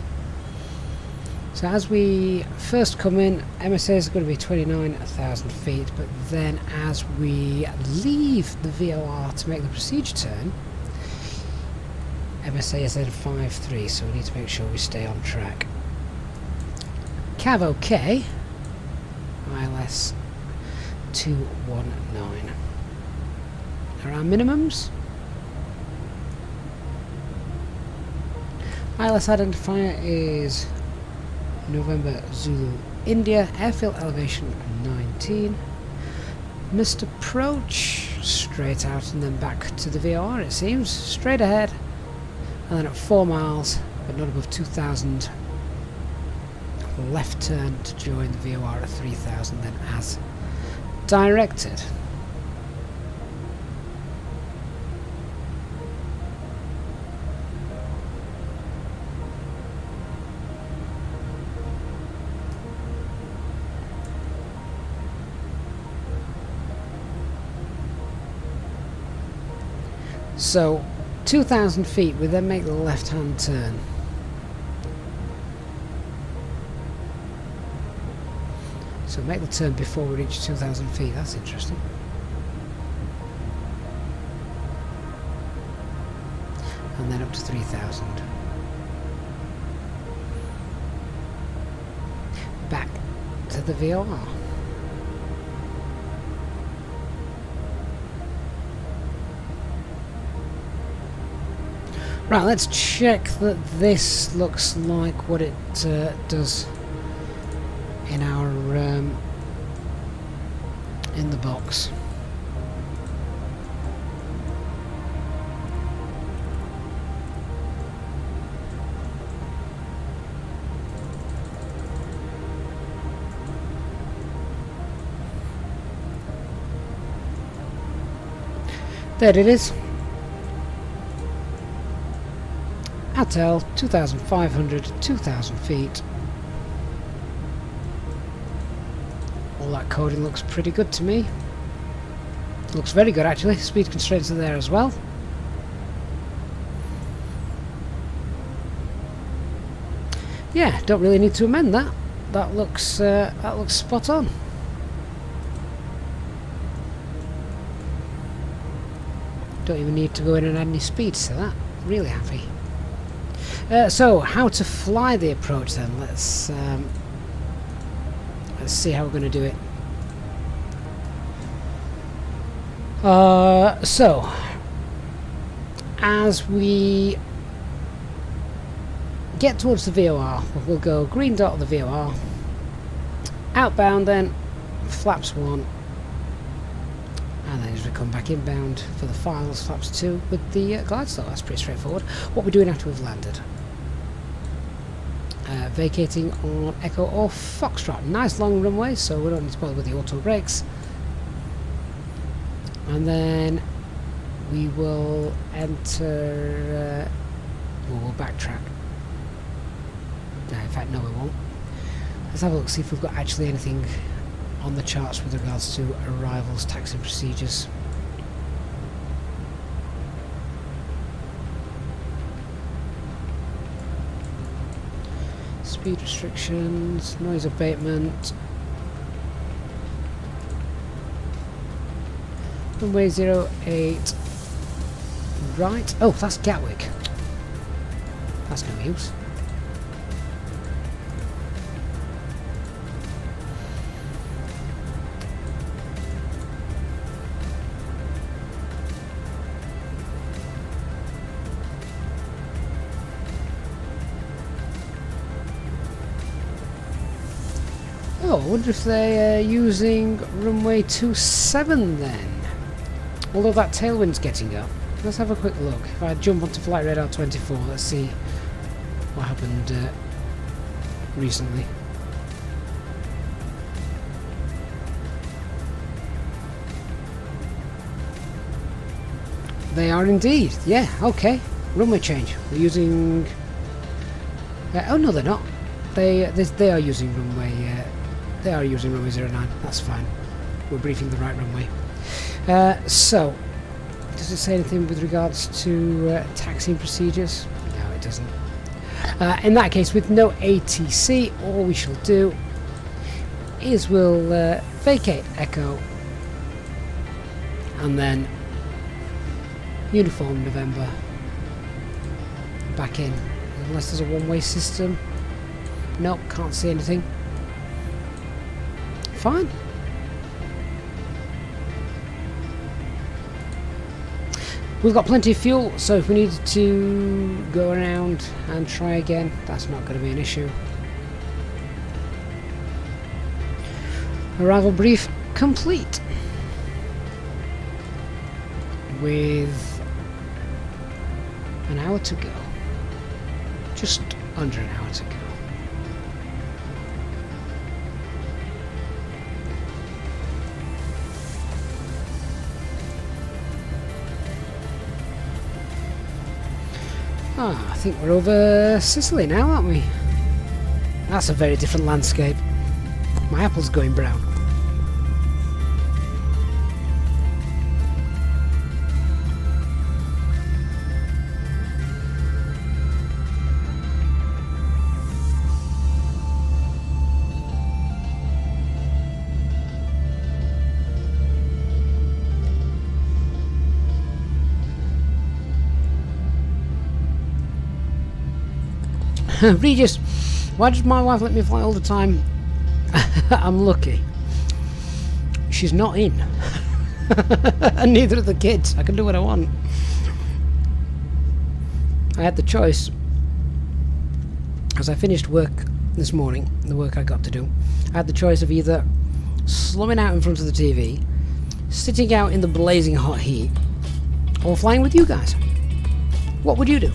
So as we first come in, MSA is going to be 29,000 feet, but then as we leave the VOR to make the procedure turn, MSA is then 5.3, so we need to make sure we stay on track. Cav OK, ILS 219. Are our minimums? ILS identifier is November Zulu India, airfield elevation 19. Missed approach, straight out and then back to the VOR it seems, straight ahead. And then at 4 miles, but not above 2,000, left turn to join the VOR at 3,000, then as directed. So 2,000 feet, we then make the left-hand turn. So make the turn before we reach 2,000 feet, that's interesting. And then up to 3,000. Back to the VOR. Right, let's check that this looks like what it does in our in the box. There it is. ATEL 2,500, 2,000 feet. All that coding looks pretty good to me. It looks very good actually. Speed constraints are there as well. Yeah, don't really need to amend that. That looks spot on. Don't even need to go in and add any speeds to that. Really happy. So how to fly the approach then? Let's see how we're going to do it. So as we get towards the VOR, we'll go green dot of the VOR, outbound, then flaps 1, and then as we come back inbound for the finals, flaps 2 with the glide slope. That's pretty straightforward. What we're doing after we've landed. Vacating on Echo or Foxtrot. Nice long runway, so we don't need to bother with the auto brakes. And then we will enter, we'll backtrack In fact, no, we won't. Let's have a look, see if we've got actually anything on the charts with regards to arrivals, taxi procedures. Speed restrictions, noise abatement. Runway 08 right. Oh, that's Gatwick. That's no use. Oh, I wonder if they're using runway 27 then. Although that tailwind's getting up. Let's have a quick look. If I jump onto flight radar 24, let's see what happened recently. They are indeed. Yeah, okay. Runway change. We're using... oh no, they're not. They are using runway... they are using runway 09. That's fine. We're briefing the right runway. So, does it say anything with regards to taxiing procedures? No, it doesn't. In that case, with no ATC, all we shall do is we'll vacate Echo and then uniform November back in, unless there's a one-way system. Nope, can't see anything. Fine. We've got plenty of fuel, so if we needed to go around and try again, that's not going to be an issue. Arrival brief complete. With an hour to go. Just under an hour to go. Ah, I think we're over Sicily now, aren't we? That's a very different landscape. My apple's going brown. Regis, why does my wife let me fly all the time? I'm lucky. She's not in. And neither are the kids. I can do what I want. I had the choice. As I finished work this morning, the work I got to do, I had the choice of either slumming out in front of the TV, sitting out in the blazing hot heat, or flying with you guys. What would you do?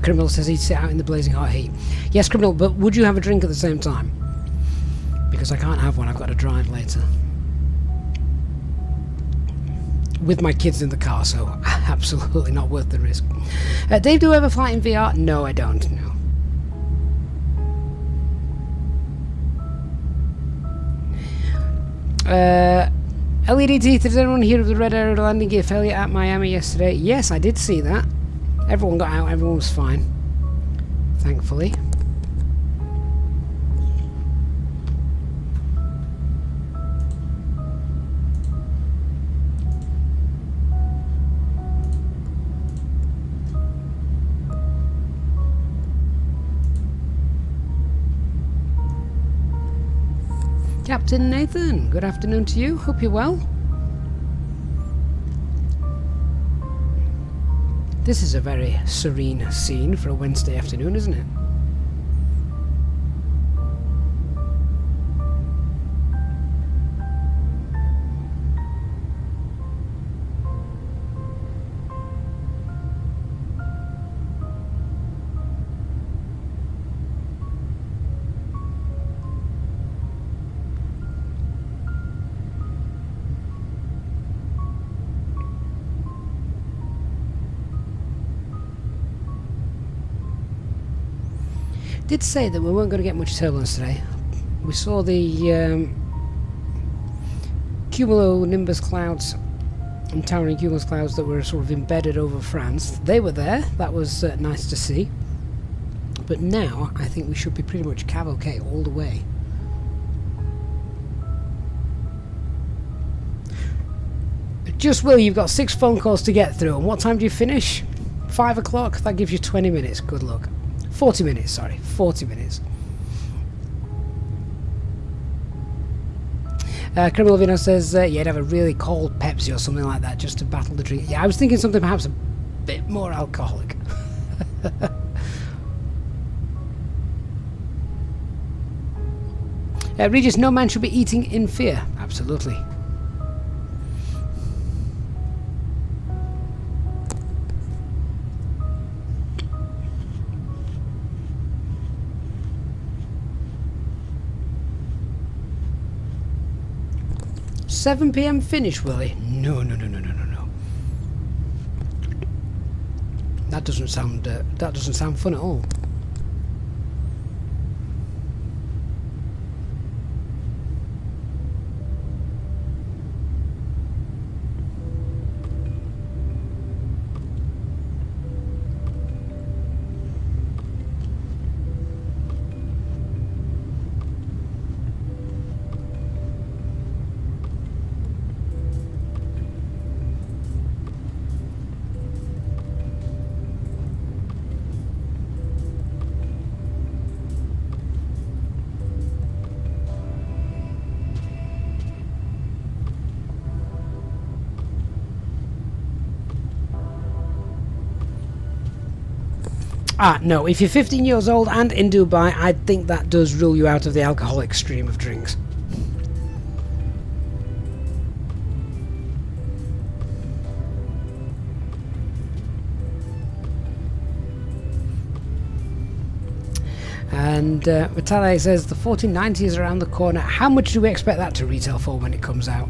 Criminal says he'd sit out in the blazing hot heat. Yes, Criminal, but would you have a drink at the same time? Because I can't have one, I've got to drive later. With my kids in the car, so absolutely not worth the risk. Dave, do you ever fly in VR? No, I don't, no. LED teeth, did anyone hear of the red air landing gear failure at Miami yesterday? Yes, I did see that. Everyone got out, everyone was fine. Thankfully. Captain Nathan, good afternoon to you. Hope you're well. This is a very serene scene for a Wednesday afternoon, isn't it? Did say that we weren't going to get much turbulence today. We saw the cumulonimbus clouds and towering cumulus clouds that were sort of embedded over France. They were there. That was nice to see. But now I think we should be pretty much cavalcade all the way. Just Will, you've got 6 phone calls to get through. And what time do you finish? 5 o'clock? That gives you 20 minutes. Good luck. 40 minutes, sorry. 40 minutes. Criminal Vino says, yeah, you'd have a really cold Pepsi or something like that just to battle the drink. Yeah, I was thinking something perhaps a bit more alcoholic. Regis, no man should be eating in fear. Absolutely. $7 PM finish, Willie? No. That doesn't sound fun at all. No, if you're 15 years old and in Dubai, I think that does rule you out of the alcoholic stream of drinks. And Vitale says the 1490 is around the corner. How much do we expect that to retail for when it comes out?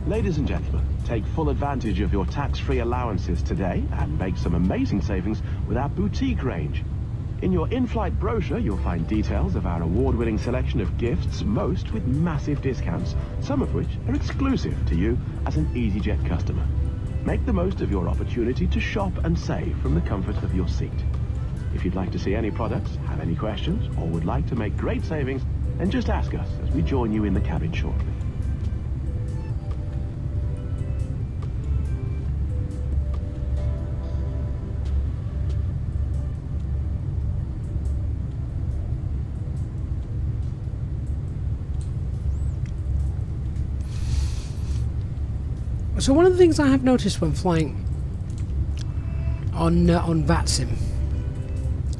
Ladies and gentlemen, take full advantage of your tax-free allowances today and make some amazing savings with our boutique range. In your in-flight brochure, you'll find details of our award-winning selection of gifts, most with massive discounts, some of which are exclusive to you as an Easyjet customer. Make the most of your opportunity to shop and save from the comfort of your seat. If you'd like to see any products, have any questions, or would like to make great savings, then just ask us as we join you in the cabin shortly. So one of the things I have noticed when flying on VATSIM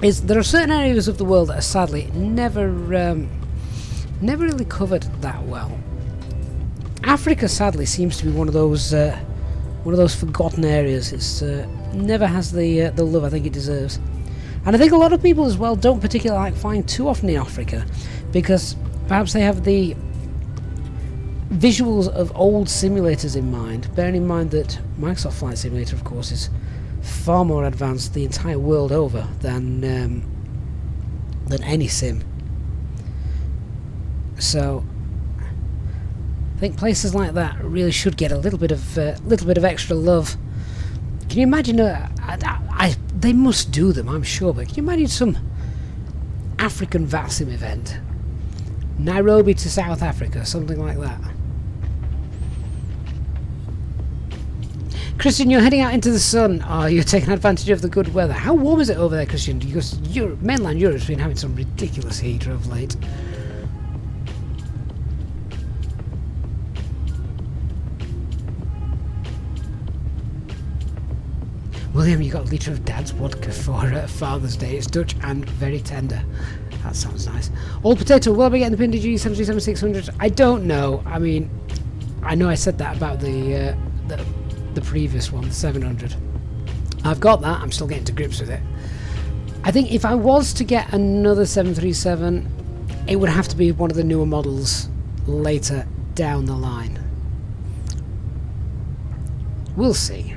is there are certain areas of the world that are sadly never really covered that well. Africa sadly seems to be one of those forgotten areas. It's never has the love I think it deserves, and I think a lot of people as well don't particularly like flying too often in Africa because perhaps they have the visuals of old simulators in mind, bearing in mind that Microsoft Flight Simulator, of course, is far more advanced the entire world over than any sim. So think places like that really should get a little bit of extra love. Can you imagine? They must do them, I'm sure. But can you imagine some African VATSIM event, Nairobi to South Africa, something like that? Christian, you're heading out into the sun. Oh, you're taking advantage of the good weather. How warm is it over there, Christian? Because mainland Europe's been having some ridiculous heat of late. William, you got a litre of Dad's vodka for Father's Day. It's Dutch and very tender. That sounds nice. All potato, will I be getting the Pindage 737-600? I don't know. I mean, I know I said that about the previous one, the 700. I've got that. I'm still getting to grips with it. I think if I was to get another 737, it would have to be one of the newer models later down the line. We'll see.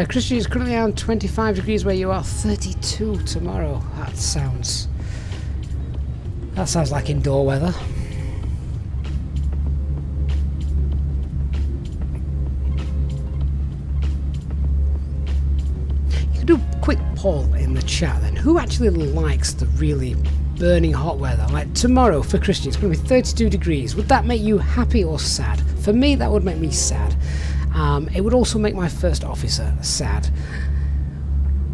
Christian is currently around 25 degrees where you are, 32 tomorrow. That sounds like indoor weather. You can do a quick poll in the chat then. Who actually likes the really burning hot weather? Like tomorrow for Christian, it's going to be 32 degrees. Would that make you happy or sad? For me, that would make me sad. It would also make my first officer sad.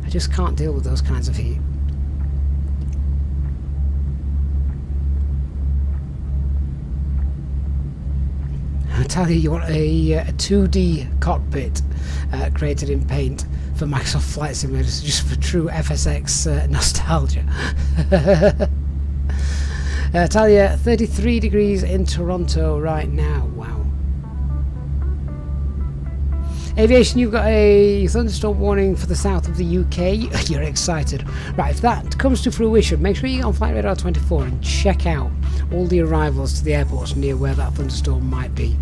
I just can't deal with those kinds of heat. I tell you want a 2D cockpit created in Paint for Microsoft Flight Simulator, just for true FSX nostalgia. Talia, 33 degrees in Toronto right now. Wow. Aviation, you've got a thunderstorm warning for the south of the UK. You're excited. Right, if that comes to fruition, make sure you get on Flight Radar 24 and check out all the arrivals to the airports near where that thunderstorm might be.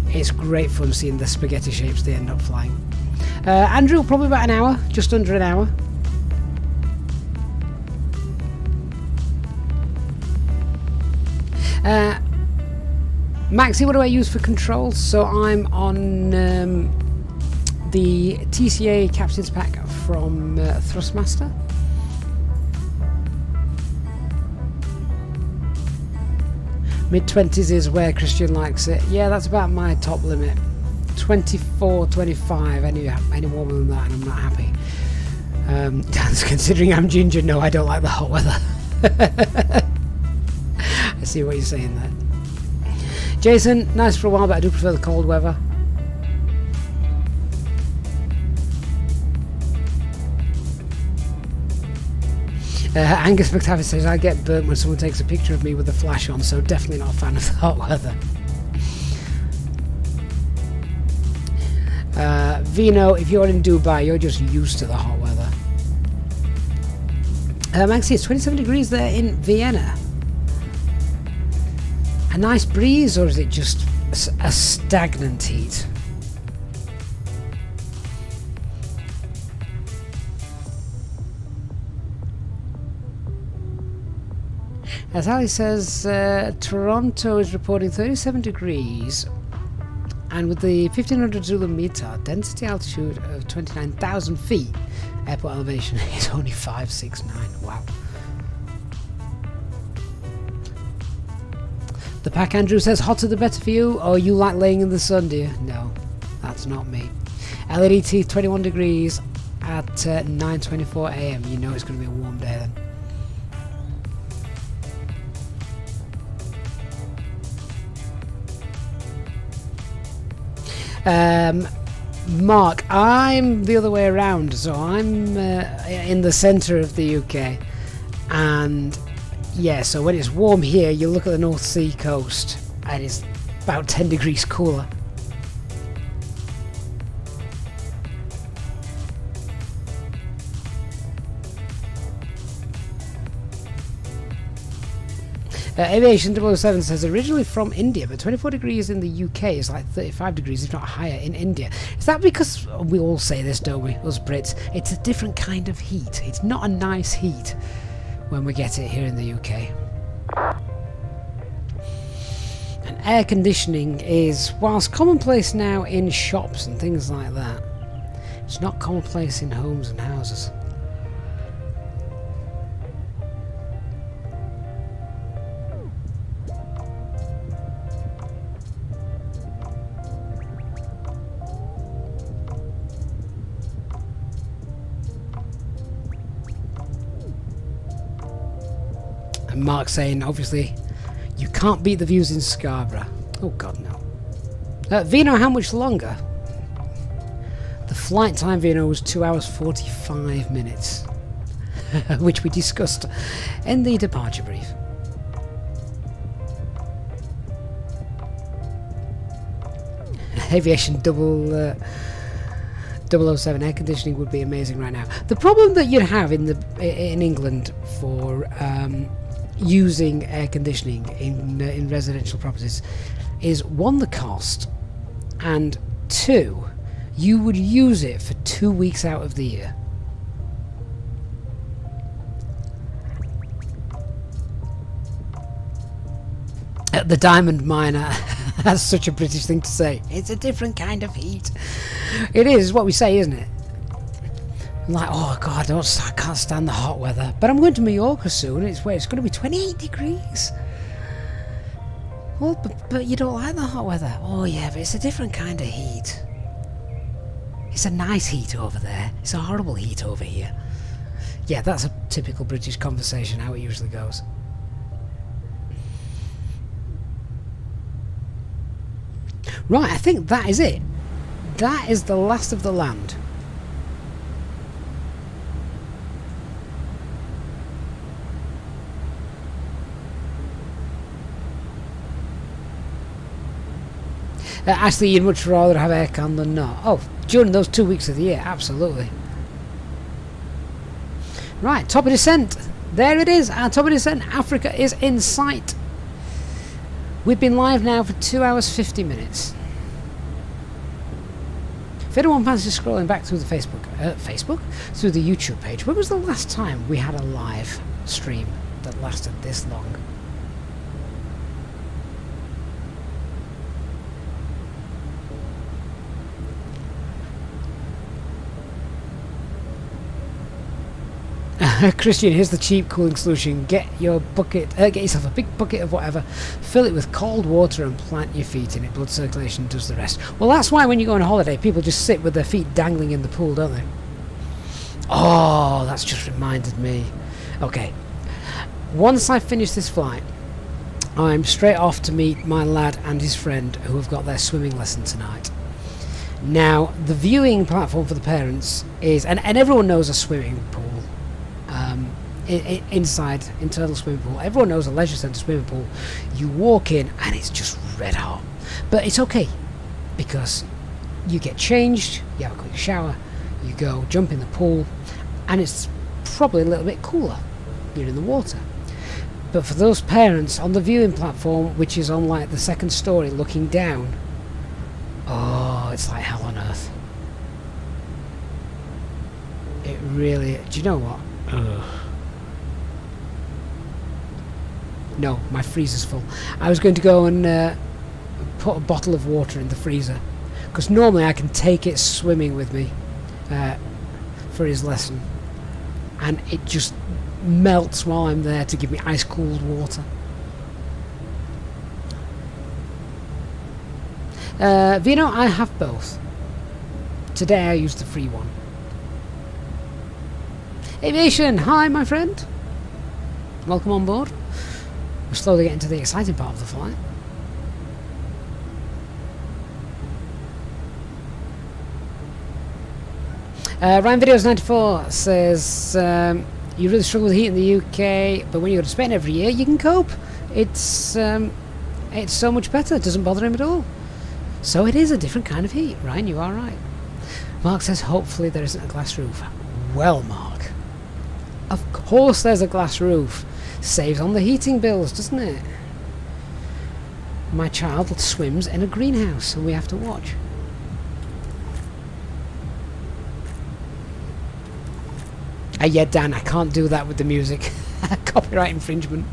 It's great fun seeing the spaghetti shapes they end up flying. Andrew, probably about an hour, just under an hour. Maxi, what do I use for controls? So I'm on the TCA Captain's Pack from Thrustmaster. Mid-20s is where Christian likes it. Yeah, that's about my top limit. 24, 25, any warmer than that and I'm not happy. Dan's considering I'm ginger. No, I don't like the hot weather. I see what you're saying there. Jason, nice for a while, but I do prefer the cold weather. Angus McTavish says, I get burnt when someone takes a picture of me with the flash on, so definitely not a fan of the hot weather. Vino, if you're in Dubai, you're just used to the hot weather. Maxi, it's 27 degrees there in Vienna. A nice breeze, or is it just a stagnant heat? As Ali says, Toronto is reporting 37 degrees, and with the 1500 Zulu meter, density altitude of 29,000 feet, airport elevation is only 569. Wow. The Pack Andrew says, hotter the better for you. Oh, you like laying in the sun, do you? No, that's not me. LED teeth, 21 degrees at 9:24 AM. You know it's going to be a warm day then. Mark, I'm the other way around, so I'm in the centre of the UK, and yeah, so when it's warm here, you look at the North Sea coast and it's about 10 degrees cooler. Aviation 007 says originally from India, but 24 degrees in the UK is like 35 degrees, if not higher, in India. Is that because we all say this, don't we, us Brits? It's a different kind of heat. It's not a nice heat when we get it here in the UK. And air conditioning is, whilst commonplace now in shops and things like that, it's not commonplace in homes and houses. And Mark saying, obviously, you can't beat the views in Scarborough. Oh god, no. Vino, how much longer? The flight time, Vino, was 2 hours 45 minutes, which we discussed in the departure brief. Aviation 007 air conditioning would be amazing right now. The problem that you'd have in England for using air conditioning in residential properties is, one, the cost, and two, you would use it for 2 weeks out of the year. The diamond miner. That's such a British thing to say. It's a different kind of heat. It is what we say, isn't it? I'm like, oh god, I can't stand the hot weather. But I'm going to Mallorca soon. It's going to be 28 degrees. Well, but you don't like the hot weather. Oh yeah, but it's a different kind of heat. It's a nice heat over there. It's a horrible heat over here. Yeah, that's a typical British conversation, how it usually goes. Right, I think that is it. That is the last of the land. Actually, you'd much rather have aircon than not. Oh, during those 2 weeks of the year, absolutely. Right, top of descent. There it is. Our top of descent. Africa is in sight. We've been live now for 2 hours 50 minutes. If anyone fancies scrolling back through the Facebook, through the YouTube page, when was the last time we had a live stream that lasted this long? Christian, here's the cheap cooling solution. Get yourself a big bucket of whatever, fill it with cold water and plant your feet in it. Blood circulation does the rest. Well, that's why when you go on holiday, people just sit with their feet dangling in the pool, don't they? Oh, that's just reminded me. Okay, once I finish this flight, I'm straight off to meet my lad and his friend who have got their swimming lesson tonight. Now, the viewing platform for the parents is, and everyone knows a swimming pool. Inside internal swimming pool, everyone knows a leisure centre swimming pool. You walk in and it's just red hot, but it's okay because you get changed, you have a quick shower, you go jump in the pool, and it's probably a little bit cooler. You're in the water. But for those parents on the viewing platform, which is on like the second story looking down, oh, it's like hell on earth. It really, do you know what? Ugh. No, my freezer's full. I was going to go and put a bottle of water in the freezer, because normally I can take it swimming with me for his lesson, and it just melts while I'm there to give me ice cooled water. Vino, I have both. Today I used the free one. Aviation, hi my friend. Welcome on board. We're slowly getting to the exciting part of the flight. Ryan Videos 94 says you really struggle with heat in the UK, but when you go to Spain every year you can cope. It's so much better. It doesn't bother him at all. So it is a different kind of heat. Ryan, you are right. Mark says hopefully there isn't a glass roof. Well, Mark, of course there's a glass roof. Saves on the heating bills, doesn't it? My child swims in a greenhouse and we have to watch. Yeah, Dan, I can't do that with the music. Copyright infringement.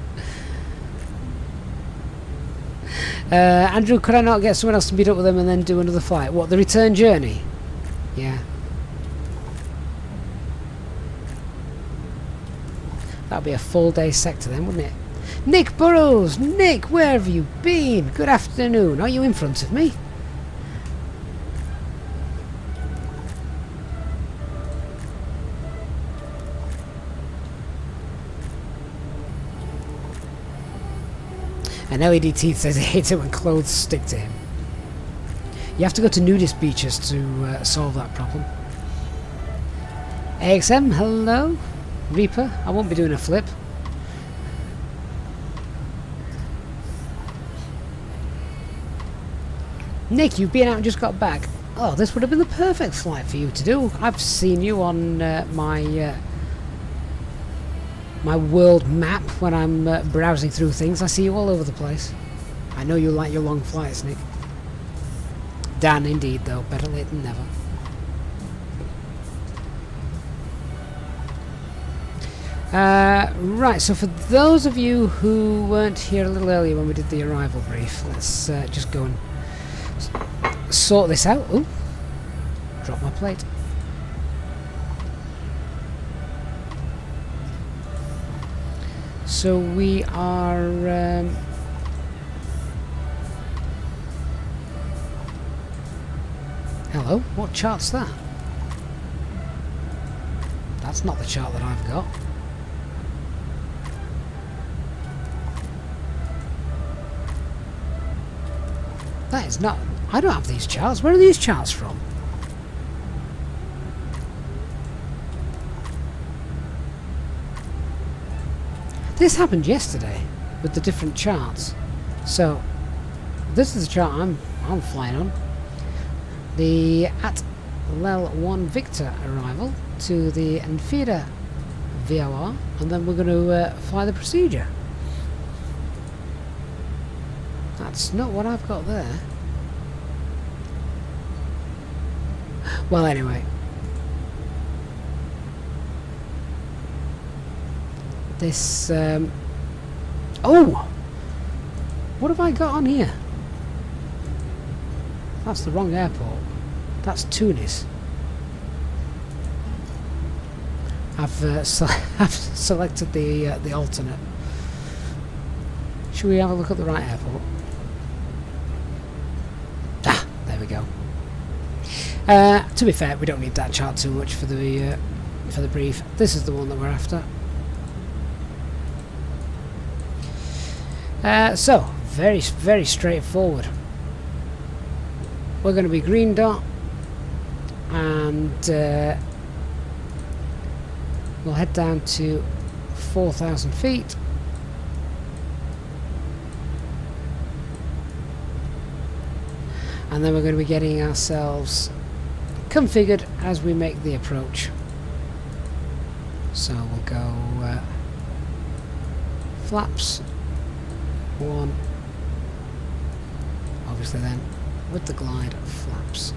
Andrew, could I not get someone else to meet up with them and then do another flight? What, the return journey? Yeah. That'd be a full day sector then, wouldn't it? Nick Burrows! Nick, where have you been? Good afternoon. Are you in front of me? And LED Teeth says he hates it when clothes stick to him. You have to go to nudist beaches to solve that problem. AXM, hello. Reaper, I won't be doing a flip. Nick, you've been out and just got back. Oh, this would have been the perfect flight for you to do. I've seen you on my world map when I'm browsing through things. I see you all over the place. I know you like your long flights, Nick. Dan, indeed, though. Better late than never. Right, so for those of you who weren't here a little earlier when we did the arrival brief, let's just go and sort this out. Ooh, drop my plate. So we are hello, what chart's that? That's not the chart that I've got. That is not... I don't have these charts. Where are these charts from? This happened yesterday with the different charts. So this is the chart I'm flying on. The at Lel 1 Victor arrival to the Enfidah VOR, and then we're going to fly the procedure. That's not what I've got there. Well, anyway. This, oh! What have I got on here? That's the wrong airport. That's Tunis. I've selected the alternate. Should we have a look at the right airport? Ah, there we go. To be fair, we don't need that chart too much for the brief. This is the one that we're after. So very straightforward. We're going to be green dot, and we'll head down to 4,000 feet. And then we're going to be getting ourselves configured as we make the approach. So we'll go flaps 1, obviously then with the glide flaps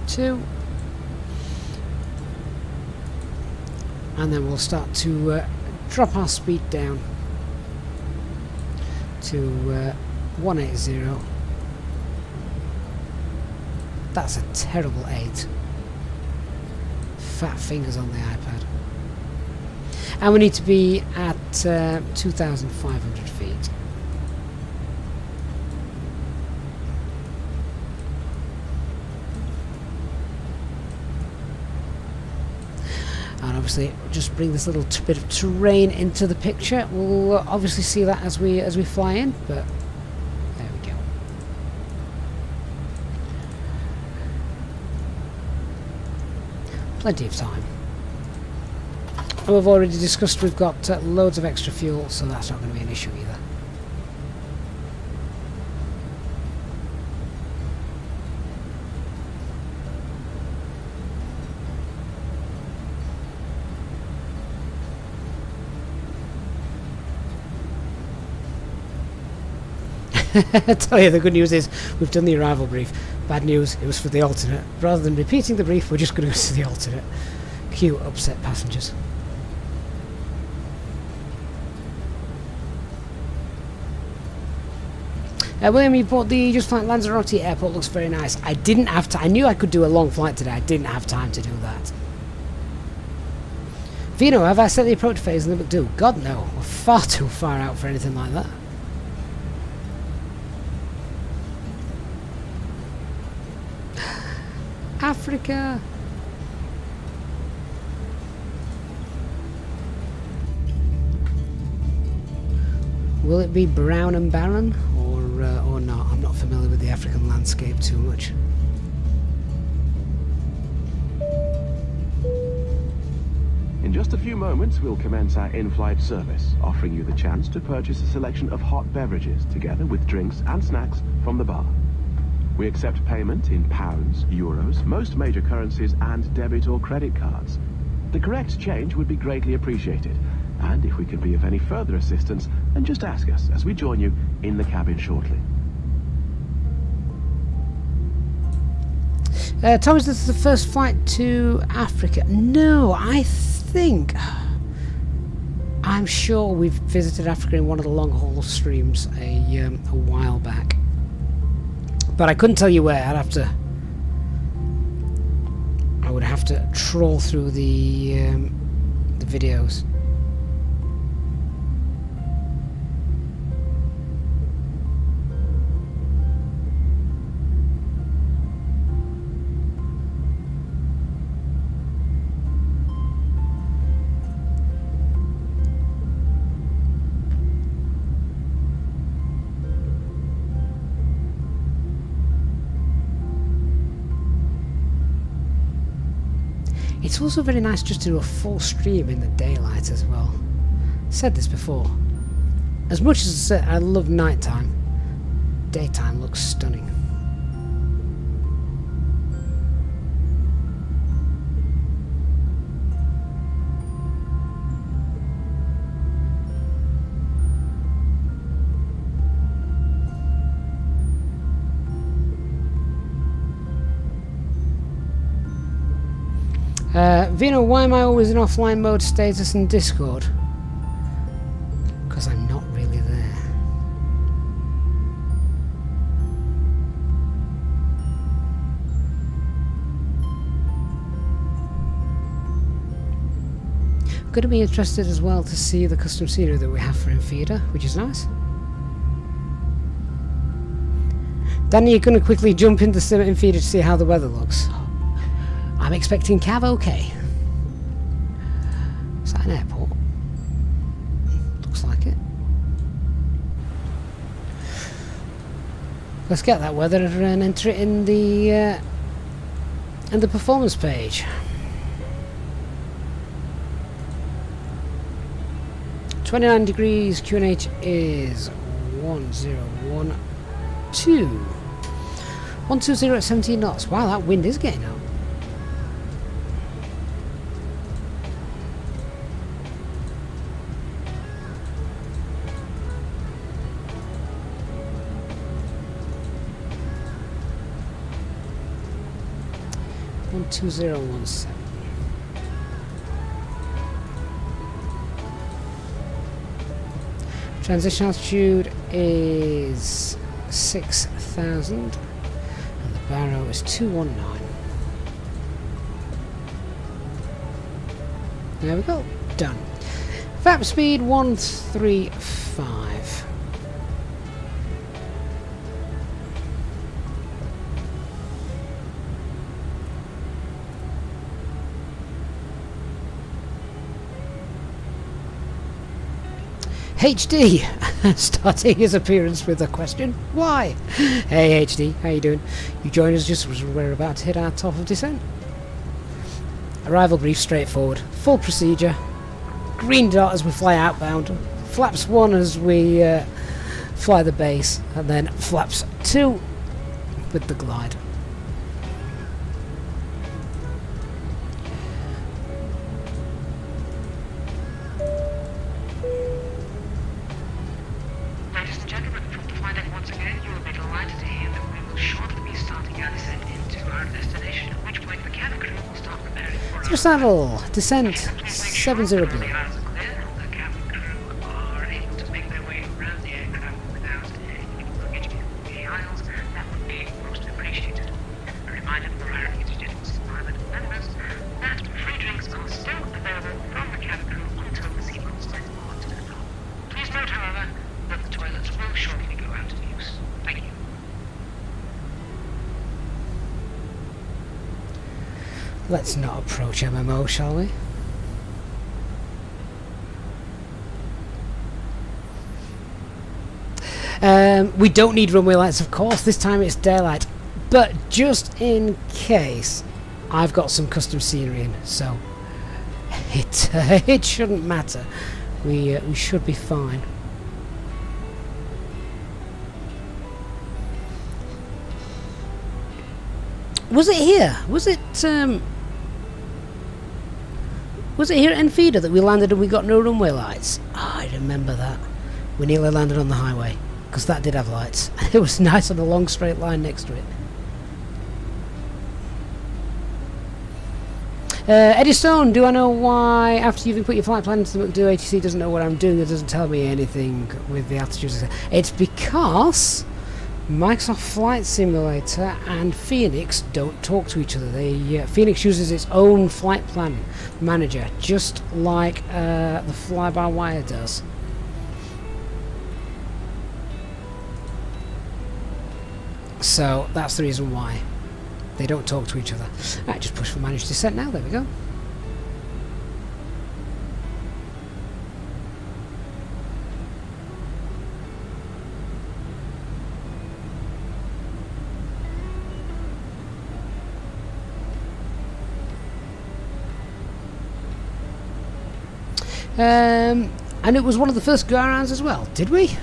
2, and then we'll start to drop our speed down to 180. That's a terrible 8. Fat fingers on the iPad. And we need to be at 2,500 feet. And obviously, just bring this little bit of terrain into the picture. We'll obviously see that as we fly in, but there we go. Plenty of time. And we've already discussed we've got loads of extra fuel, so that's not going to be an issue either. I tell you, the good news is we've done the arrival brief. Bad news, it was for the alternate. Rather than repeating the brief, we're just going to go to the alternate. Cue upset passengers. William, you bought the Just Flight Lanzarote Airport. Looks very nice. I didn't have time. I knew I could do a long flight today. I didn't have time to do that. Vino, have I set the approach phase in the McDo? God, no. We're far too far out for anything like that. Africa. Will it be brown and barren, or not? I'm not familiar with the African landscape too much. In just a few moments, we'll commence our in-flight service, offering you the chance to purchase a selection of hot beverages, together with drinks and snacks from the bar. We accept payment in pounds, euros, most major currencies, and debit or credit cards. The correct change would be greatly appreciated. And if we can be of any further assistance, then just ask us as we join you in the cabin shortly. Thomas, this is the first flight to Africa. No, I think... I'm sure we've visited Africa in one of the long-haul streams a while back. But I couldn't tell you where. I would have to trawl through the videos. It's also very nice just to do a full stream in the daylight as well. Said this before. As much as I love nighttime, daytime looks stunning. Vino, why am I always in offline mode status in Discord? Because I'm not really there. I'm going to be interested as well to see the custom scenery that we have for Enfidah, which is nice. Danny, you're going to quickly jump into Enfidah to see how the weather looks. I'm expecting Cav okay. Is that an airport? Looks like it. Let's get that weather and enter it in the performance page. 29 degrees, QNH is 1012. 120 at 17 knots. Wow, that wind is getting up. One 2017. Transition altitude is 6,000 and the barrow is 219. There we go, done. VAP speed 135. HD starting his appearance with a question. Why? Hey HD, how you doing? You joined us just as we're about to hit our top of descent. Arrival brief straightforward. Full procedure. Green dot as we fly outbound. Flaps 1 as we fly the base. And then flaps 2 with the glide. Ladies and gentlemen, from the flight deck once again. saddle, descent 70 blue. The cabin crew are able to make their way around the aircraft without any luggage in the aisles. That would be most appreciated. A reminder for our Easyjet pilot members that free drinks are still available from the cabin crew until the seatbelts are turned on. Please note, however, that the toilets will shortly go out of use. Thank you. Let's not approach MMO, shall we? We don't need runway lights, of course. This time it's daylight. But just in case, I've got some custom scenery in, so it shouldn't matter. We should be fine. Was it here? Was it here at Enfidah that we landed and we got no runway lights? Oh, I remember that. We nearly landed on the highway, because that did have lights. It was nice on the long straight line next to it. Eddie Stone, do I know why after you've put your flight plan into the McDo ATC doesn't know what I'm doing? It doesn't tell me anything with the altitudes. It's because Microsoft Flight Simulator and Fenix don't talk to each other. Fenix uses its own flight plan manager, just like the fly-by-wire does. So that's the reason why they don't talk to each other. Right, just push for managed descent now. There we go. And it was one of the first go-arounds as well. Did we?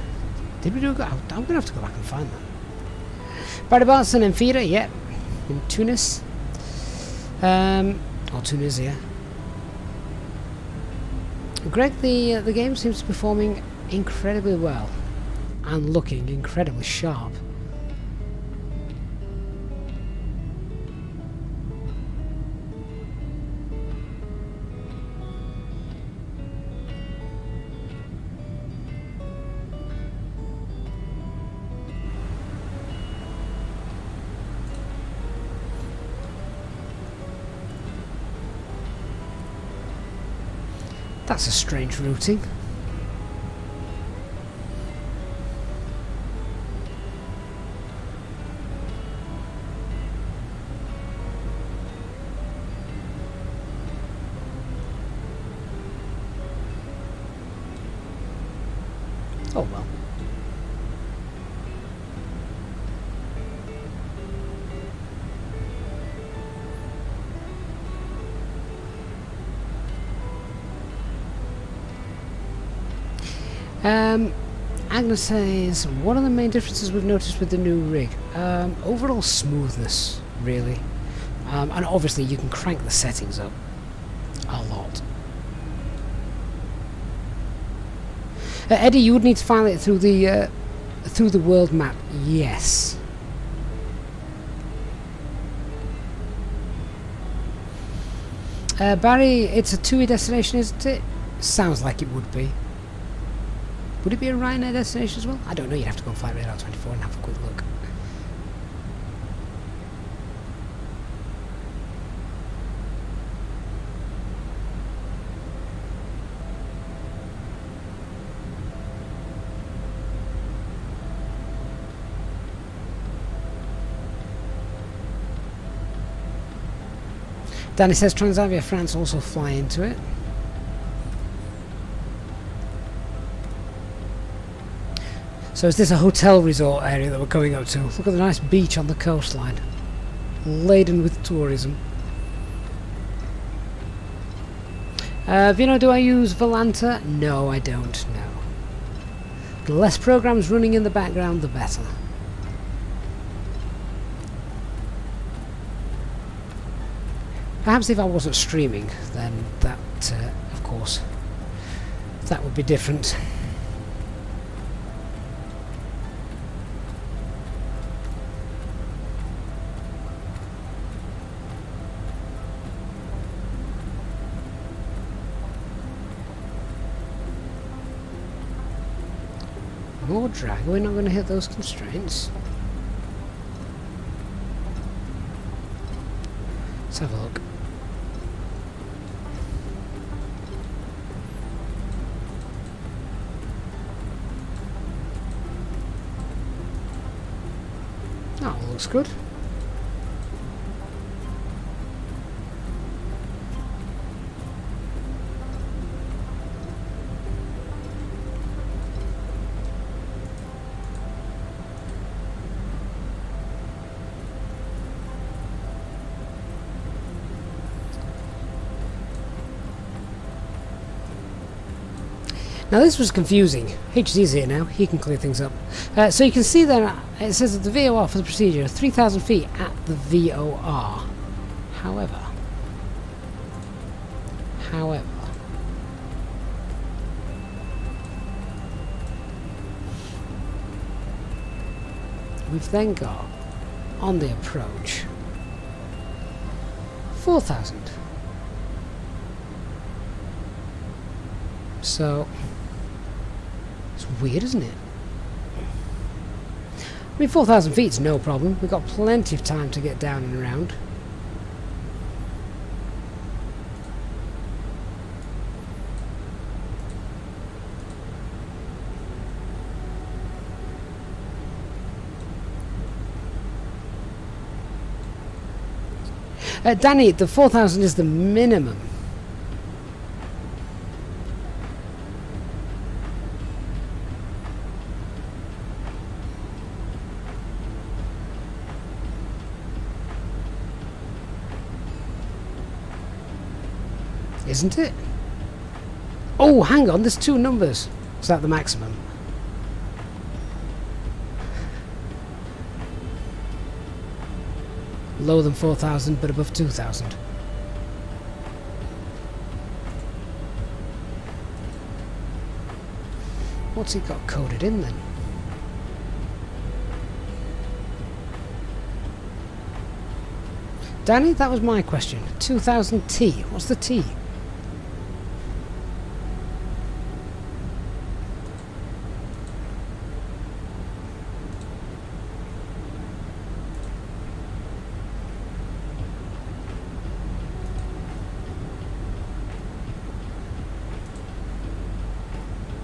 Did we do a go? I'm going to have to go back and find that. Barry Barton and Enfidah, yeah. In Tunis. Or Tunisia. Greg, the game seems to be performing incredibly well. And looking incredibly sharp. That's a strange routing. Oh well. Agnes says, what are the main differences we've noticed with the new rig? Overall smoothness, really. And obviously you can crank the settings up a lot. Eddie, you would need to file it through the world map. Yes. Barry, it's a TUI destination, isn't it? Sounds like it would be. Would it be a Ryanair destination as well? I don't know, you'd have to go on Flight Radar 24 and have a quick look. Danny says Transavia France also fly into it. So is this a hotel resort area that we're going up to? Look at the nice beach on the coastline, laden with tourism. Vino, do I use Volanta? No, I don't, no. The less programs running in the background, the better. Perhaps if I wasn't streaming, then that, of course, that would be different. or drag. We're not going to hit those constraints. Let's have a look. That all looks good. Now this was confusing. HD's here now, he can clear things up. So you can see that it says that the VOR for the procedure 3,000 feet at the VOR. However, we've then got on the approach 4,000. So it's weird, isn't it? I mean, 4,000 feet's no problem. We've got plenty of time to get down and around. Danny, the 4,000 is the minimum. Isn't it? Oh, hang on, there's two numbers. Is that the maximum? Lower than 4,000 but above 2,000. What's it got coded in then? Danny, that was my question. 2,000 T. What's the T?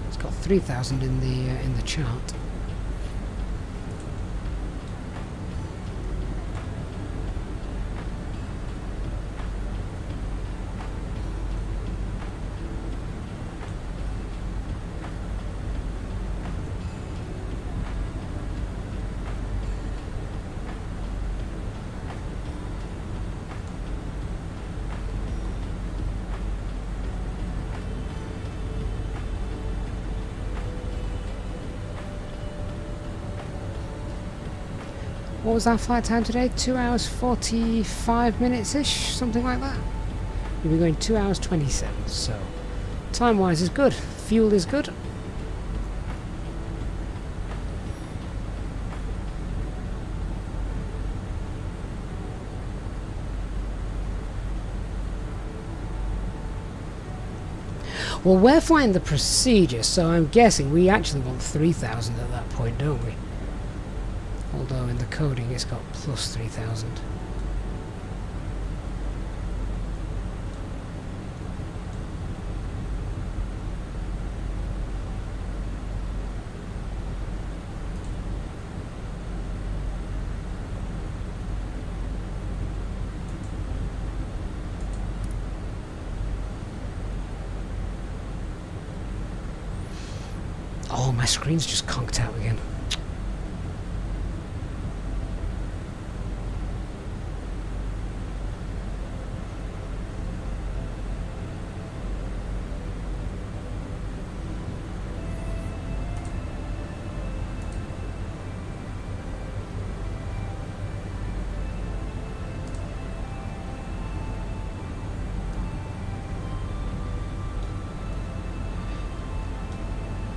It's got 3,000 in the chart. What was our flight time today? 2 hours 45 minutes-ish, something like that. We've been going 2 hours 27, so time-wise is good. Fuel is good. Well, we're flying the procedure, so I'm guessing we actually want 3,000 at that point, don't we? Although in the coding it's got plus 3,000. Oh, my screen's just conked out again.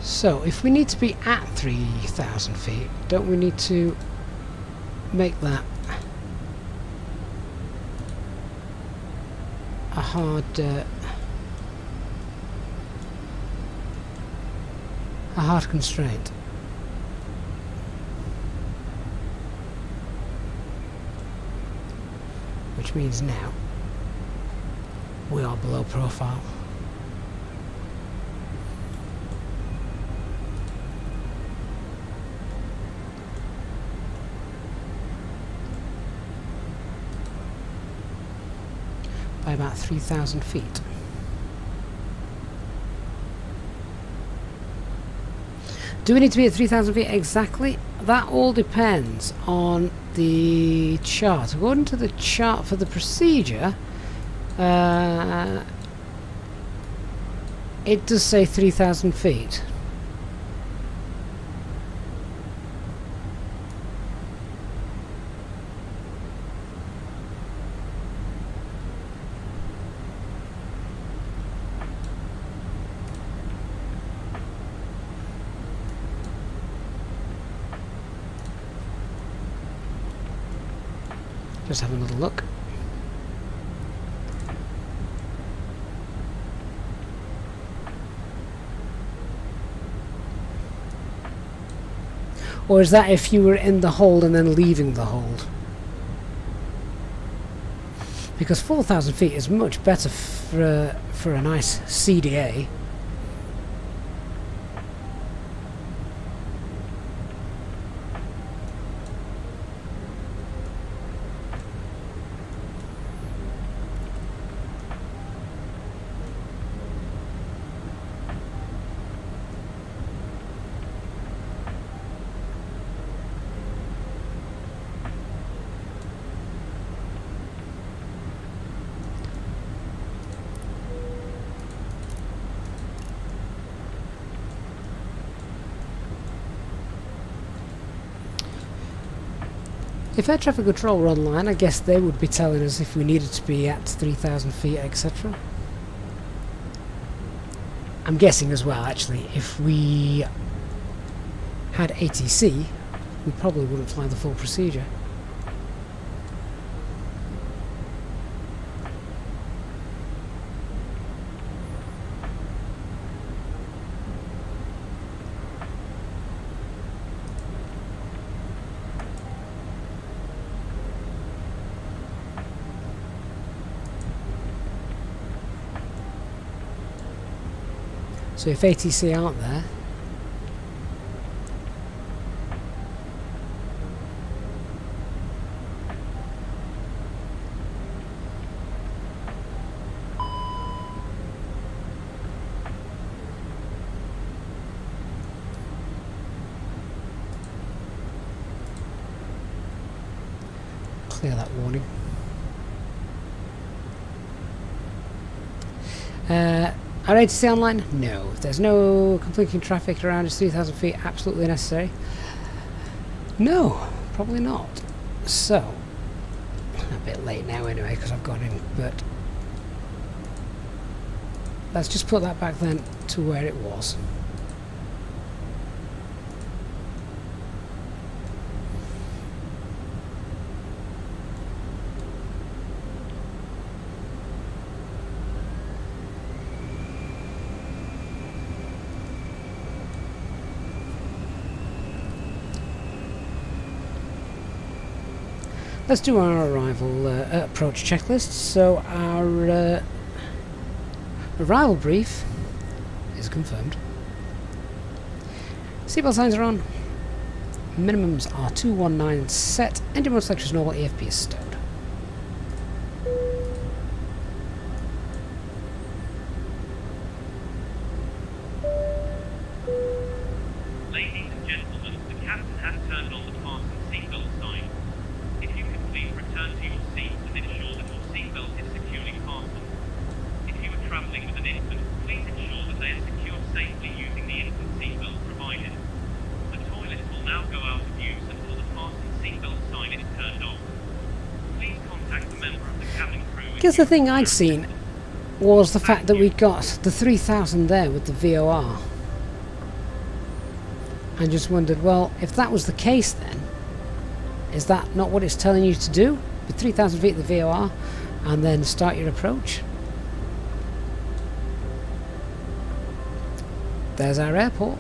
So, if we need to be at 3,000 feet, don't we need to make that a hard constraint? which means now we are below profile. By about 3,000 feet. Do we need to be at 3,000 feet exactly? That all depends on the chart. According to the chart for the procedure, it does say 3,000 feet. Just have another look. Or is that if you were in the hold and then leaving the hold? Because 4,000 feet is much better for a nice CDA. If air traffic control were online, I guess they would be telling us if we needed to be at 3,000 feet, etc. I'm guessing as well, actually, if we had ATC, we probably wouldn't fly the full procedure. So if ATC aren't there, clear that warning. Are ATC online? No. If there's no conflicting traffic around us 3,000 feet, absolutely necessary? No, probably not. So, a bit late now anyway because I've gone in, but let's just put that back then to where it was. Let's do our arrival approach checklist. So our arrival brief is confirmed. Seatbelt signs are on. Minimums are 219 set. Engine mode selection is normal. EFP is stowed. Ladies and gentlemen, the captain has turned on the fasten seatbelt sign. If you could please return to your seat and ensure that your seatbelt is securely fastened. If you are travelling with an infant, please ensure that they are secured safely using the infant seatbelt provided. The toilets will now go out of use until the fasten seatbelt sign is turned off. Please contact a member of the cabin crew. I guess the thing I'd seen was the fact that we got the 3,000 there with the VOR. I just wondered, well, if that was the case then, is that not what it's telling you to do? With 3,000 feet of the VOR and then start your approach? There's our airport.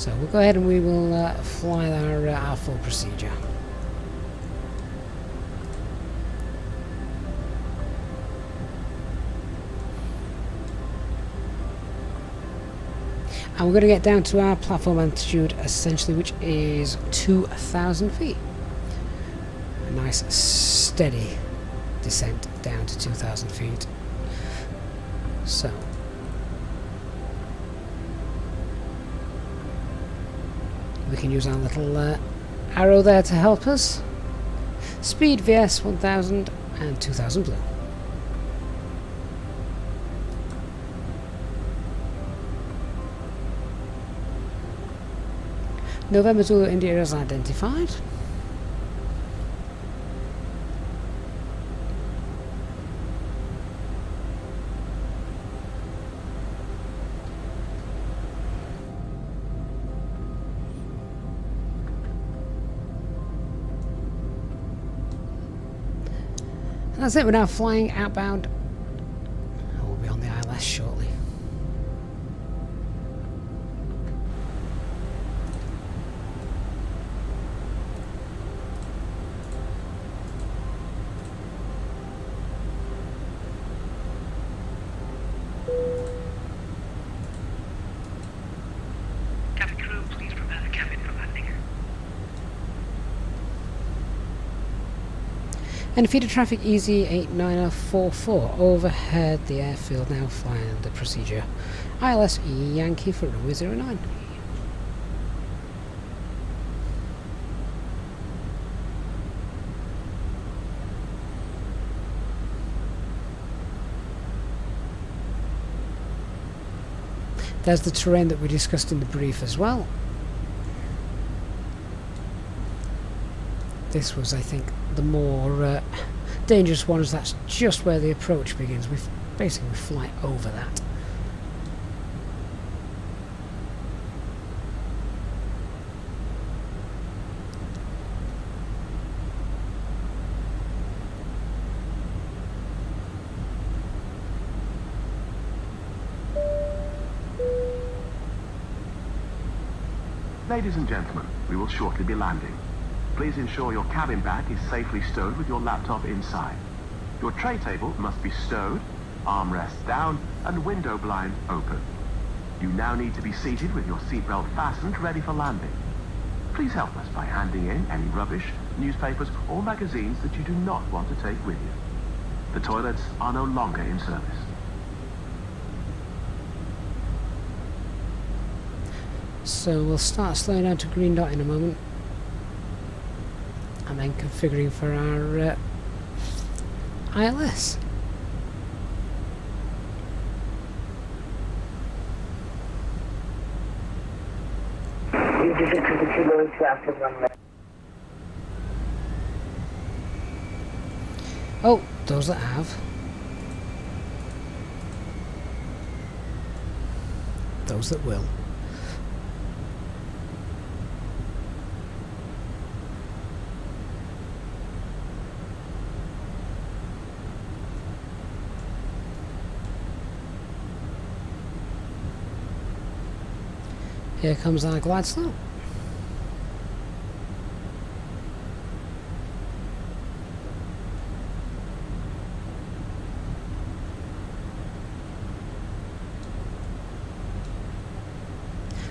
So we'll go ahead and we will fly our full procedure. And we're going to get down to our platform altitude, essentially, which is 2,000 feet. A nice steady descent down to 2,000 feet. So, we can use our little arrow there to help us. Speed VS 1000 and 2000 blue. November Zulu India is identified. That's it, we're now flying outbound. We'll be on the ILS shortly. Cabin crew, please prepare the cabin for landing. Enfidah traffic easy 89044 overhead the airfield, now flying the procedure. ILS Yankee for runway 09. There's the terrain that we discussed in the brief as well. This was, I think, the more dangerous one, as that's just where the approach begins. We basically fly over that. Ladies and gentlemen, we will shortly be landing. Please ensure your cabin bag is safely stowed with your laptop inside. Your tray table must be stowed, armrests down, and window blind open. You now need to be seated with your seatbelt fastened, ready for landing. Please help us by handing in any rubbish, newspapers, or magazines that you do not want to take with you. The toilets are no longer in service. So we'll start slowing down to green dot in a moment, and then configuring for our ILS. Oh, those that have. Those that will. Here comes our glide slope.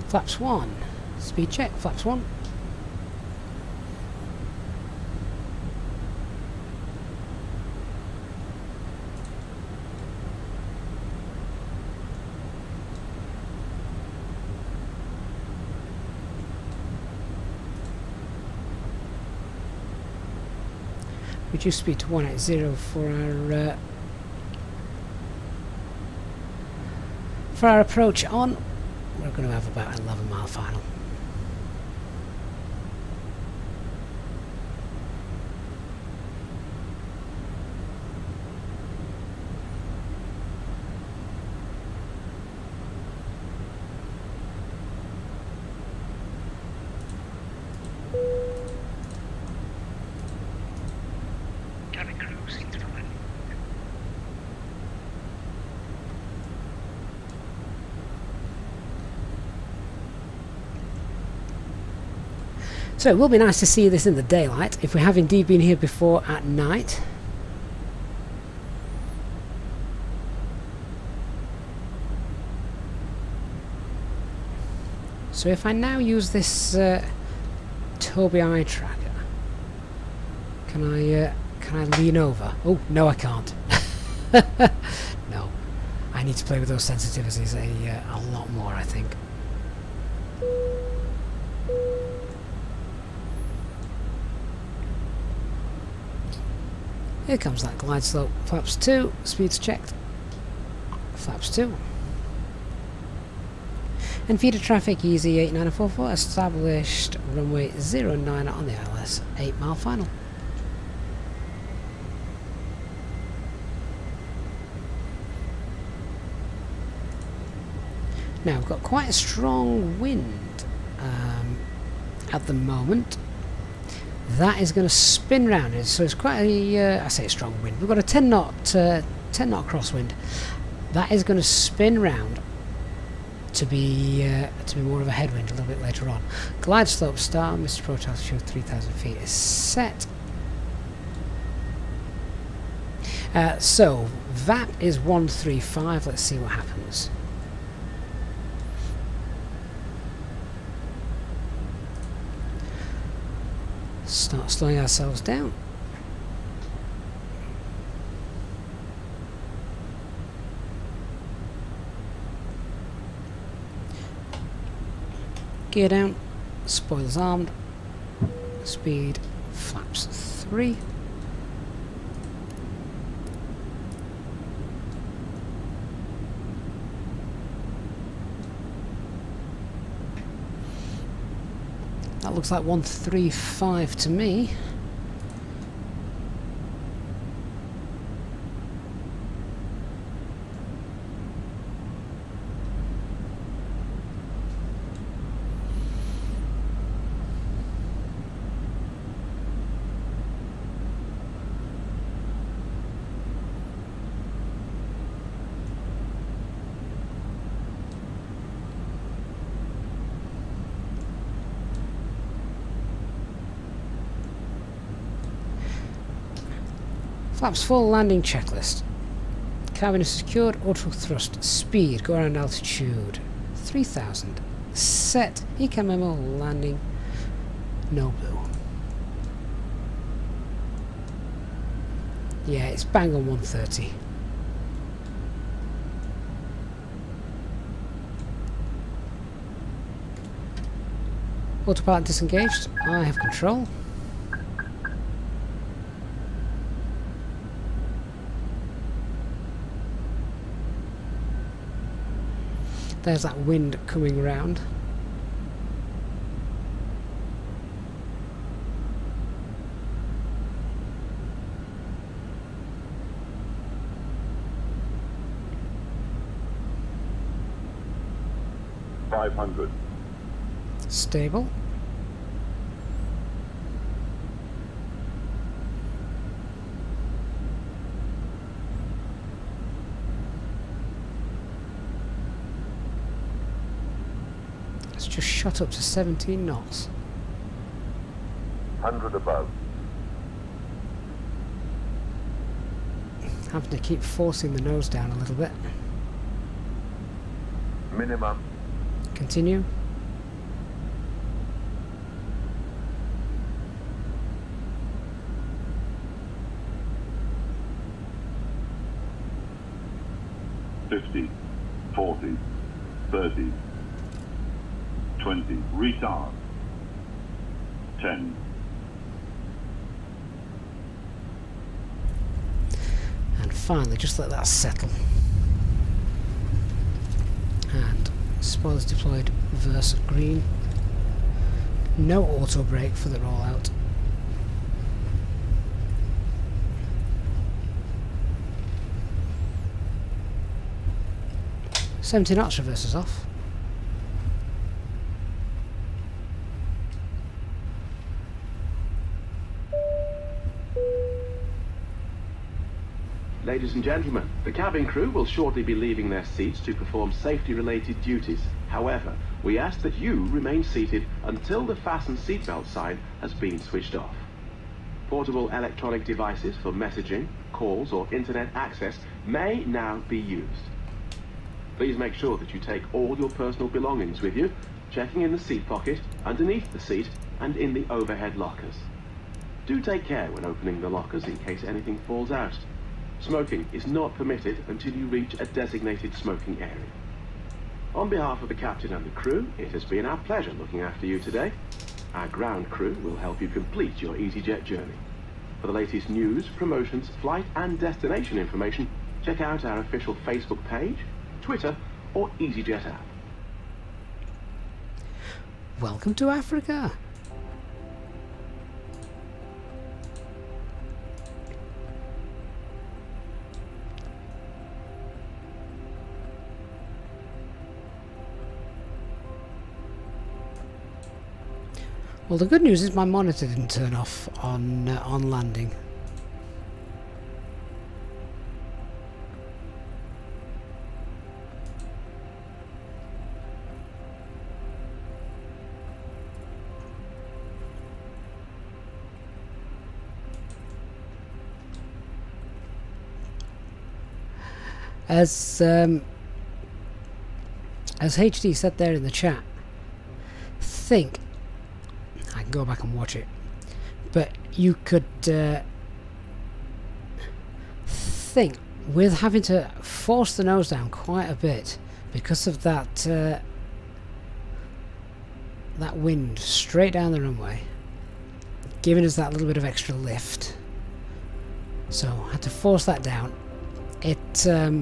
Flaps 1. Speed check, flaps 1. Reduce speed to 180 for our approach on. We're going to have about an 11-mile final. Cabin crew, seats for landing. So it will be nice to see this in the daylight, if we have indeed been here before at night. So if I now use this Tobii eye tracker, can I lean over? Oh no, I can't. No, I need to play with those sensitivities a lot more, I think. Here comes that glide slope. Flaps 2, speeds checked. Flaps 2. Enfidah traffic, Easy 8944, established runway 09 on the ILS, 8 mile final. Now we've got quite a strong wind at the moment. That is going to spin round, so it's quite a, I say a strong wind. We've got a 10 knot crosswind. That is going to spin round to be more of a headwind a little bit later on. Glide slope start, Mr. Approach altitude 3,000 feet is set. So VAP is 135. Let's see what happens. Start slowing ourselves down. Gear down, spoilers armed, speed flaps 3. That looks like 135 to me. Flaps full, landing checklist. Cabin is secured, auto thrust, speed, go around altitude 3000. Set, ECA memo, landing, no blue. Yeah, it's bang on 130. Autopilot disengaged, I have control. There's that wind coming round. $500. Stable. Just shot up to 17 knots. 100 above. Having to keep forcing the nose down a little bit. Minimum. Continue. $50, $40, $30, $20, retard. 10. And finally, just let that settle. And spoilers deployed, verse green. No auto brake for the rollout. $70 knots, reverses off. Ladies and gentlemen, the cabin crew will shortly be leaving their seats to perform safety-related duties. However, we ask that you remain seated until the fasten seatbelt sign has been switched off. Portable electronic devices for messaging, calls or internet access may now be used. Please make sure that you take all your personal belongings with you, checking in the seat pocket, underneath the seat and in the overhead lockers. Do take care when opening the lockers in case anything falls out. Smoking is not permitted until you reach a designated smoking area. On behalf of the captain and the crew, it has been our pleasure looking after you today. Our ground crew will help you complete your Easyjet journey. For the latest news, promotions, flight and destination information, check out our official Facebook page, Twitter or Easyjet app. Welcome to Africa. Well, the good news is my monitor didn't turn off on landing. As HD said there in the chat, think. I can go back and watch it, but you could think with having to force the nose down quite a bit because of that that wind straight down the runway, giving us that little bit of extra lift. So I had to force that down. It I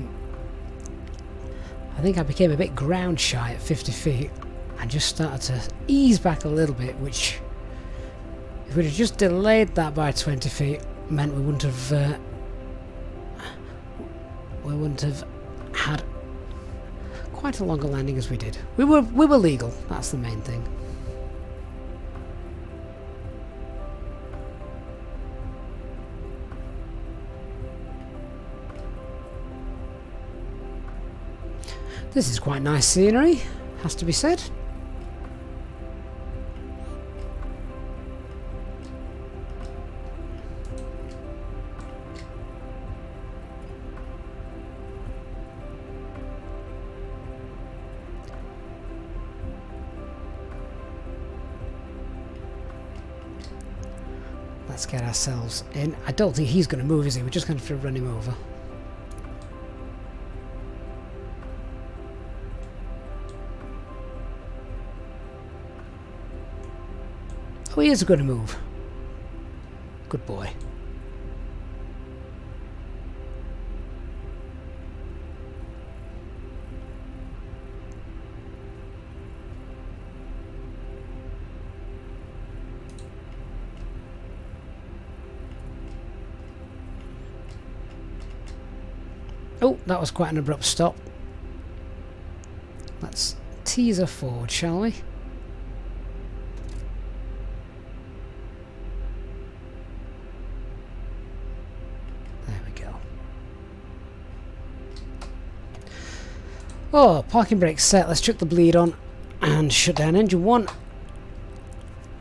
think I became a bit ground shy at 50 feet and just started to ease back a little bit, which if we'd have just delayed that by 20 feet meant we wouldn't have had quite a longer landing as we did. We were legal, that's the main thing. This is quite nice scenery, has to be said. Let's get ourselves in. I don't think he's going to move, is he? We're just going to have to run him over. Oh, he is going to move. Good boy. Oh, that was quite an abrupt stop. Let's teaser forward, shall we? There we go. Oh, parking brake set. Let's chuck the bleed on and shut down engine 1,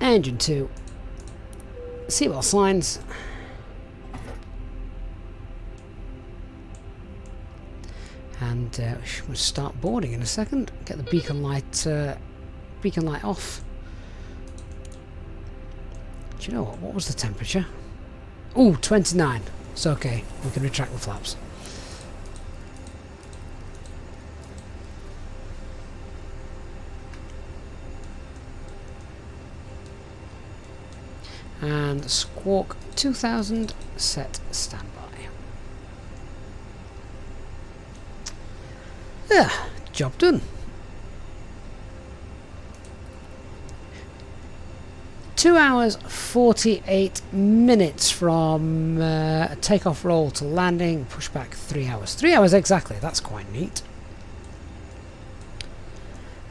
engine 2, seatbelt signs. And we'll start boarding in a second. Get the beacon light off. Do you know what? What was the temperature? Oh, 29. It's okay. We can retract the flaps. And Squawk 2000 set standby. Yeah, job done. 2 hours 48 minutes from takeoff roll to landing. Pushback 3 hours. 3 hours exactly. That's quite neat.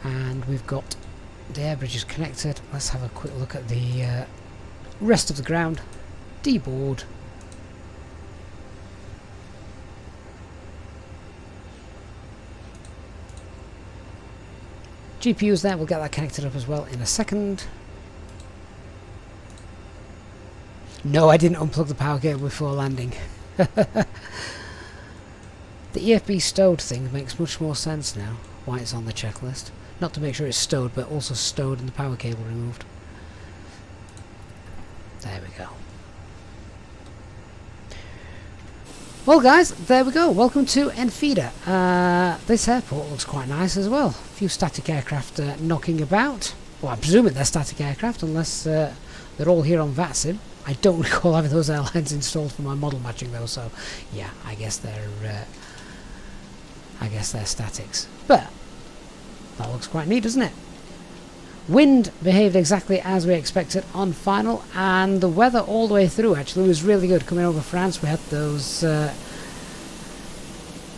And we've got the air bridges connected. Let's have a quick look at the rest of the ground. Deboard. GPU's there, we'll get that connected up as well in a second. No, I didn't unplug the power cable before landing. The EFB stowed thing makes much more sense now, why it's on the checklist. Not to make sure it's stowed, but also stowed and the power cable removed. There we go. Well guys, there we go. Welcome to Enfidah. This airport looks quite nice as well. A few static aircraft knocking about. Well, I'm presuming they're static aircraft unless they're all here on VATSIM. I don't recall having those airlines installed for my model matching though, so yeah, I guess they're statics. But that looks quite neat, doesn't it? Wind behaved exactly as we expected on final, and the weather all the way through actually was really good. Coming over France, we had those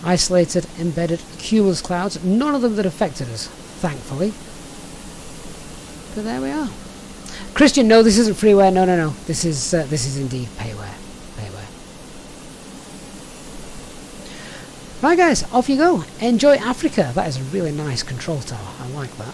isolated, embedded cumulus clouds. None of them that affected us, thankfully. But there we are. Christian, no, this isn't freeware. No, no, no. This is indeed payware. Payware. Right, guys, off you go. Enjoy Africa. That is a really nice control tower. I like that.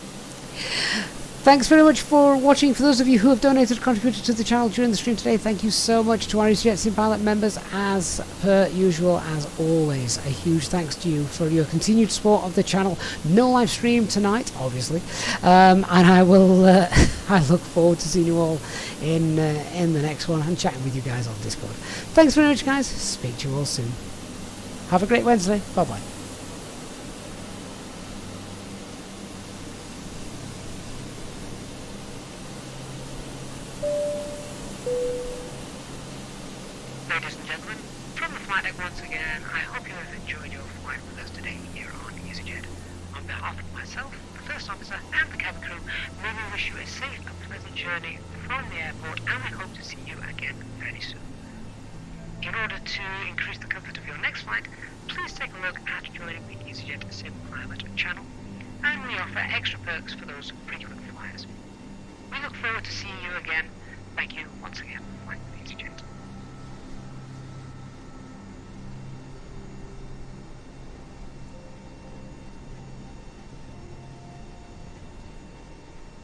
Thanks very much for watching. For those of you who have donated, contributed to the channel during the stream today, thank you so much. To our Easyjet Pilot members, as per usual, as always, a huge thanks to you for your continued support of the channel. No live stream tonight, obviously, and I will. I look forward to seeing you all in the next one and chatting with you guys on Discord. Thanks very much, guys. Speak to you all soon. Have a great Wednesday. Bye bye. Ladies and gentlemen, from the flight deck once again, I hope you have enjoyed your flight with us today here on Easyjet. On behalf of myself, the first officer and the cabin crew, may we wish you a safe and pleasant journey from the airport, and we hope to see you again very soon. In order to increase the comfort of your next flight, please take a look at joining the Easyjet Sim Climate channel, and we offer extra perks for those frequent flyers. We look forward to seeing you again. Thank you once again for flying with Easyjet.